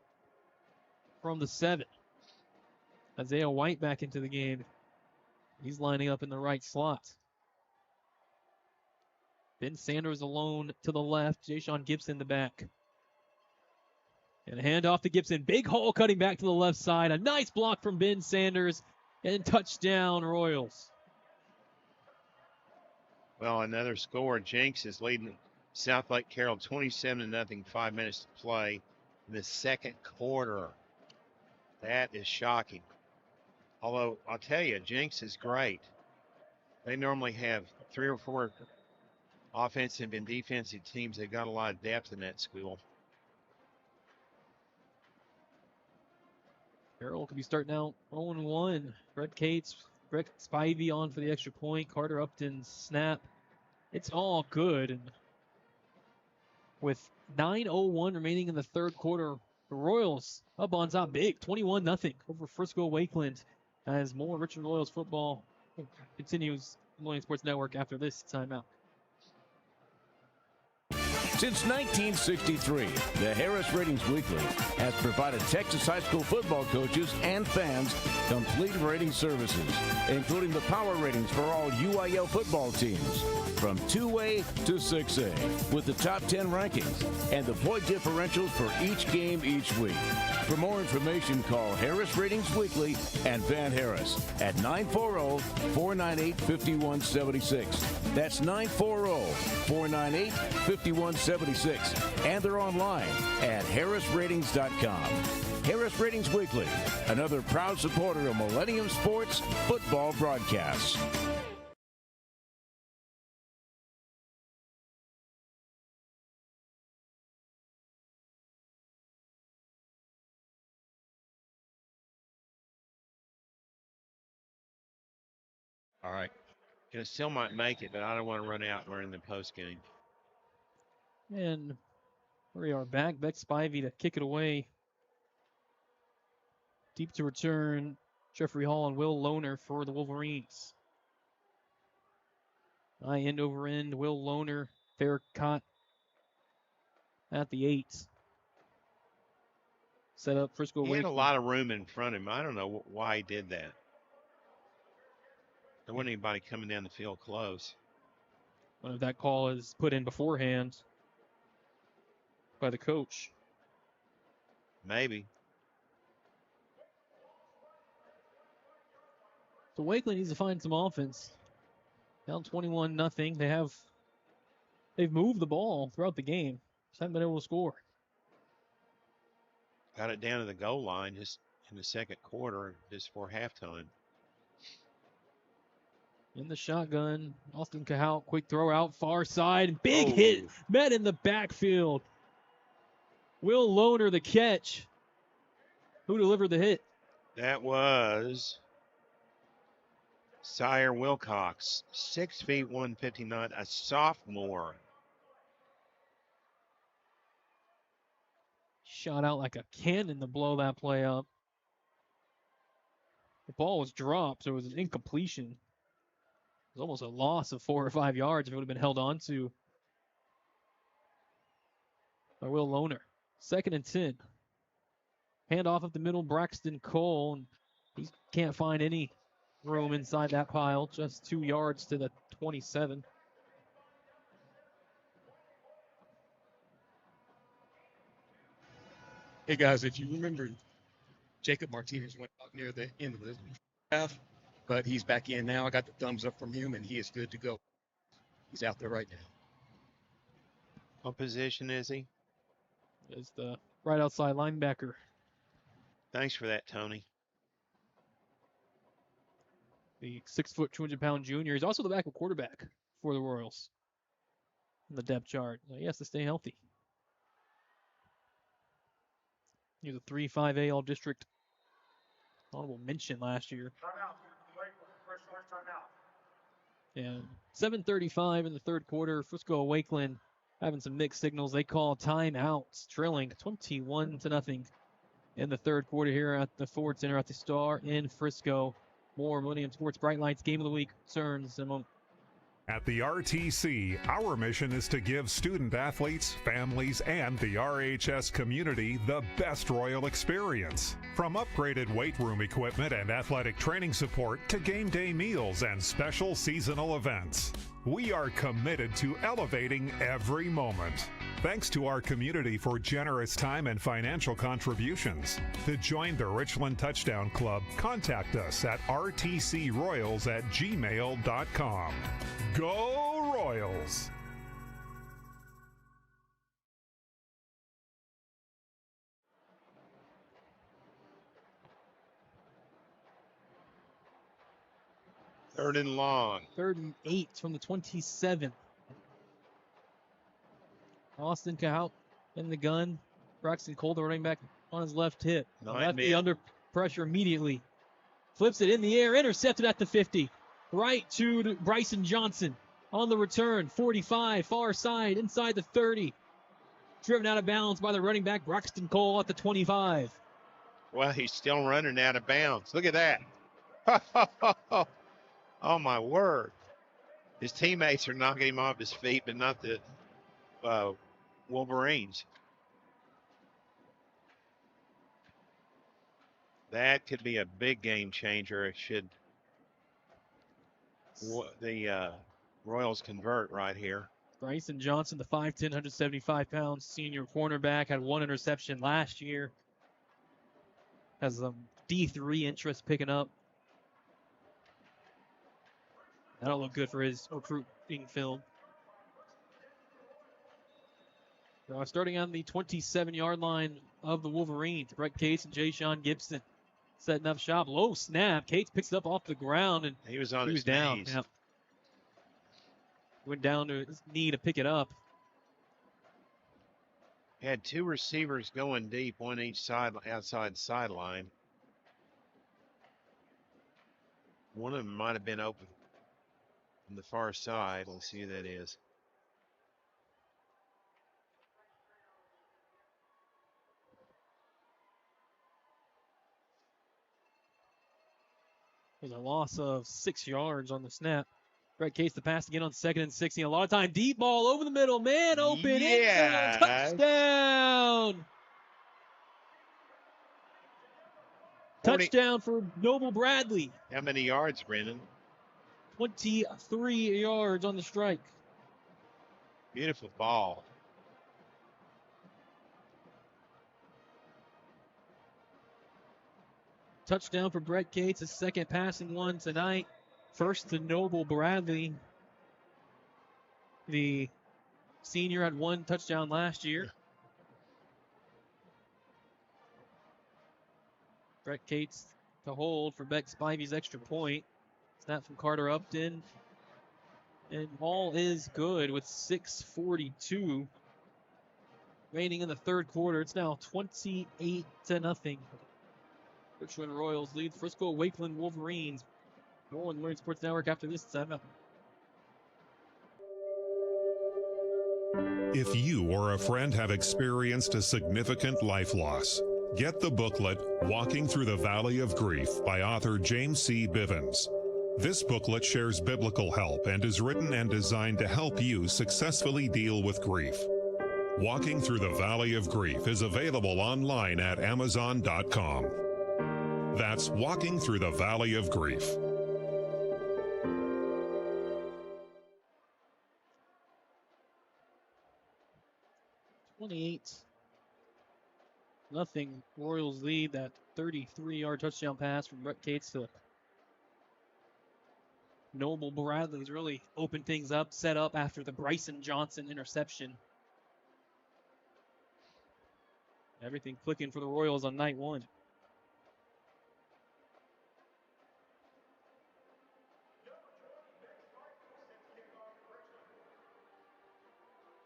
from the 7. Isaiah White back into the game. He's lining up in the right slot. Ben Sanders alone to the left. Ja'Sean Gibson the back. And a handoff to Gibson. Big hole cutting back to the left side. A nice block from Ben Sanders. And touchdown Royals. Well, another score. Jenks is leading South Lake Carroll 27-0, 5 minutes to play in the second quarter. That is shocking. Although, I'll tell you, Jenks is great. They normally have 3 or 4 offensive and defensive teams. They've got a lot of depth in that school. Carroll could be starting out 0-1. Brett Cates, Brett Spivey on for the extra point. Carter Upton snap. It's all good. And with 9:01 remaining in the third quarter, the Royals up on top big, 21-0 over Frisco Wakeland. As more Richland Royals football continues on the Sports Network after this timeout. Since 1963, the Harris Ratings Weekly has provided Texas high school football coaches and fans complete rating services, including the power ratings for all UIL football teams, from 2A to 6A, with the top 10 rankings and the point differentials for each game each week. For more information, call Harris Ratings Weekly and Van Harris at 940-498-5176. That's 940-498-5176. And they're online at harrisratings.com. Harris Ratings Weekly, another proud supporter of Millennium Sports football broadcasts. All right. It still might make it, but I don't want to run out during the post game. And we are back. Beck Spivey to kick it away. Deep to return. Jeffrey Hall and Will Lohner for the Wolverines. High end over end. Will Lohner. Fair caught at the 8. Set up Frisco. He had a lot of room in front of him. I don't know why he did that. There wasn't anybody coming down the field close. Whether that call is put in beforehand by the coach. Maybe. So Wakeland needs to find some offense. Down 21-0. They've moved the ball throughout the game. Just haven't been able to score. Got it down to the goal line just in the second quarter, just before halftime. In the shotgun, Austin Cahout, quick throw out, far side. Big hit, met in the backfield. Will Lohner the catch. Who delivered the hit? That was Sire Wilcox, 6 feet 159, a sophomore. Shot out like a cannon to blow that play up. The ball was dropped, so it was an incompletion. It was almost a loss of 4 or 5 yards if it would have been held on to by Will Lohner. 2nd and 10. Hand off up the middle, Braxton Cole. And he can't find any room inside that pile. Just 2 yards to the 27. Hey, guys, if you remember, Jacob Martinez went out near the end of the half, but he's back in now. I got the thumbs up from him, and he is good to go. He's out there right now. What position is he? Is the right outside linebacker. Thanks for that, Tony. The 6', 200-pound junior. He's also the backup quarterback for the Royals in the depth chart. He has to stay healthy. He was a 3-5A All-District honorable mention last year. And 7:35 in the third quarter. Frisco Wakeland having some mixed signals. They call timeouts, trailing 21-0 in the third quarter here at the Ford Center at the Star in Frisco. More Millennium Sports Bright Lights Game of the Week concerns in a moment. At the RTC, our mission is to give student athletes, families, and the RHS community the best Royal experience. From upgraded weight room equipment and athletic training support to game day meals and special seasonal events, we are committed to elevating every moment. Thanks to our community for generous time and financial contributions. To join the Richland Touchdown Club, contact us at rtcroyals@gmail.com. Go Royals! Third and long. 3rd and 8 from the 27. Austin Cahout in the gun. Braxton Cole, the running back, on his left hip. Lefty under pressure immediately. Flips it in the air, intercepted at the 50. Right to Bryson Johnson on the return. 45, far side, inside the 30. Driven out of bounds by the running back, Braxton Cole at the 25. Well, he's still running out of bounds. Look at that. Oh, my word. His teammates are knocking him off his feet, but not the Wolverines. That could be a big game changer. It should the Royals convert right here. Bryson Johnson, the 5'10", 175-pound senior cornerback, had one interception last year. Has some D3 interest picking up. That'll look good for his recruiting film. Now starting on the 27-yard line of the Wolverines, Brett Cates and Jay Sean Gibson setting up shop. Low snap. Cates picks it up off the ground, and he was on his down. knees. Yep. Went down to his knee to pick it up. Had two receivers going deep, one each side, outside sideline. One of them might have been open from the far side. Let's see who that is. There's a loss of 6 yards on the snap. Brett Case the pass again on 2nd and 16. A lot of time. Deep ball over the middle. Man open. Yes. Touchdown. Touchdown for Noble Bradley. How many yards, Brendan? 23 yards on the strike. Beautiful ball. Touchdown for Brett Cates, his second passing one tonight. First to Noble Bradley. The senior had one touchdown last year. Brett Cates to hold for Beck Spivey's extra point. Snap from Carter Upton. And all is good with 6:42 remaining in the third quarter. It's now 28-0. Richland Royals lead Frisco Wakeland Wolverines. More on the Learning Sports Network after this timeout. If you or a friend have experienced a significant life loss, get the booklet Walking Through the Valley of Grief by author James C. Bivens. This booklet shares biblical help and is written and designed to help you successfully deal with grief. Walking Through the Valley of Grief is available online at Amazon.com. That's Walking Through the Valley of Grief. Nothing. Royals lead. That 33-yard touchdown pass from Brett Cates to Noble Bradley's really opened things up, set up after the Bryson Johnson interception. Everything clicking for the Royals on night one.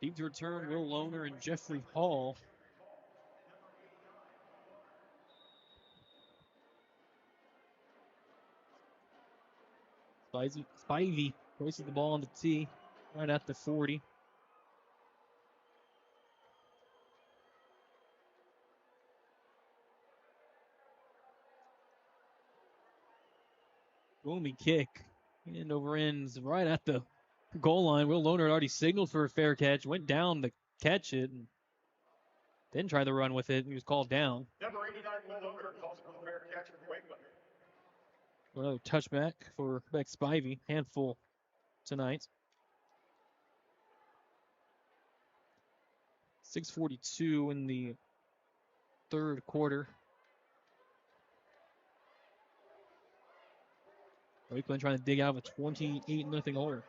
Deep to return, Will Lohner and Jeffrey Hall. Spivey places the ball on the tee, right at the 40. Boomy kick. End over ends right at the goal line. Will Lohner had already signaled for a fair catch, went down to catch it, and then tried to run with it. He was called down. Number 89, Will Lohner calls for a fair catch for Wakeland. Another touchback for Beck Spivey. Handful tonight. 6:42 in the third quarter. Wakeland trying to dig out of a 28-0 hole.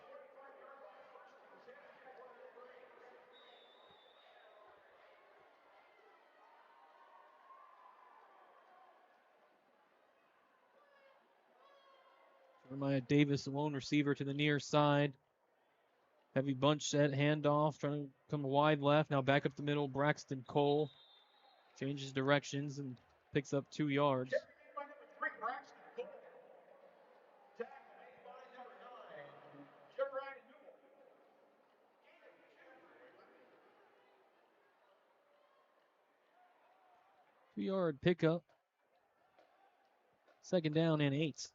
Jeremiah Davis, the lone receiver to the near side. Heavy bunch set, handoff, trying to come wide left. Now back up the middle, Braxton Cole. Changes directions and picks up 2 yards. 2-yard pickup. Second down and 8.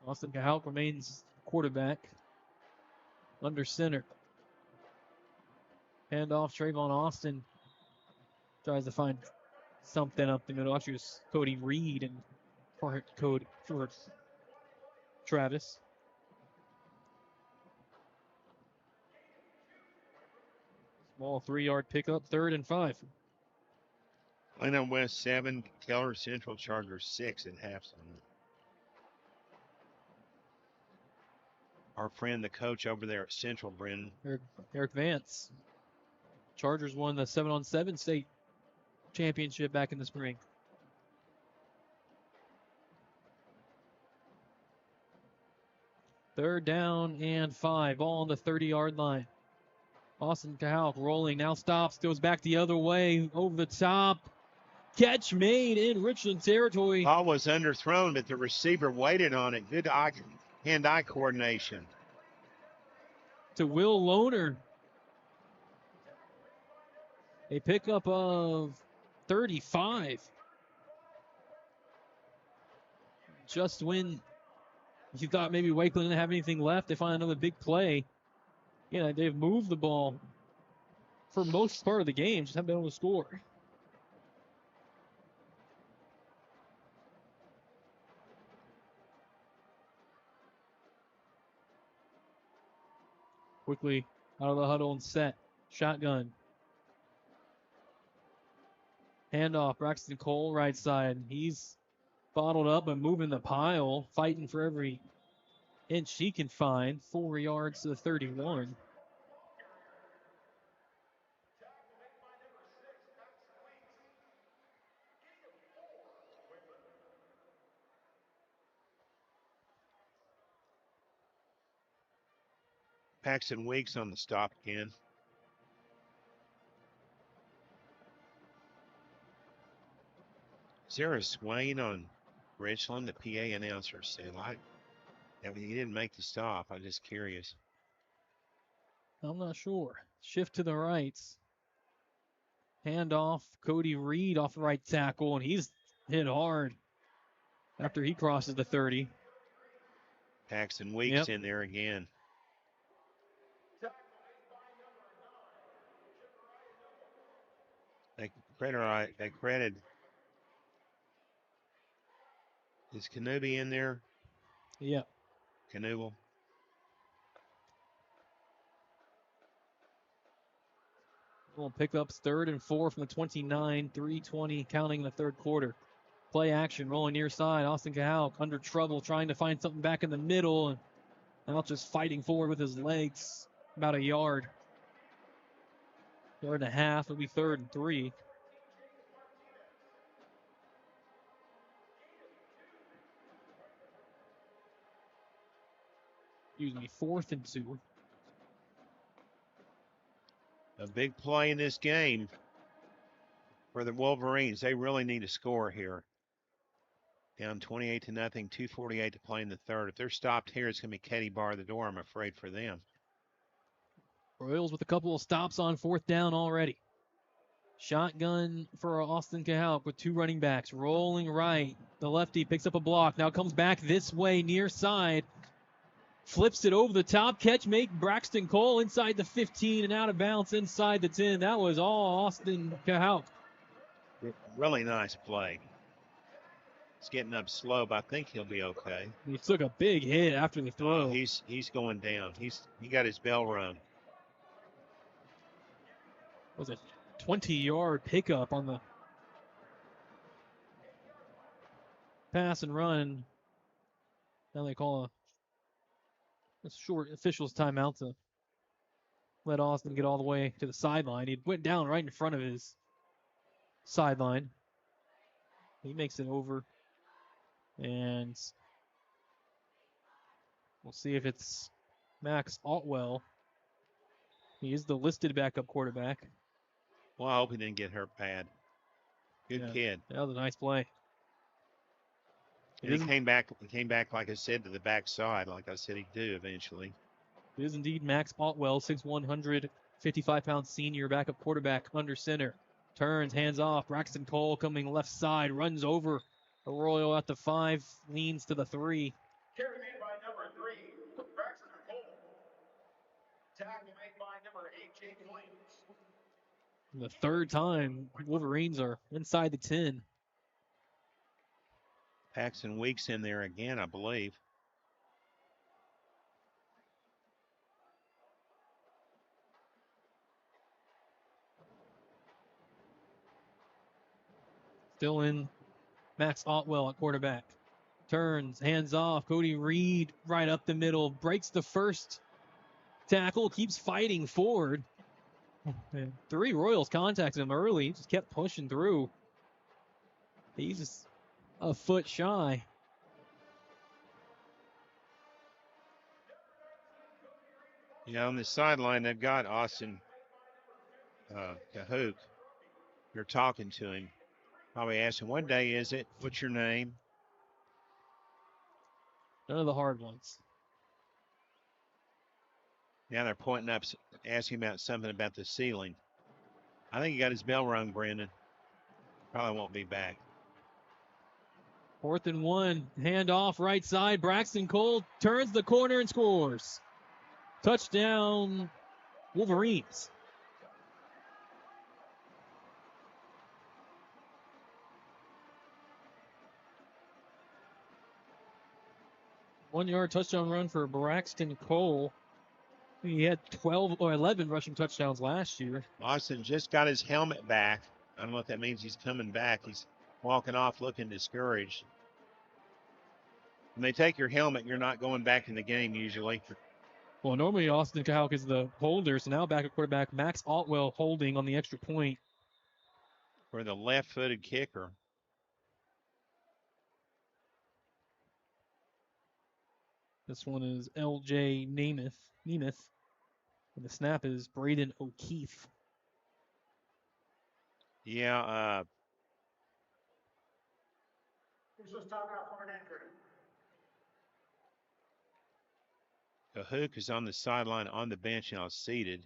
Austin Cahout remains quarterback under center. Hand off, Trayvon Austin tries to find something up the middle. Actually, it was Cody Reed and code for Travis. Small 3-yard pickup, 3rd and 5. Plano West 7, Keller Central Chargers 6 at halftime. Our friend, the coach over there at Central, Brendan. Eric Vance. Chargers won the 7-on-7 state championship back in the spring. Third down and 5. Ball on the 30-yard line. Austin Cahout rolling, now stops, goes back the other way, over the top. Catch made in Richland territory. Ball was underthrown, but the receiver waited on it. Good hand-eye coordination. To Will Lohner. A pickup of 35. Just when you thought maybe Wakeland didn't have anything left, they find another big play. Yeah, they've moved the ball for most part of the game, just haven't been able to score. Quickly out of the huddle and set. Shotgun. Handoff, Braxton Cole, right side. He's bottled up and moving the pile, fighting for every inch he can find. 4 yards to the 31. Paxton Weeks on the stop again. Is there a swaying on Richland? The PA announcer said, he didn't make the stop. I'm just curious. I'm not sure. Shift to the right. Handoff, Cody Reed off the right tackle, and he's hit hard after he crosses the 30. Paxton Weeks in there again. They credit. Is Canubi in there? Yeah. Canuble. Little pickups, 3rd and 4 from the 29, 3:20 counting in the third quarter. Play action, rolling near side. Austin Cahout under trouble, trying to find something back in the middle, and now just fighting forward with his legs. About a yard. 1.5 yards. It'll be 3rd and 3. Excuse me, 4th and 2. A big play in this game for the Wolverines. They really need to score here. Down 28-0, 2:48 to play in the third. If they're stopped here, it's going to be Katie bar the door, I'm afraid, for them. Royals with a couple of stops on 4th down already. Shotgun for Austin Cahout with 2 running backs. Rolling right. The lefty picks up a block. Now comes back this way near side. Flips it over the top. Catch make Braxton Cole inside the 15 and out of bounds inside the 10. That was all Austin Cahout. Really nice play. He's getting up slow, but I think he'll be okay. He took a big hit after the throw. He's going down. He got his bell rung. It was a 20-yard pickup on the pass and run. Now they call a short officials timeout to let Austin get all the way to the sideline. He went down right in front of his sideline. He makes it over. And we'll see if it's Max Otwell. He is the listed backup quarterback. Well, I hope he didn't get hurt bad. Good kid. That was a nice play. And he came back, like I said, to the backside, like I said he'd do eventually. It is indeed Max Otwell, 6'1", 155-pound senior backup quarterback under center. Turns, hands off. Braxton Cole coming left side, runs over Arroyo at the 5, leans to the 3. Carry made The third time Wolverines are inside the 10. Paxton Weeks in there again, I believe. Still in Max Otwell at quarterback. Turns, hands off. Cody Reed right up the middle. Breaks the first tackle. Keeps fighting forward. And 3 Royals contacted him early. He just kept pushing through. He's just a foot shy. Yeah, on the sideline, they've got Austin Cahook. They're talking to him. Probably asking, what day is it? What's your name? None of the hard ones. Now they're pointing up, asking about something about the ceiling. I think he got his bell rung, Brandon. Probably won't be back. 4th and 1. Hand off right side. Braxton Cole turns the corner and scores. Touchdown, Wolverines. One-yard touchdown run for Braxton Cole. He had 12 or 11 rushing touchdowns last year. Austin just got his helmet back. I don't know what that means. He's coming back. He's walking off looking discouraged. When they take your helmet, you're not going back in the game usually. Well, normally Austin Cahook is the holder, so now back at quarterback, Max Otwell holding on the extra point. For the left-footed kicker. This one is L.J. Nemeth. And the snap is Braden O'Keefe. Yeah, He's just talking about for an injury. Cahook is on the sideline on the bench now, seated.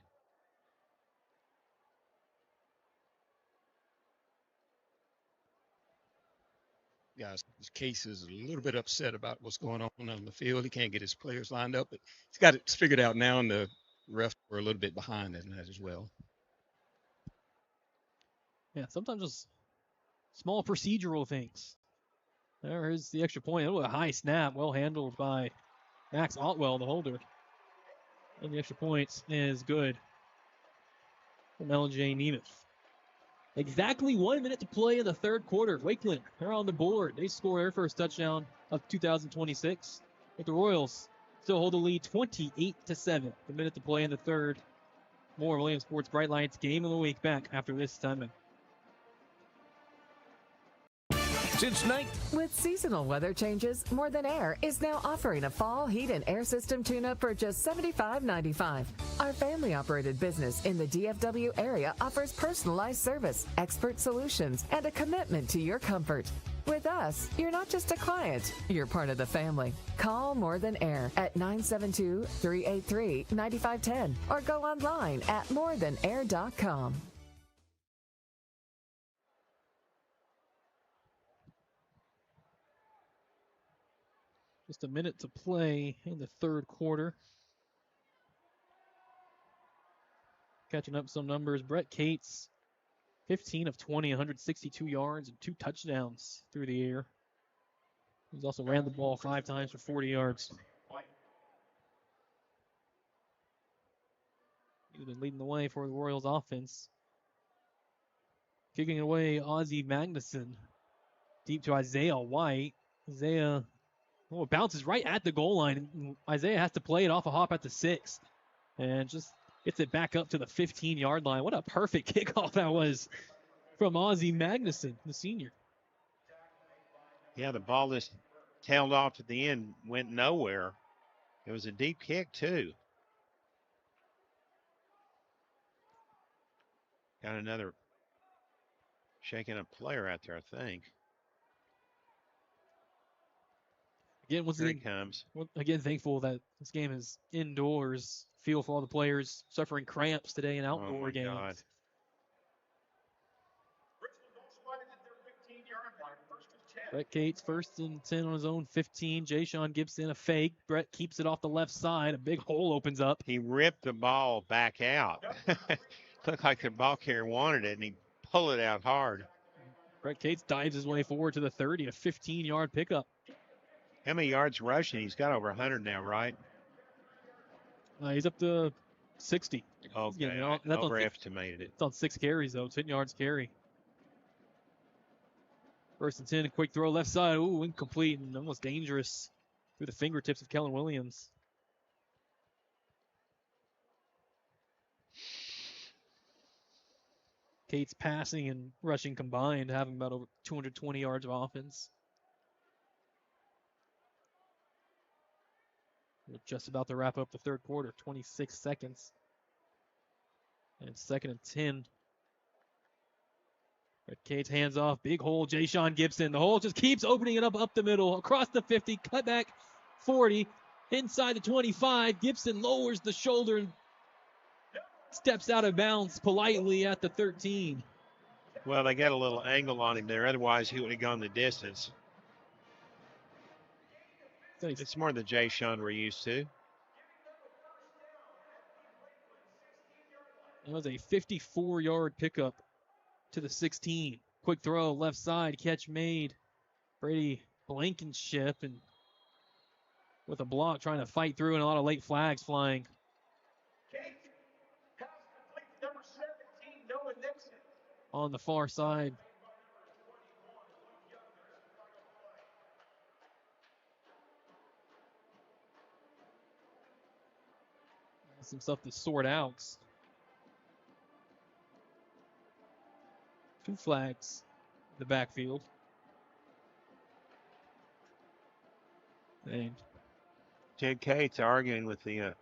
Guys, Case is a little bit upset about what's going on the field. He can't get his players lined up, but he's got it figured out now, and the refs were a little bit behind in that as well. Yeah, sometimes just small procedural things. There is the extra point. Oh, a high snap, well handled by Max Otwell, the holder. And the extra point is good from L.J. Nemeth. Exactly 1 minute to play in the third quarter. Wakeland, they're on the board. They score their first touchdown of 2026. But the Royals still hold the lead 28-7. The minute to play in the third. More Williams Sports Bright Lights Game of the Week back after this timeout. Since night. With seasonal weather changes, More Than Air is now offering a fall heat and air system tune-up for just $75.95. Our family-operated business in the DFW area offers personalized service, expert solutions, and a commitment to your comfort. With us, you're not just a client, you're part of the family. Call More Than Air at 972-383-9510 or go online at morethan.air.com. Just a minute to play in the third quarter. Catching up some numbers. Brett Cates, 15 of 20, 162 yards and 2 touchdowns through the air. He's also ran the ball 5 times for 40 yards. He's been leading the way for the Royals offense. Kicking away, Ozzie Magnuson. Deep to Isaiah White. Isaiah it bounces right at the goal line. Isaiah has to play it off a hop at the 6. And just gets it back up to the 15-yard line. What a perfect kickoff that was from Ozzie Magnuson, the senior. Yeah, the ball just tailed off at the end, went nowhere. It was a deep kick, too. Got another shaking up player out there, I think. Again, Here he comes. Again, thankful that this game is indoors. Feel for all the players suffering cramps today in outdoor games. God. Brett Cates, 1st and 10 on his own 15. Jayshon Gibson, a fake. Brett keeps it off the left side. A big hole opens up. He ripped the ball back out. Looked like the ball carrier wanted it, and he pulled it out hard. Brett Cates dives his way forward to the 30, a 15-yard pickup. How many yards rushing? He's got over 100 now, right? He's up to 60. Okay, I I overestimated it. It's on 6 carries, though. 10 yards carry. First and 10, a quick throw left side. Ooh, incomplete and almost dangerous through the fingertips of Kellen Williams. Cates passing and rushing combined, having about over 220 yards of offense. We're just about to wrap up the third quarter, 26 seconds. And it's 2nd and 10. Brett Cates hands off, big hole, Ja'Shawn Gibson. The hole just keeps opening it up the middle, across the 50, cut back 40, inside the 25. Gibson lowers the shoulder and steps out of bounds politely at the 13. Well, they got a little angle on him there. Otherwise, he would have gone the distance. It's more the Ja'Shawn we're used to. That was a 54-yard pickup to the 16. Quick throw, left side, catch made. Brady Blankenship and with a block trying to fight through and a lot of late flags flying. On the far side. Some stuff to sort out. 2 flags in the backfield. And Ted Cates arguing with the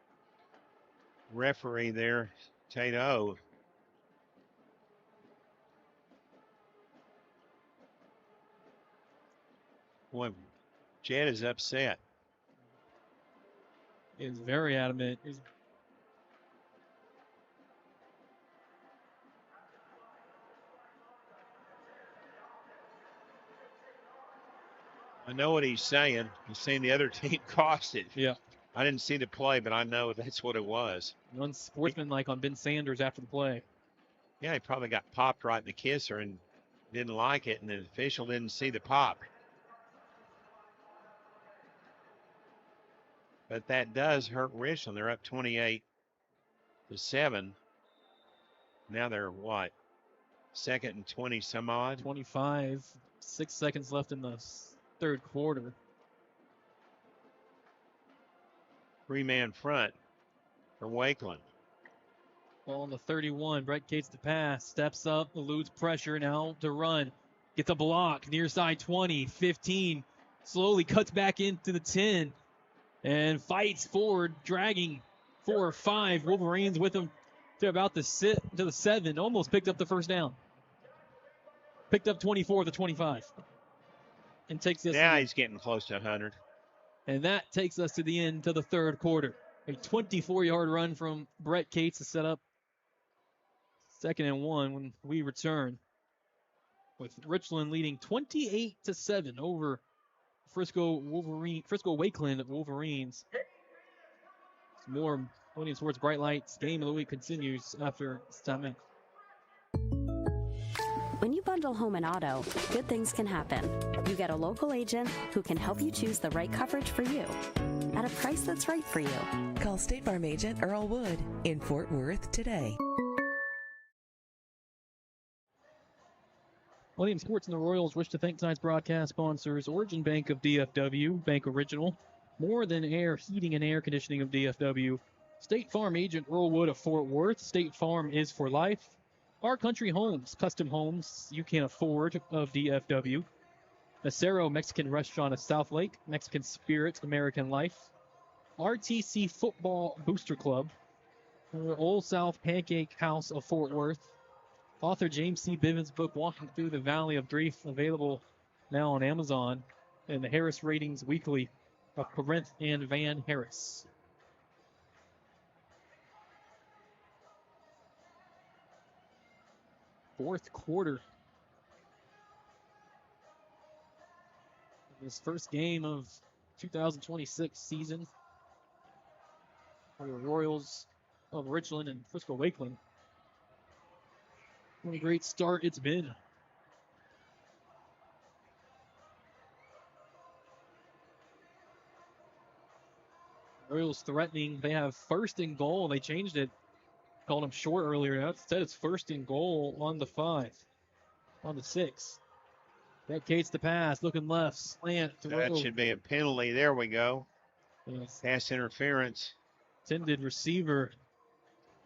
referee there, Tato. Boy, Jed is upset. Is very adamant. I know what he's saying. He's saying the other team cost it. Yeah. I didn't see the play, but I know that's what it was. Unsportsmanlike on Ben Sanders after the play. Yeah, he probably got popped right in the kisser and didn't like it, and the official didn't see the pop. But that does hurt Richland. They're up 28-7. Now they're what? 2nd and 20 some odd? 25. 6 seconds left in the third quarter. 3-man front for Wakeland. Ball on the 31. Brett Cates to pass. Steps up, eludes pressure, now to run. Gets a block. Near side 20, 15. Slowly cuts back into the 10. And fights forward, dragging 4 or 5. Wolverines with him to about the 7. Almost picked up the first down. Picked up 24 to 25. And takes us. Now he's getting close to 100. And that takes us to the end to the third quarter. A 24-yard run from Brett Cates to set up 2nd and 1 when we return. With Richland leading 28-7 over Frisco Wakeland Wolverines. Some more William Sports Bright Lights Game of the Week continues after this time in. When you bundle home and auto, good things can happen. You get a local agent who can help you choose the right coverage for you at a price that's right for you. Call State Farm agent Earl Wood in Fort Worth today. William Sports and the Royals wish to thank tonight's broadcast sponsors: Origin Bank of DFW, Bank Original, More Than Air Heating and Air Conditioning of DFW, State Farm agent Earl Wood of Fort Worth. State Farm is for life. Our Country Homes, custom homes you can afford of DFW. Acero Mexican Restaurant of South Lake, Mexican Spirit, American Life. RTC Football Booster Club, Old South Pancake House of Fort Worth. Author James C. Bivens' book, Walking Through the Valley of Grief, available now on Amazon. And the Harris Ratings Weekly of Corinth and Van Harris. Fourth quarter. This first game of 2026 season for the Royals of Richland and Frisco Wakeland. What a great start it's been. Royals threatening. They have first and goal. They changed it. Called him short earlier. Now instead it's first and goal on the 5. On the 6. That Cates the pass. Looking left. Slant. Throw. That should be a penalty. There we go. Yes. Pass interference. Intended receiver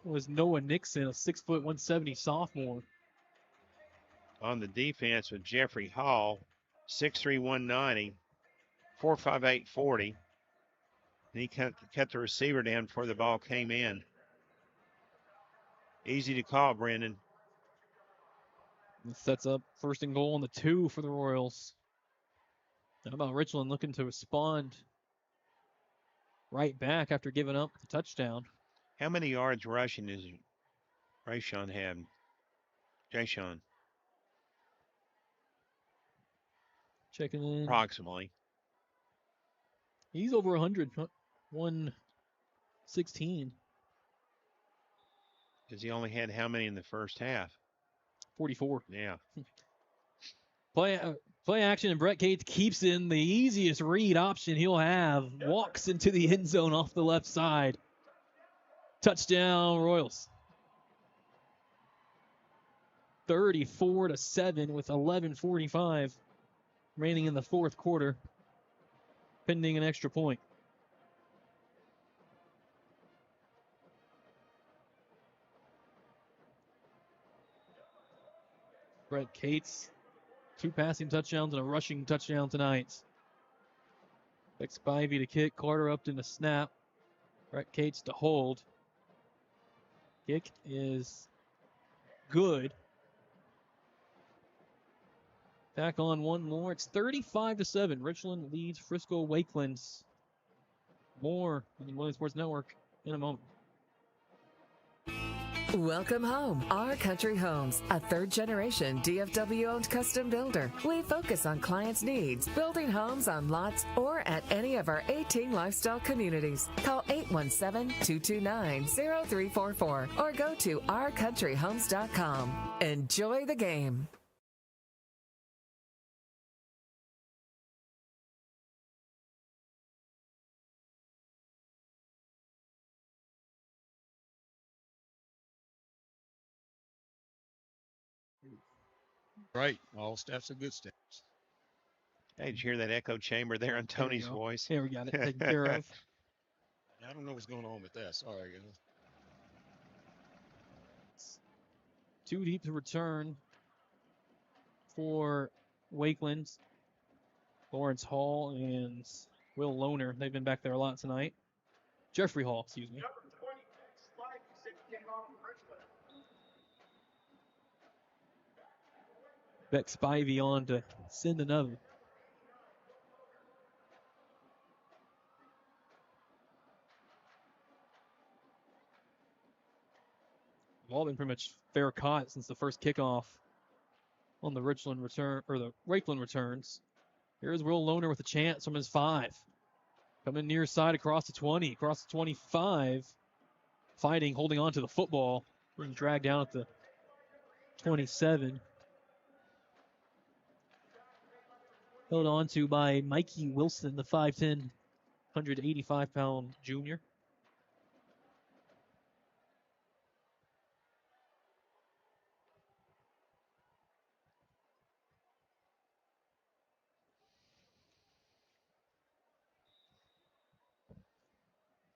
was Noah Nixon, a 6', 170 sophomore. On the defense with Jeffrey Hall, 6'3", 190, 4.58 40. And he cut the receiver down before the ball came in. Easy to call, Brendan. It sets up first and goal on the 2 for the Royals. How about Richland looking to respond right back after giving up the touchdown? How many yards rushing does Rayshawn have? Jayshawn? Checking in. Approximately. He's over 100. 116. Because he only had how many in the first half? 44. Yeah. Play action, and Brett Cates keeps in the easiest read option he'll have. Walks into the end zone off the left side. Touchdown, Royals. 34-7 with 11:45 remaining in the fourth quarter, pending an extra point. Brett Cates, 2 passing touchdowns and a rushing touchdown tonight. Expects Spivey to kick. Carter Upton to snap. Brett Cates to hold. Kick is good. Back on one more. It's 35-7. Richland leads Frisco Wakeland. More on the Williams Sports Network in a moment. Welcome home. Our Country Homes, a third-generation DFW-owned custom builder. We focus on clients' needs, building homes on lots or at any of our 18 lifestyle communities. Call 817-229-0344 or go to ourcountryhomes.com. Enjoy the game. Right. All steps are good steps. Hey, did you hear that echo chamber there on Tony's voice? Here, we got it taken care of. I don't know what's going on with that. Sorry. 2 deep to return for Wakeland. Lawrence Hall and Will Lohner. They've been back there a lot tonight. Jeffrey Hall, excuse me. Beck Spivey on to send another. All been pretty much fair caught since the first kickoff on the Richland return, or the Wakeland returns. Here's Will Lohner with a chance from his 5. Coming near side across the 20, across the 25. Fighting, holding on to the football. Being dragged down at the 27. Held on to by Mikey Wilson, the 5'10", 185-pound junior.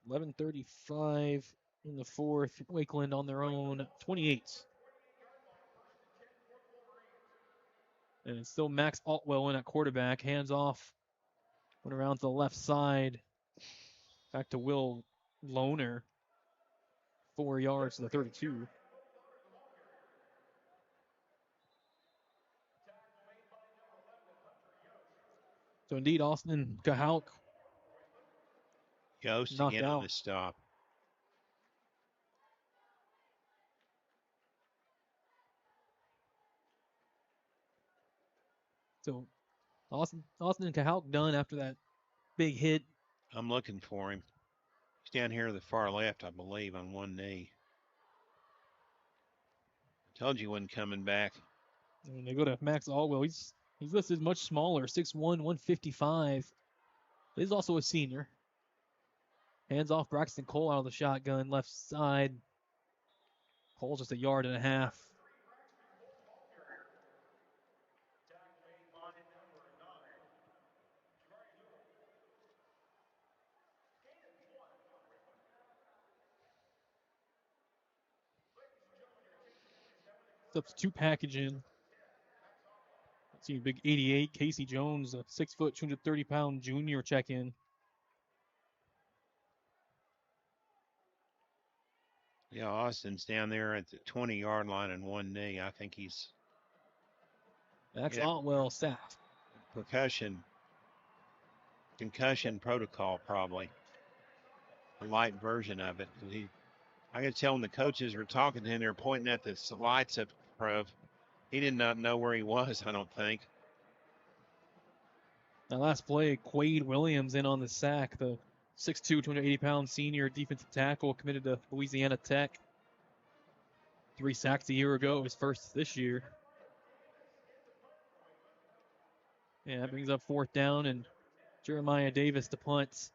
.11:35 in the fourth. Wakeland on their own 28. And it's still Max Altwell in at quarterback. Hands off. Went around to the left side. Back to Will Lohner. 4 yards to the 32. So indeed, Austin Cahalk Ghost knocked again out on the stop. So Austin and Cahalk done after that big hit. I'm looking for him. He's down here to the far left, I believe, on one knee. Told you wasn't coming back. And they go to Max Allwell. He's listed much smaller, 6'1", 155. He's also a senior. Hands off Braxton Cole out of the shotgun, left side. Cole's just a yard and a half. Substitute packaging. Let's see, big 88. Casey Jones, a 6 foot, 230-pound junior check-in. Yeah, Austin's down there at the 20-yard line in one knee. I think he's Max Otwell sacked. Concussion protocol, probably. A light version of it. I could tell when the coaches were talking to him, they were pointing at the lights up Prov. He did not know where he was, I don't think. That last play, Quade Williams in on the sack, the 6'2", 280-pound senior defensive tackle committed to Louisiana Tech. 3 sacks a year ago, his first this year. Yeah, that brings up 4th down, and Jeremiah Davis to punt.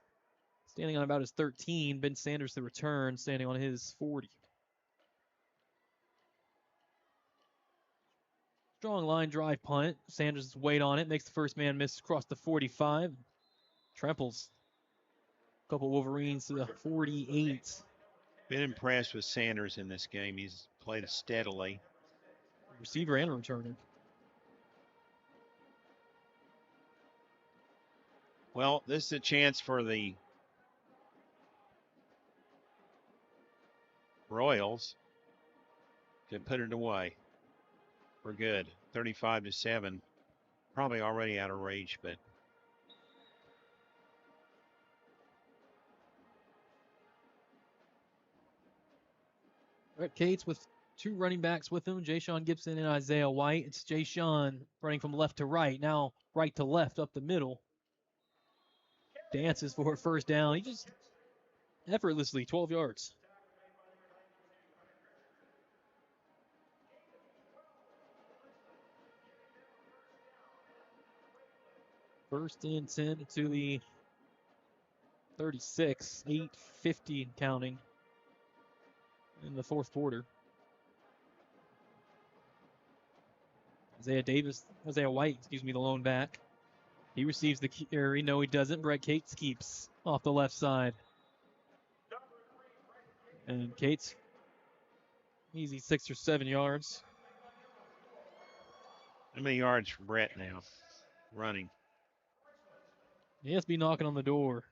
Standing on about his 13, Ben Sanders to return, standing on his 40. Strong line drive punt. Sanders' weight on it, makes the first man miss across the 45. Tremples. A couple Wolverines to the 48. Been impressed with Sanders in this game. He's played steadily. Receiver and returner. Well, this is a chance for the Royals to put it away. We're good. 35-7. Probably already out of reach, but Brett Cates with 2 running backs with him, Jayshon Gibson and Isaiah White. It's Jayshon running from left to right, now right to left up the middle. Dances for a first down. He just effortlessly 12 yards. First and 10 to the 36, 8:50 counting in the 4th quarter. Isaiah White, the lone back. He receives the carry. No, he doesn't. Brett Cates keeps off the left side. And Cates, easy 6 or 7 yards. How many yards for Brett now? Running. He has to be knocking on the door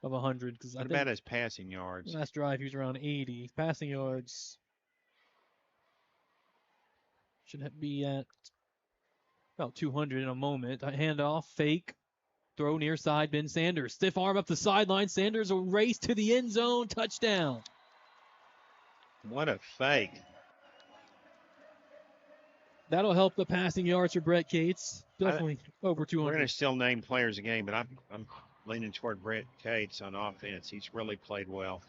of 100. What about his passing yards? Last drive, he was around 80. Passing yards should be at about 200 in a moment. A handoff, fake, throw near side, Ben Sanders. Stiff arm up the sideline. Sanders will race to the end zone. Touchdown. What a fake. That'll help the passing yards for Brett Cates. Definitely over 200. We're going to still name players of the game, but I'm leaning toward Brett Cates on offense. He's really played well.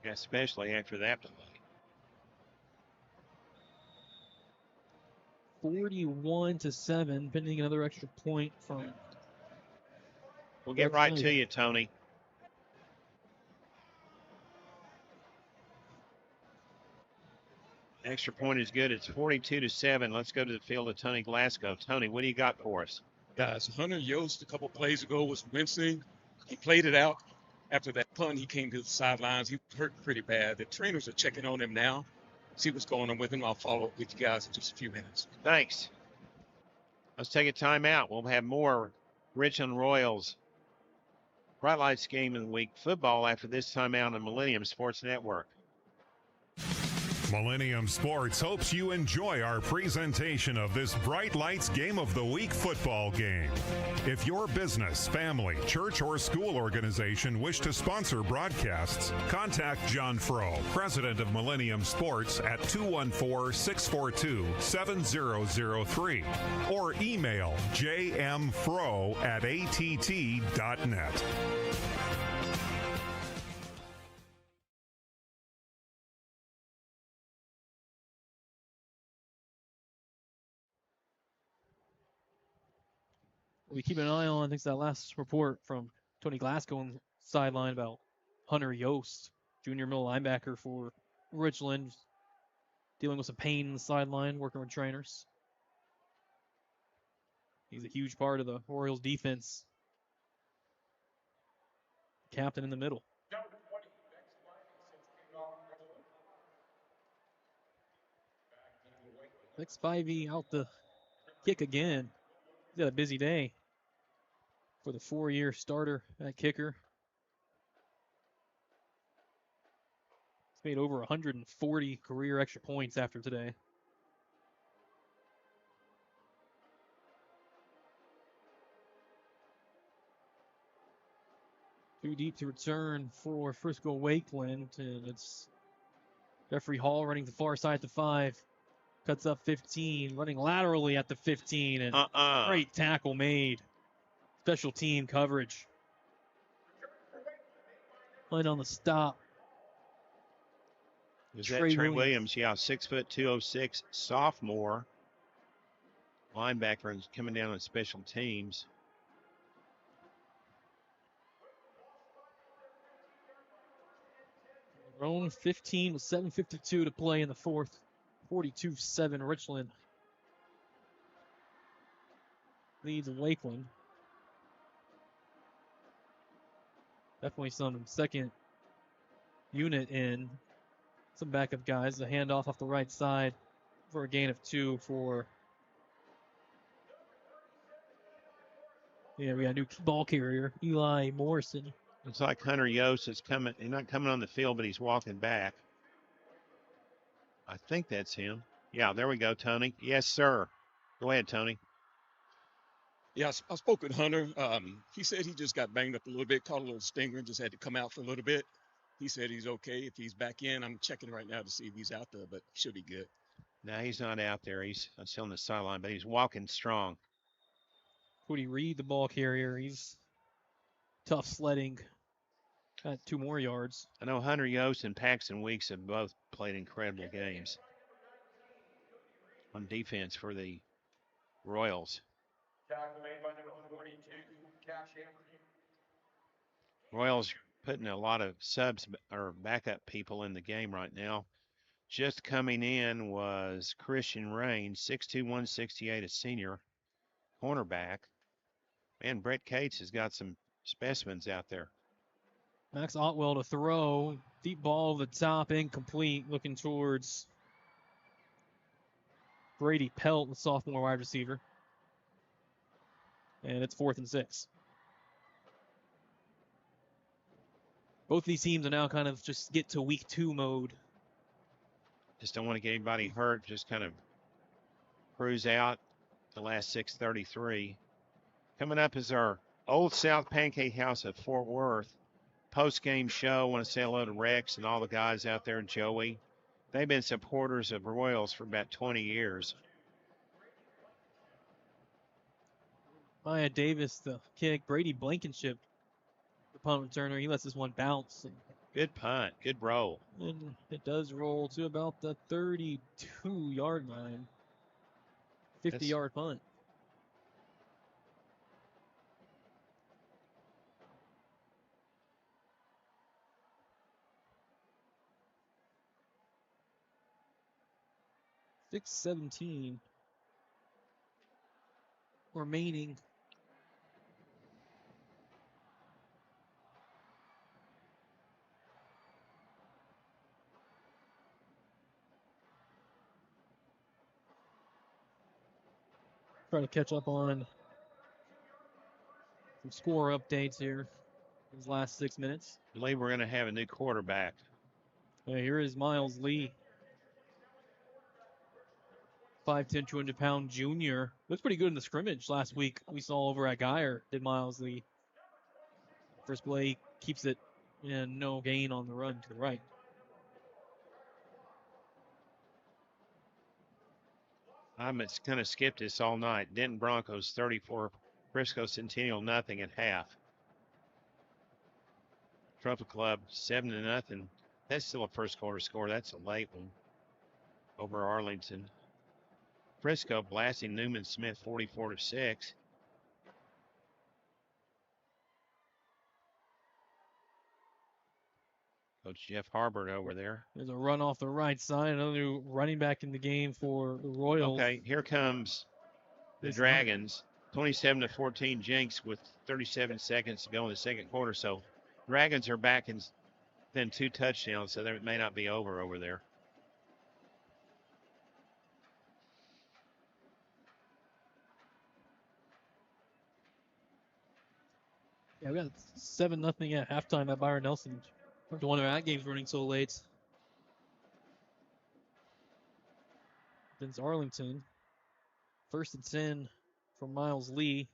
Especially after that play. 41-7, pending another extra point from. We'll get right to you, Tony. Extra point is good. It's 42-7. Let's go to the field of Tony Glasgow. Tony, what do you got for us? Guys, Hunter Yost a couple plays ago was wincing. He played it out. After that punt, he came to the sidelines. He hurt pretty bad. The trainers are checking on him now. See what's going on with him. I'll follow up with you guys in just a few minutes. Thanks. Let's take a timeout. We'll have more Richland Royals Bright Lights Game of the Week football after this timeout on Millennium Sports Network. Millennium Sports hopes you enjoy our presentation of this Bright Lights Game of the Week football game. If your business, family, church, or school organization wish to sponsor broadcasts, contact John Froh, president of Millennium Sports, at 214-642-7003 or email jmfroh@att.net. We keep an eye on, I think that last report from Tony Glasgow on the sideline about Hunter Yost, junior middle linebacker for Richland, dealing with some pain on the sideline, working with trainers. He's a huge part of the Orioles defense. Captain in the middle. Next 5E out the kick again. He's got a busy day for the 4-year starter at kicker. He's made over 140 career extra points after today. Too deep to return for Frisco Wakeland, and it's Jeffrey Hall running the far side to 5. Cuts up 15, running laterally at the 15, and great tackle made. Special team coverage. Right on the stop. Was that Trey Williams? Yeah, 6 foot 206, sophomore linebacker, and coming down on special teams. Roan 15 with 7:52 to play in the fourth. 42-7 Richland leads Wakeland. Definitely some second unit in. Some backup guys. A handoff off the right side for a gain of 2 for. Yeah, we got a new ball carrier, Eli Morrison. Looks like Hunter Yost is coming. He's not coming on the field, but he's walking back. I think that's him. Yeah, there we go, Tony. Yes, sir. Go ahead, Tony. Yeah, I spoke with Hunter. He said he just got banged up a little bit, caught a little stinger, and just had to come out for a little bit. He said he's okay. If he's back in, I'm checking right now to see if he's out there, but he should be good. No, he's not out there. He's still on the sideline, but he's walking strong. Cody Reed, the ball carrier, he's tough sledding. Got 2 more yards. I know Hunter Yost and Paxton Weeks have both played incredible games on defense for the Royals. Royals putting a lot of subs or backup people in the game right now. Just coming in was Christian Rain, 6'2", 168, a senior cornerback. Man, Brett Cates has got some specimens out there. Max Otwell to throw. Deep ball over the top, incomplete, looking towards Brady Pelt, the sophomore wide receiver. And it's 4th and 6. Both of these teams are now kind of just get to week 2 mode. Just don't want to get anybody hurt. Just kind of cruise out the last 6:33. Coming up is our Old South Pancake House of Fort Worth post-game show. I want to say hello to Rex and all the guys out there, Joey. They've been supporters of Royals for about 20 years. Maya Davis, the kick. Brady Blankenship, the punt returner. He lets this one bounce. Good punt. Good roll. And it does roll to about the 32-yard line. 50-yard punt. .617 remaining. Try to catch up on some score updates here. These last 6 minutes. I believe we're going to have a new quarterback. Here is Miles Lee. 5'10", 200-pound junior. Looks pretty good in the scrimmage last week. We saw over at Geyer, did Miles Lee. First play keeps it and no gain on the run to the right. I'm going to skip this all night. Denton Broncos 34, Frisco Centennial nothing at half. Trophy Club 7-0. That's still a first quarter score. That's a late one over Arlington. Frisco blasting Newman Smith 44-6. Coach Jeff Harbert over there. There's a run off the right side. Another new running back in the game for the Royals. Okay, here comes the Dragons. 27-14 Jenks with 37 seconds to go in the second quarter. So Dragons are back in then 2 touchdowns, so it may not be over there. Yeah, we got 7-0 at halftime at Byron Nelson. I wonder why that game's running so late. Vince Arlington. 1st and 10 from Miles Lee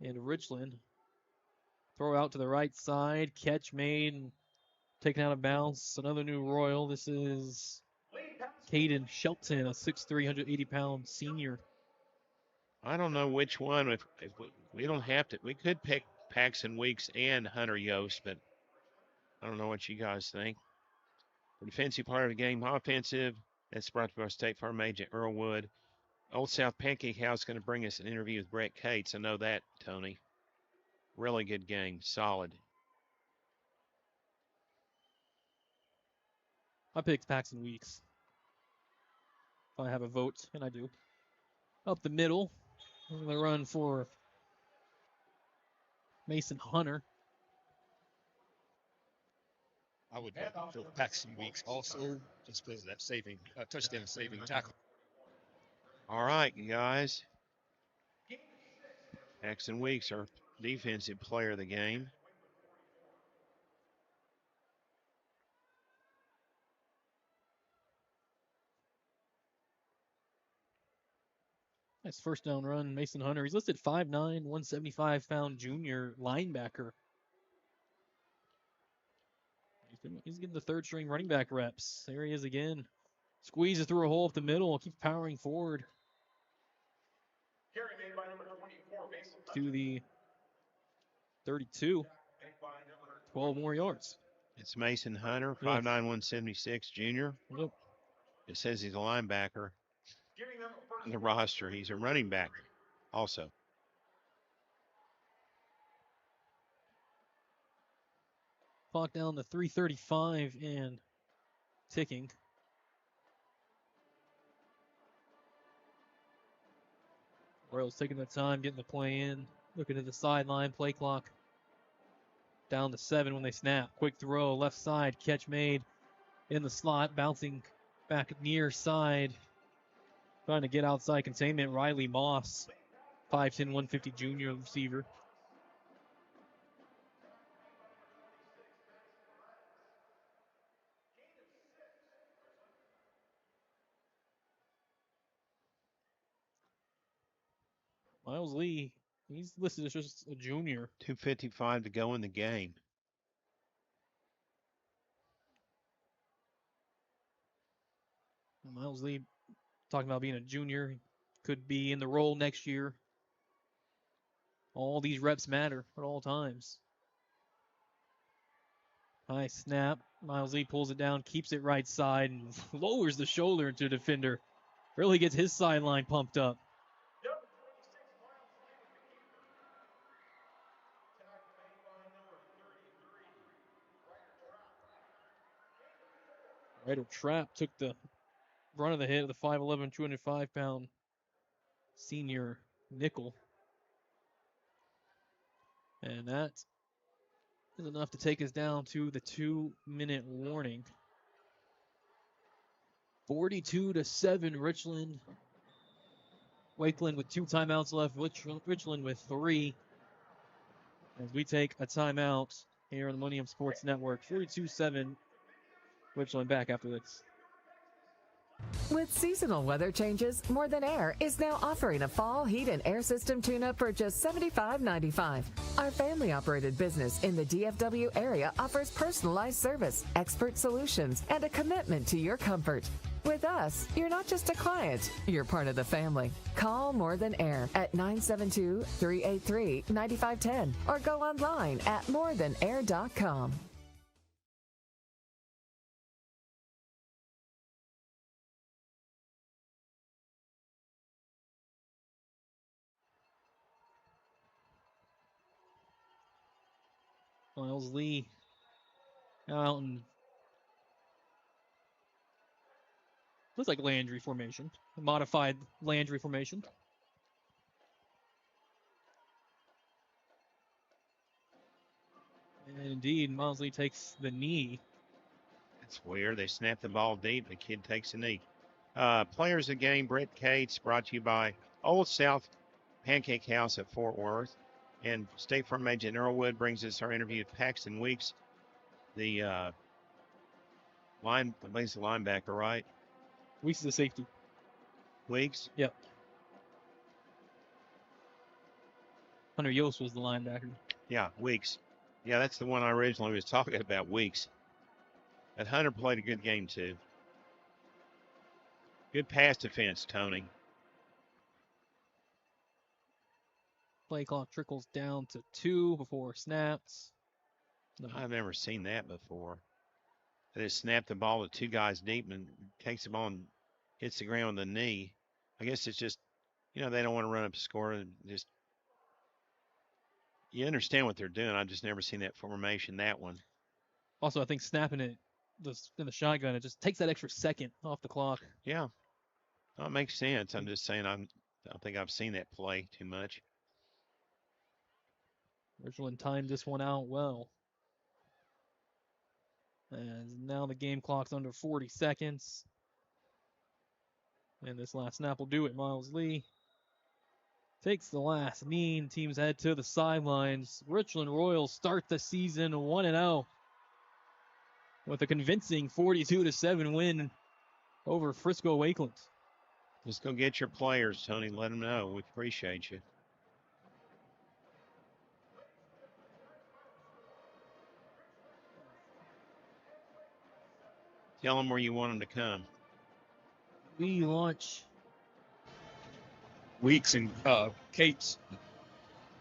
and Richland. Throw out to the right side. Catch made and taken out of bounds. Another new Royal. This is Caden Shelton, a 6'3", 180-pound senior. I don't know which one. If we don't have to, we could pick Paxton Weeks and Hunter Yost, but I don't know what you guys think. The defensive part of the game, offensive. That's brought to us State Farm agent Earl Wood. Old South Pancake House going to bring us an interview with Brett Cates. I know that, Tony. Really good game. Solid. I picked Paxton Weeks. If I have a vote, and I do. Up the middle. I'm going to run for Mason Hunter. I would go Paxton Weeks also, just because of that touchdown saving tackle. All right, you guys. Paxton Weeks, our defensive player of the game. Nice first down run, Mason Hunter. He's listed 5'9", 175-pound junior linebacker. He's getting the 3rd string running back reps. There he is again. Squeezes through a hole up the middle. Keeps powering forward. To the 32. 12 more yards. It's Mason Hunter, 5'9", 176 junior. Yep. It says he's a linebacker. On the roster, he's a running back also. Clock down to 3:35 and ticking. Royals taking their time, getting the play in. Looking at the sideline, play clock down to 7 when they snap. Quick throw, left side, catch made in the slot, bouncing back near side. Trying to get outside containment, Riley Moss, 5'10", 150 junior receiver. Miles Lee, he's listed as just a junior. 2:55 to go in the game. Miles Lee talking about being a junior. Could be in the role next year. All these reps matter at all times. High snap. Miles Lee pulls it down, keeps it right side, and lowers the shoulder into the defender. Really gets his sideline pumped up. Ryder Trapp took the run of the hit of the 5'11", 205-pound senior nickel. And that is enough to take us down to the 2-minute warning. 42-7 Richland. Wakeland with 2 timeouts left. Richland with 3. As we take a timeout here on the Millennium Sports Network. 42-7. Richland back after this. With seasonal weather changes, More Than Air is now offering a fall heat and air system tune-up for just $75.95. Our family-operated business in the DFW area offers personalized service, expert solutions, and a commitment to your comfort. With us, you're not just a client, you're part of the family. Call More Than Air at 972-383-9510 or go online at morethanair.com. Miles Lee out in looks like Landry formation, a modified Landry formation. And indeed, Mosley takes the knee. That's weird. They snap the ball deep. The kid takes a knee. Players of the game, Brett Cates, brought to you by Old South Pancake House at Fort Worth. And State Farm agent Earl Wood brings us our interview with Paxton Weeks, the linebacker, right? Weeks is a safety. Weeks? Yep. Hunter Yost was the linebacker. Yeah, Weeks. Yeah, that's the one I originally was talking about, Weeks. But Hunter played a good game, too. Good pass defense, Tony. Play clock trickles down to 2 before snaps. No. I've never seen that before. They just snap the ball to 2 guys deep and takes the ball and hits the ground with the knee. I guess it's just, they don't want to run up the score and just. You understand what they're doing. I've just never seen that formation, that one. Also, I think snapping it in the shotgun, it just takes that extra second off the clock. Yeah. Well, it makes sense. I'm just saying I don't think I've seen that play too much. Richland timed this one out well. And now the game clock's under 40 seconds. And this last snap will do it. Miles Lee takes the last knee, and teams head to the sidelines. Richland Royals start the season 1-0 with a convincing 42-7 win over Frisco Wakeland. Just go get your players, Tony. Let them know. We appreciate you. Tell them where you want them to come. We launch Weeks and Cates.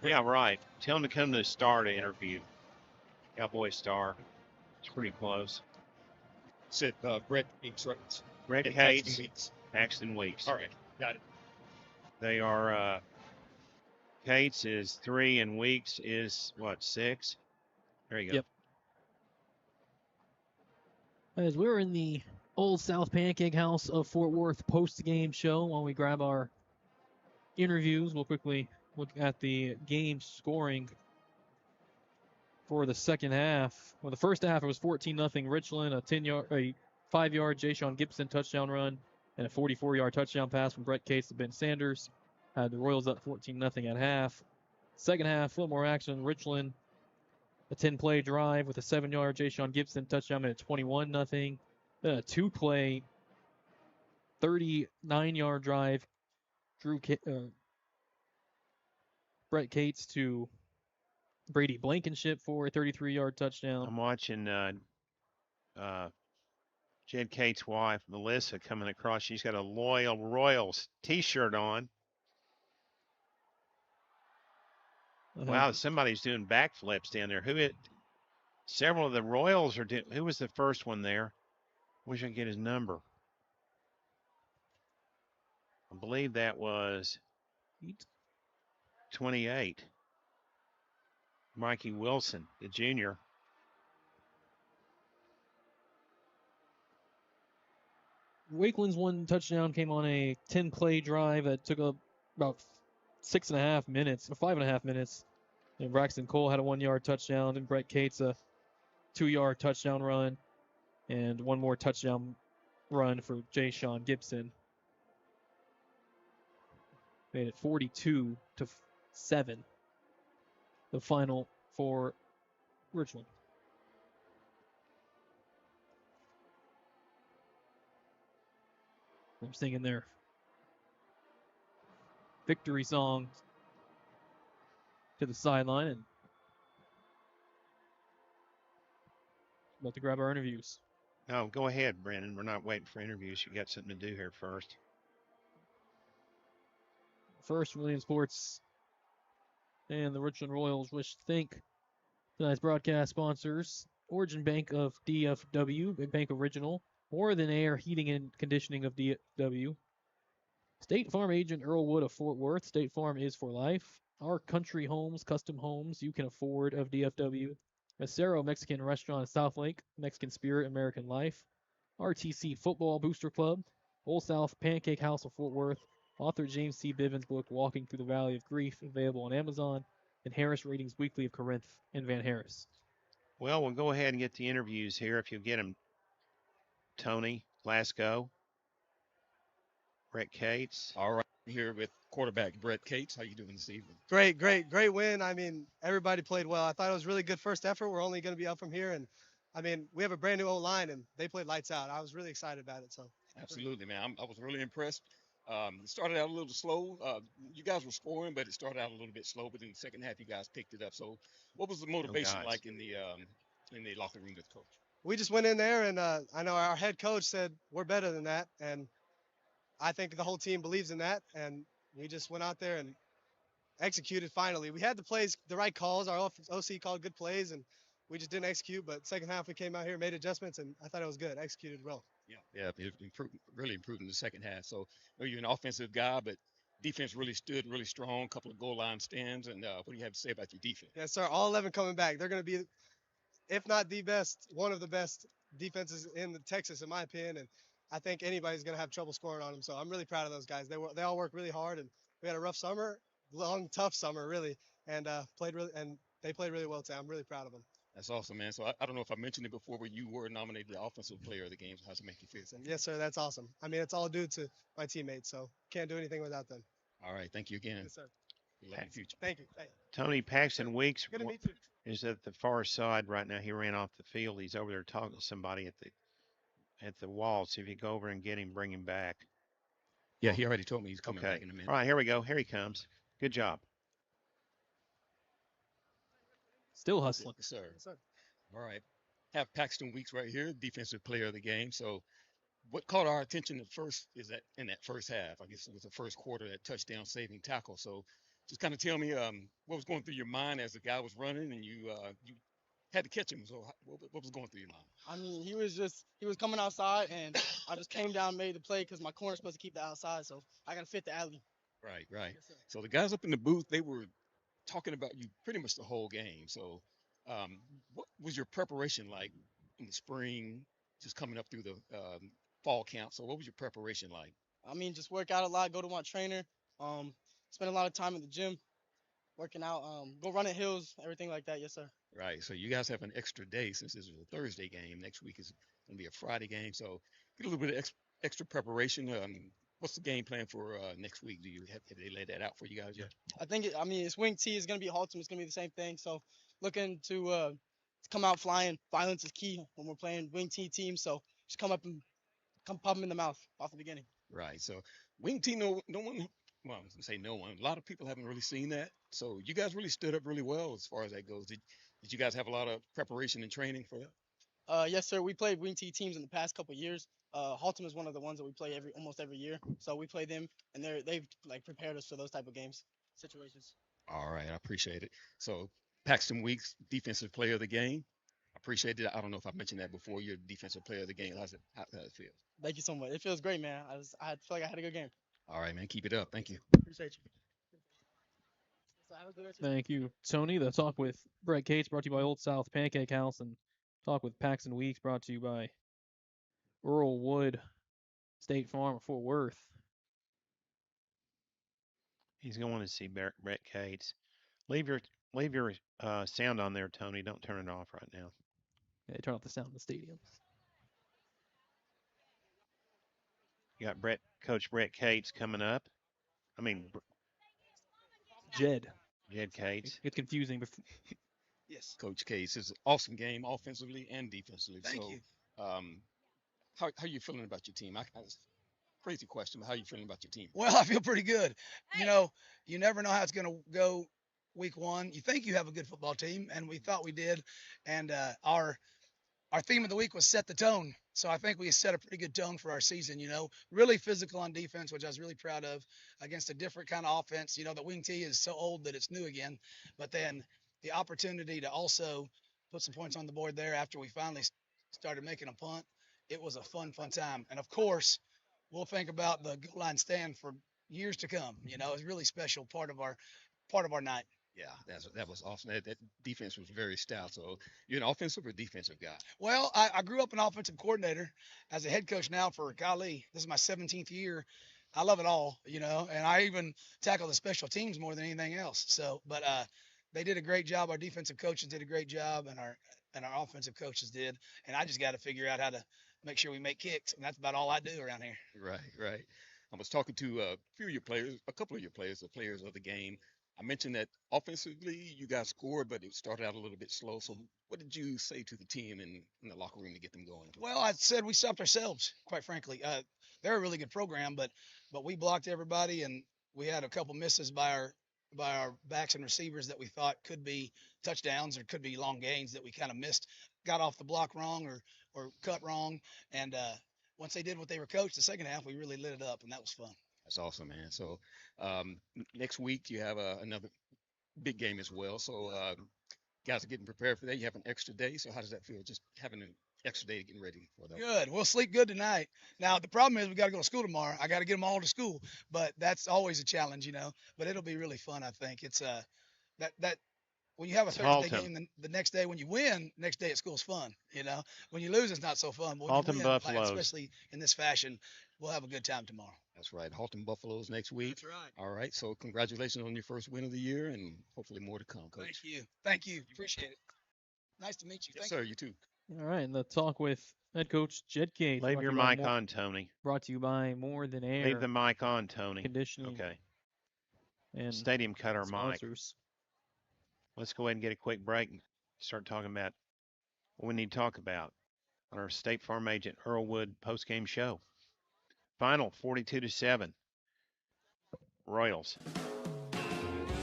Yeah, right. Tell them to come to the Star to interview. Cowboy Star. It's pretty close. Said Brett Cates, right? Brett And Cates, Paxton Weeks. All right, got it. They are, Cates is 3 and Weeks is, 6? There you go. Yep. As we're in the Old South Pancake House of Fort Worth post-game show, while we grab our interviews, we'll quickly look at the game scoring for the second half. Well, the first half it was 14-0 Richland, a 5-yard Ja'Shawn Gibson touchdown run, and a 44-yard touchdown pass from Brett Cates to Ben Sanders. Had the Royals up 14-0 at half. Second half, a little more action. Richland, a 10-play drive with a 7-yard Ja'Shawn Gibson touchdown at 21-0. Then a 2-play, 39-yard drive. Brett Cates to Brady Blankenship for a 33-yard touchdown. I'm watching Jed Cates' wife, Melissa, coming across. She's got a Loyal Royals T-shirt on. Wow, somebody's doing backflips down there. Several of the Royals are doing. Who was the first one there? Wish I could get his number. I believe that was 28. Mikey Wilson, the junior. Wakeland's one touchdown came on a 10-play drive that took up about 6.5 minutes, or 5.5 minutes. And Braxton Cole had a 1-yard touchdown, and Brett Cates a 2-yard touchdown run, and one more touchdown run for Ja'Shawn Gibson. Made it 42-7. The final for Richland. I'm singing their victory song to the sideline and about to grab our interviews. No, go ahead, Brandon. We're not waiting for interviews. You got something to do here first. First, Williams Sports and the Richland Royals wish to thank tonight's broadcast sponsors: Origin Bank of DFW, Big Bank Original, More Than Air Heating and Conditioning of DFW, State Farm agent Earl Wood of Fort Worth. State Farm is for life. Our Country Homes, custom homes you can afford of DFW, Macero Mexican Restaurant in South Lake, Mexican Spirit, American Life, RTC Football Booster Club, Old South Pancake House of Fort Worth, author James C. Bivens' book Walking Through the Valley of Grief, available on Amazon, and Harris Readings Weekly of Corinth and Van Harris. Well, we'll go ahead and get the interviews here if you get them. Tony Glasgow, Brett Cates. All right, here with quarterback Brett Cates. How you doing this evening? Great win. I mean, everybody played well. I thought it was a really good first effort. We're only going to be up from here, and I mean, we have a brand new O-line, and they played lights out. I was really excited about it. So Absolutely, man. I was really impressed. It started out a little slow. You guys were scoring, but it started out a little bit slow. But in the second half, you guys picked it up. So, what was the motivation like in the locker room with coach? we just went in there, and I know our head coach said we're better than that, and I think the whole team believes in that, and we just went out there and executed finally. We had the plays, the right calls. Our OC called good plays, and we just didn't execute. But second half, we came out here, made adjustments, and I thought it was good. Executed well. Yeah, it really improved in the second half. So, you're an offensive guy, but defense really stood really strong. A couple of goal line stands. And what do you have to say about your defense? Yes, sir. All 11 coming back. They're going to be, if not the best, one of the best defenses in Texas, in my opinion. And I think anybody's going to have trouble scoring on them. So I'm really proud of those guys. They all work really hard, and we had a rough summer, long, tough summer, really, and they played really well today. I'm really proud of them. That's awesome, man. So I don't know if I mentioned it before, but you were nominated the offensive player of the game. So how's it make you feel? Yes, sir. That's awesome. I mean, it's all due to my teammates, so can't do anything without them. All right. Thank you again. Yes, sir. Good luck in the future. Thank you. Tony Paxton Weeks Good to meet you. is at the far side right now. He ran off the field. He's over there talking to somebody at the wall. See if you go over and get him, bring him back. Yeah, he already told me he's coming Okay. back in a minute. All right, here we go. Here he comes. Good job. Still hustling. Yes, sir. Yes, sir. All right. Have Paxton Weeks right here, defensive player of the game. So what caught our attention at first is that in that first half, I guess it was the first quarter, that touchdown saving tackle. So just kind of tell me what was going through your mind as the guy was running and you had to catch him. So what was going through your mind? I mean, he was coming outside, and I just came down and made the play because my corner's supposed to keep the outside, so I got to fit the alley. Right. Yes, sir. So the guys up in the booth, they were talking about you pretty much the whole game. So what was your preparation like in the spring, just coming up through the fall camp? So what was your preparation like? I mean, just work out a lot, go to my trainer, spend a lot of time in the gym, working out, go running hills, everything like that. Yes, sir. Right. So you guys have an extra day since this is a Thursday game. Next week is going to be a Friday game. So get a little bit of extra preparation. What's the game plan for next week? Have they laid that out for you guys yet? I think it's wing T. It's gonna be Haltom. It's gonna be the same thing. So looking to come out flying. Violence is key when we're playing wing T teams. So just come up and pop them in the mouth off the beginning. Right. So wing T, no one. Well, I was gonna say no one. A lot of people haven't really seen that. So you guys really stood up really well as far as that goes. Did you guys have a lot of preparation and training for that? Yes, sir. We played wing T teams in the past couple of years. Haltom is one of the ones that we play almost every year. So we play them, and they've like prepared us for those type of games situations. All right, I appreciate it. So Paxton Weeks, defensive player of the game. I appreciate it. I don't know if I mentioned that before. You're defensive player of the game. How does it feel? Thank you so much. It feels great, man. I feel like I had a good game. All right, man. Keep it up. Thank you. Appreciate you. Thank you, Tony. The talk with Brett Cates brought to you by Old South Pancake House, and talk with Paxton Weeks brought to you by Earl Wood State Farm of Fort Worth. He's going to see Brett Cates. Leave your sound on there, Tony. Don't turn it off right now. Yeah, turn off the sound in the stadium. You got Coach Brett Cates coming up. I mean, Jed Cates. It's confusing. Yes. Coach Cates is an awesome game offensively and defensively. Thank you. How are you feeling about your team? Crazy question, but how are you feeling about your team? Well, I feel pretty good. You know, you never know how it's going to go week one. You think you have a good football team, and we thought we did. And our theme of the week was set the tone. So I think we set a pretty good tone for our season, you know, really physical on defense, which I was really proud of, against a different kind of offense. You know, the wing T is so old that it's new again. But then the opportunity to also put some points on the board there after we finally started making a punt, it was a fun time. And, of course, we'll think about the goal line stand for years to come. You know, it's a really special part of our night. Yeah, that was awesome. That defense was very stout. So you're an offensive or defensive guy? Well, I grew up an offensive coordinator as a head coach now for, golly, this is my 17th year. I love it all, and I even tackle the special teams more than anything else. So, but they did a great job. Our defensive coaches did a great job, and our offensive coaches did. And I just got to figure out how to make sure we make kicks, and that's about all I do around here. Right. I was talking to a few of your players, a couple of your players, the players of the game. I mentioned that offensively you guys scored, but it started out a little bit slow. So what did you say to the team in the locker room to get them going? Well, I said we stopped ourselves, quite frankly. They're a really good program, but we blocked everybody, and we had a couple misses by our backs and receivers that we thought could be touchdowns or could be long gains that we kind of missed, got off the block wrong or cut wrong. And once they did what they were coached, the second half, we really lit it up, and that was fun. That's awesome, man. So next week you have another big game as well. So guys are getting prepared for that. You have an extra day. So how does that feel, just having an extra day getting ready for that? Good. We'll sleep good tonight. Now, the problem is we got to go to school tomorrow. I got to get them all to school, but that's always a challenge, But it'll be really fun, I think. It's that when you have a Thursday game, the next day when you win, next day at school's fun, When you lose, it's not so fun. But when Halton you win, Buffaloes, especially in this fashion, we'll have a good time tomorrow. That's right. Halton Buffaloes next week. That's right. All right. So congratulations on your first win of the year, and hopefully more to come, Coach. Thank you. Appreciate it. Nice to meet you. Yes, sir. You too. All right, and the talk with head coach Jed Case. Leave your mic on, Tony. Brought to you by More Than Air. Leave the mic on, Tony. Conditioning. Okay. And Stadium cut our mic. Let's go ahead and get a quick break and start talking about what we need to talk about on our State Farm agent Earl Wood postgame show. Final 42-7. Royals.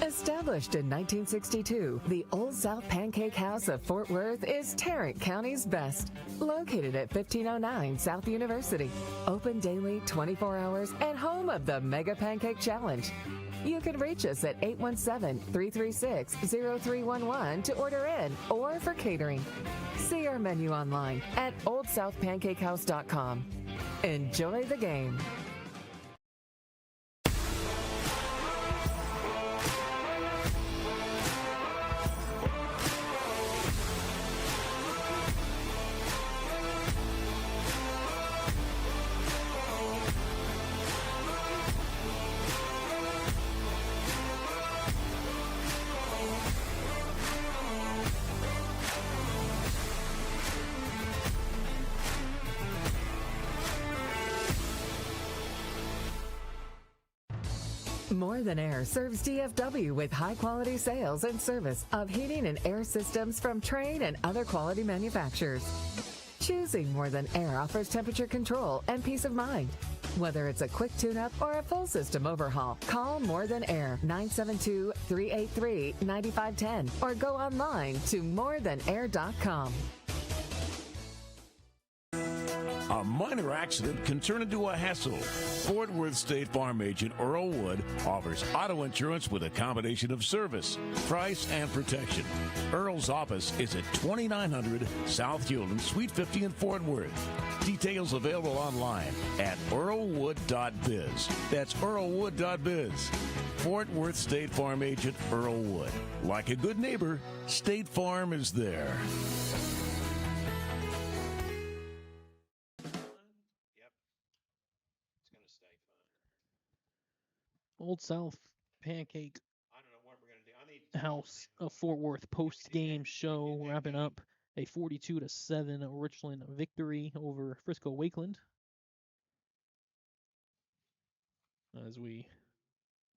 Established in 1962, the Old South Pancake House of Fort Worth is Tarrant County's best. Located at 1509 South University. Open daily, 24 hours, and home of the Mega Pancake Challenge. You can reach us at 817-336-0311 to order in or for catering. See our menu online at oldsouthpancakehouse.com. Enjoy the game. More Than Air serves DFW with high-quality sales and service of heating and air systems from Trane and other quality manufacturers. Choosing More Than Air offers temperature control and peace of mind. Whether it's a quick tune-up or a full system overhaul, call More Than Air 972-383-9510 or go online to morethanair.com. A minor accident can turn into a hassle. Fort Worth State Farm agent Earl Wood offers auto insurance with a combination of service, price, and protection. Earl's office is at 2900 South Hewland, Suite 50 in Fort Worth. Details available online at earlwood.biz. That's earlwood.biz. Fort Worth State Farm agent Earl Wood. Like a good neighbor, State Farm is there. Old South Pancake House of Fort Worth post-game show wrapping up a 42-7 Richland victory over Frisco Wakeland. As we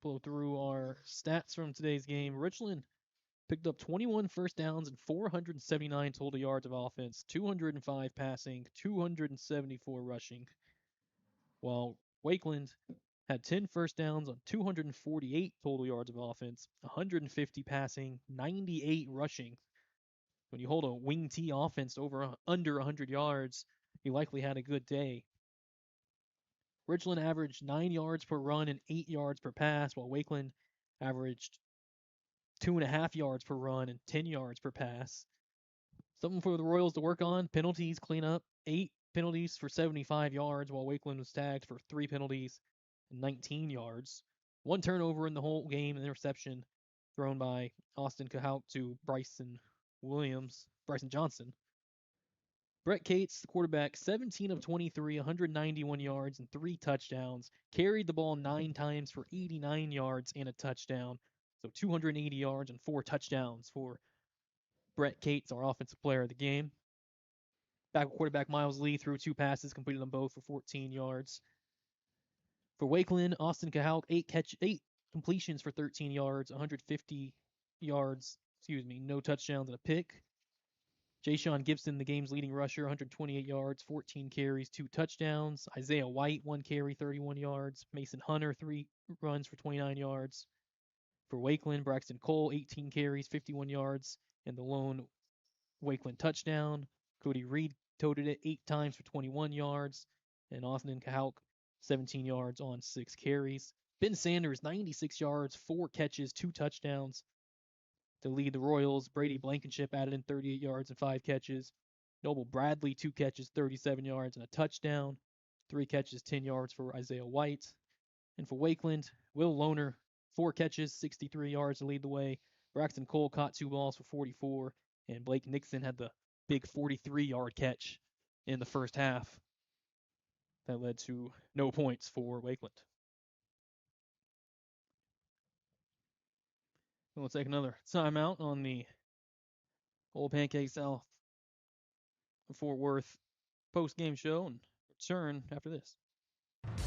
blow through our stats from today's game, Richland picked up 21 first downs and 479 total yards of offense, 205 passing, 274 rushing, while Wakeland had 10 first downs on 248 total yards of offense, 150 passing, 98 rushing. When you hold a wing T offense under 100 yards, you likely had a good day. Richland averaged 9 yards per run and 8 yards per pass, while Wakeland averaged 2.5 yards per run and 10 yards per pass. Something for the Royals to work on. Penalties clean up. 8 penalties for 75 yards, while Wakeland was tagged for 3 penalties and 19 yards. 1 turnover in the whole game, an interception thrown by Austin Cahout to Bryson Johnson. Brett Cates, the quarterback, 17 of 23, 191 yards and 3 touchdowns. Carried the ball 9 times for 89 yards and a touchdown. So 280 yards and 4 touchdowns for Brett Cates, our offensive player of the game. Backup quarterback Miles Lee threw 2 passes, completed them both for 14 yards. For Wakeland, Austin Cahout, 8 completions for 13 yards, 150 yards, no touchdowns and a pick. Ja'Shawn Gibson, the game's leading rusher, 128 yards, 14 carries, 2 touchdowns. Isaiah White, 1 carry, 31 yards. Mason Hunter, 3 runs for 29 yards. For Wakeland, Braxton Cole, 18 carries, 51 yards, and the lone Wakeland touchdown. Cody Reed toted it 8 times for 21 yards. And Austin Cahout, 17 yards on 6 carries. Ben Sanders, 96 yards, 4 catches, 2 touchdowns. To lead the Royals, Brady Blankenship added in 38 yards and 5 catches. Noble Bradley, 2 catches, 37 yards and a touchdown. 3 catches, 10 yards for Isaiah White. And for Wakeland, Will Lohner, 4 catches, 63 yards to lead the way. Braxton Cole caught 2 balls for 44. And Blake Nixon had the big 43-yard catch in the first half. That led to no points for Wakeland. We'll take another timeout on the Old Pancake South Fort Worth post-game show and return after this.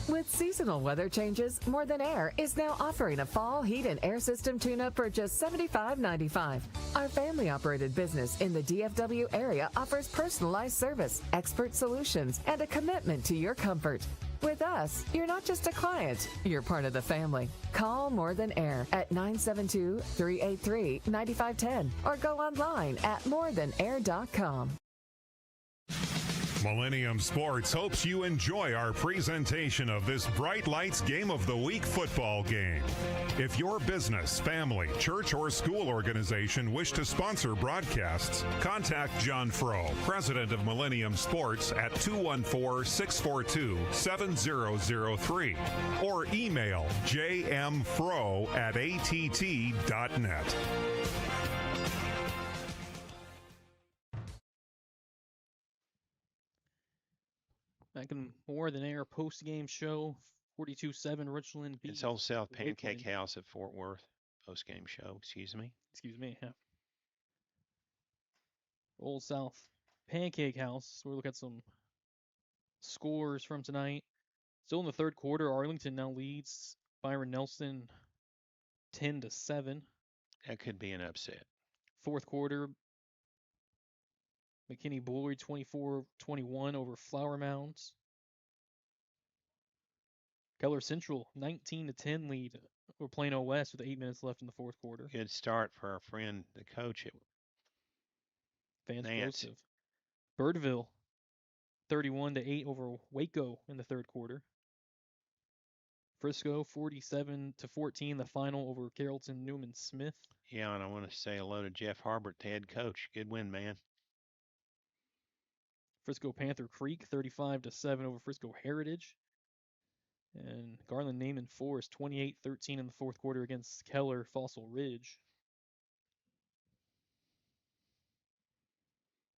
With seasonal weather changes, More Than Air is now offering a fall heat and air system tune-up for just $75.95. Our family-operated business in the DFW area offers personalized service, expert solutions, and a commitment to your comfort. With us, you're not just a client, you're part of the family. Call More Than Air at 972-383-9510 or go online at morethanair.com. Millennium Sports hopes you enjoy our presentation of this Bright Lights Game of the Week football game. If your business, family, church, or school organization wish to sponsor broadcasts, contact John Froh, president of Millennium Sports, at 214-642-7003 or email jmfroh@att.net. Back in More Than Air post-game show, 42-7 Richland beat. It's Old South Pancake Wakeland. House at Fort Worth post-game show. Excuse me. Yeah. Old South Pancake House. So we'll look at some scores from tonight. Still in the third quarter, Arlington now leads Byron Nelson 10-7. That could be an upset. Fourth quarter, McKinney Bullard 24-21 over Flower Mounds. Keller Central 19-10 lead over Plano West with 8 minutes left in the fourth quarter. Good start for our friend, the coach at Vance Nance. Joseph. Birdville 31-8 over Waco in the third quarter. Frisco 47-14 the final over Carrollton Newman Smith. Yeah, and I want to say hello to Jeff Harbert, the head coach. Good win, man. Frisco Panther Creek 35-7 over Frisco Heritage. And Garland Naaman Forest 28-13 in the fourth quarter against Keller Fossil Ridge.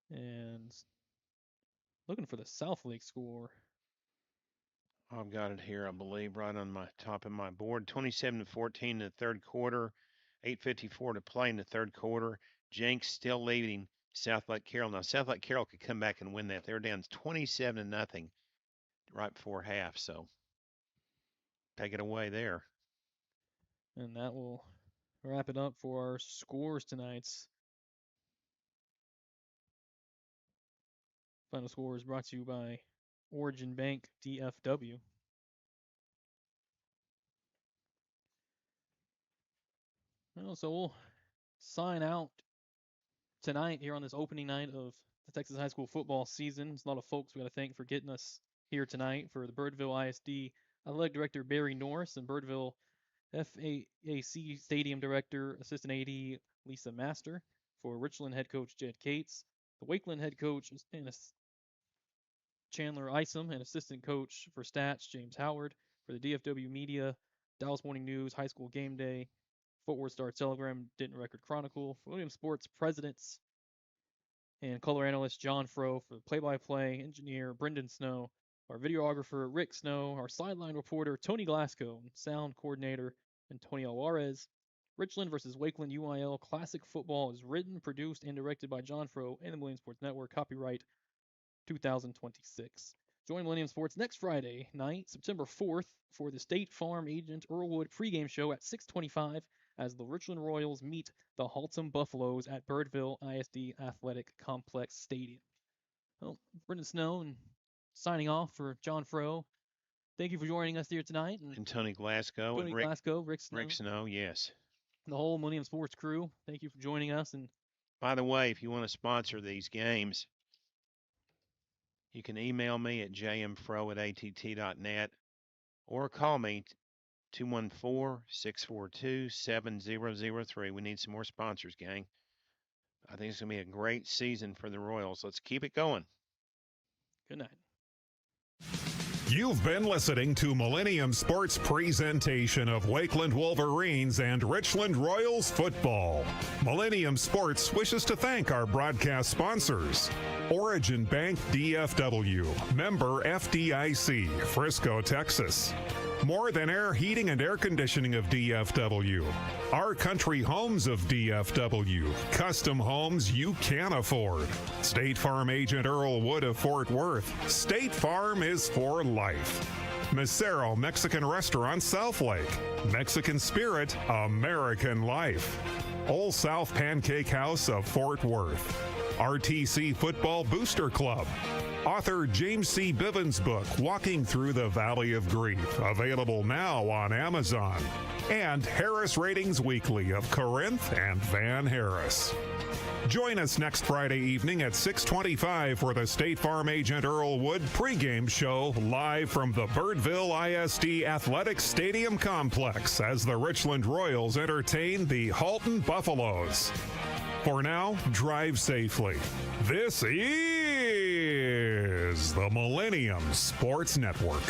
And looking for the Southlake score. I've got it here, I believe, right on my top of my board. 27-14 in the third quarter. 8:54 to play in the third quarter. Jenks still leading Southlake Carroll. Now, Southlake Carroll could come back and win that. They were down 27-0 right before half, so take it away there. And that will wrap it up for our scores tonight. Final score is brought to you by Origin Bank DFW. Well, so we'll sign out tonight here on this opening night of the Texas high school football season. There's a lot of folks we got to thank for getting us here tonight. For the Birdville ISD Athletic Director Barry Norris and Birdville FAAC Stadium Director Assistant AD Lisa Master. For Richland head coach Jed Cates. The Wakeland head coach and Chandler Isom, and assistant coach for stats James Howard. For the DFW Media, Dallas Morning News, High School Game Day, Fort Worth Star-Telegram, Denton Record Chronicle, Williams Sports presidents and color analyst John Froh, for the play-by-play engineer Brendan Snow, our videographer Rick Snow, our sideline reporter Tony Glasgow, and sound coordinator Antonio Juarez. Richland versus Wakeland UIL Classic Football is written, produced, and directed by John Froh and the Millennium Sports Network. Copyright 2026. Join Millennium Sports next Friday night, September 4th, for the State Farm Agent Earlwood pregame show at 6:25 as the Richland Royals meet the Haltom Buffaloes at Birdville ISD Athletic Complex Stadium. Well, Brendan Snow and signing off for John Froh. Thank you for joining us here tonight. And Tony Glasgow. Tony Glasgow, Rick Snow. Rick Snow, yes. The whole Millennium Sports crew. Thank you for joining us. And by the way, if you want to sponsor these games, you can email me at jmfro@att.net or call me 214-642-7003. We need some more sponsors, gang. I think it's going to be a great season for the Royals. Let's keep it going. Good night. You've been listening to Millennium Sports' presentation of Wakeland Wolverines and Richland Royals football. Millennium Sports wishes to thank our broadcast sponsors: Origin Bank DFW, member FDIC, Frisco, Texas. More Than Air Heating and Air Conditioning of DFW. Our Country Homes of DFW. Custom homes you can afford. State Farm Agent Earl Wood of Fort Worth. State Farm is for life. Mesero Mexican Restaurant, Southlake. Mexican Spirit, American Life. Old South Pancake House of Fort Worth. RTC Football Booster Club. Author James C. Bivens' book, Walking Through the Valley of Grief, available now on Amazon. And Harris Ratings Weekly of Corinth and Van Harris. Join us next Friday evening at 6:25 for the State Farm Agent Earl Wood pregame show, live from the Birdville ISD Athletic Stadium Complex as the Richland Royals entertain the Haltom Buffaloes. For now, drive safely. This is the Millennium Sports Network.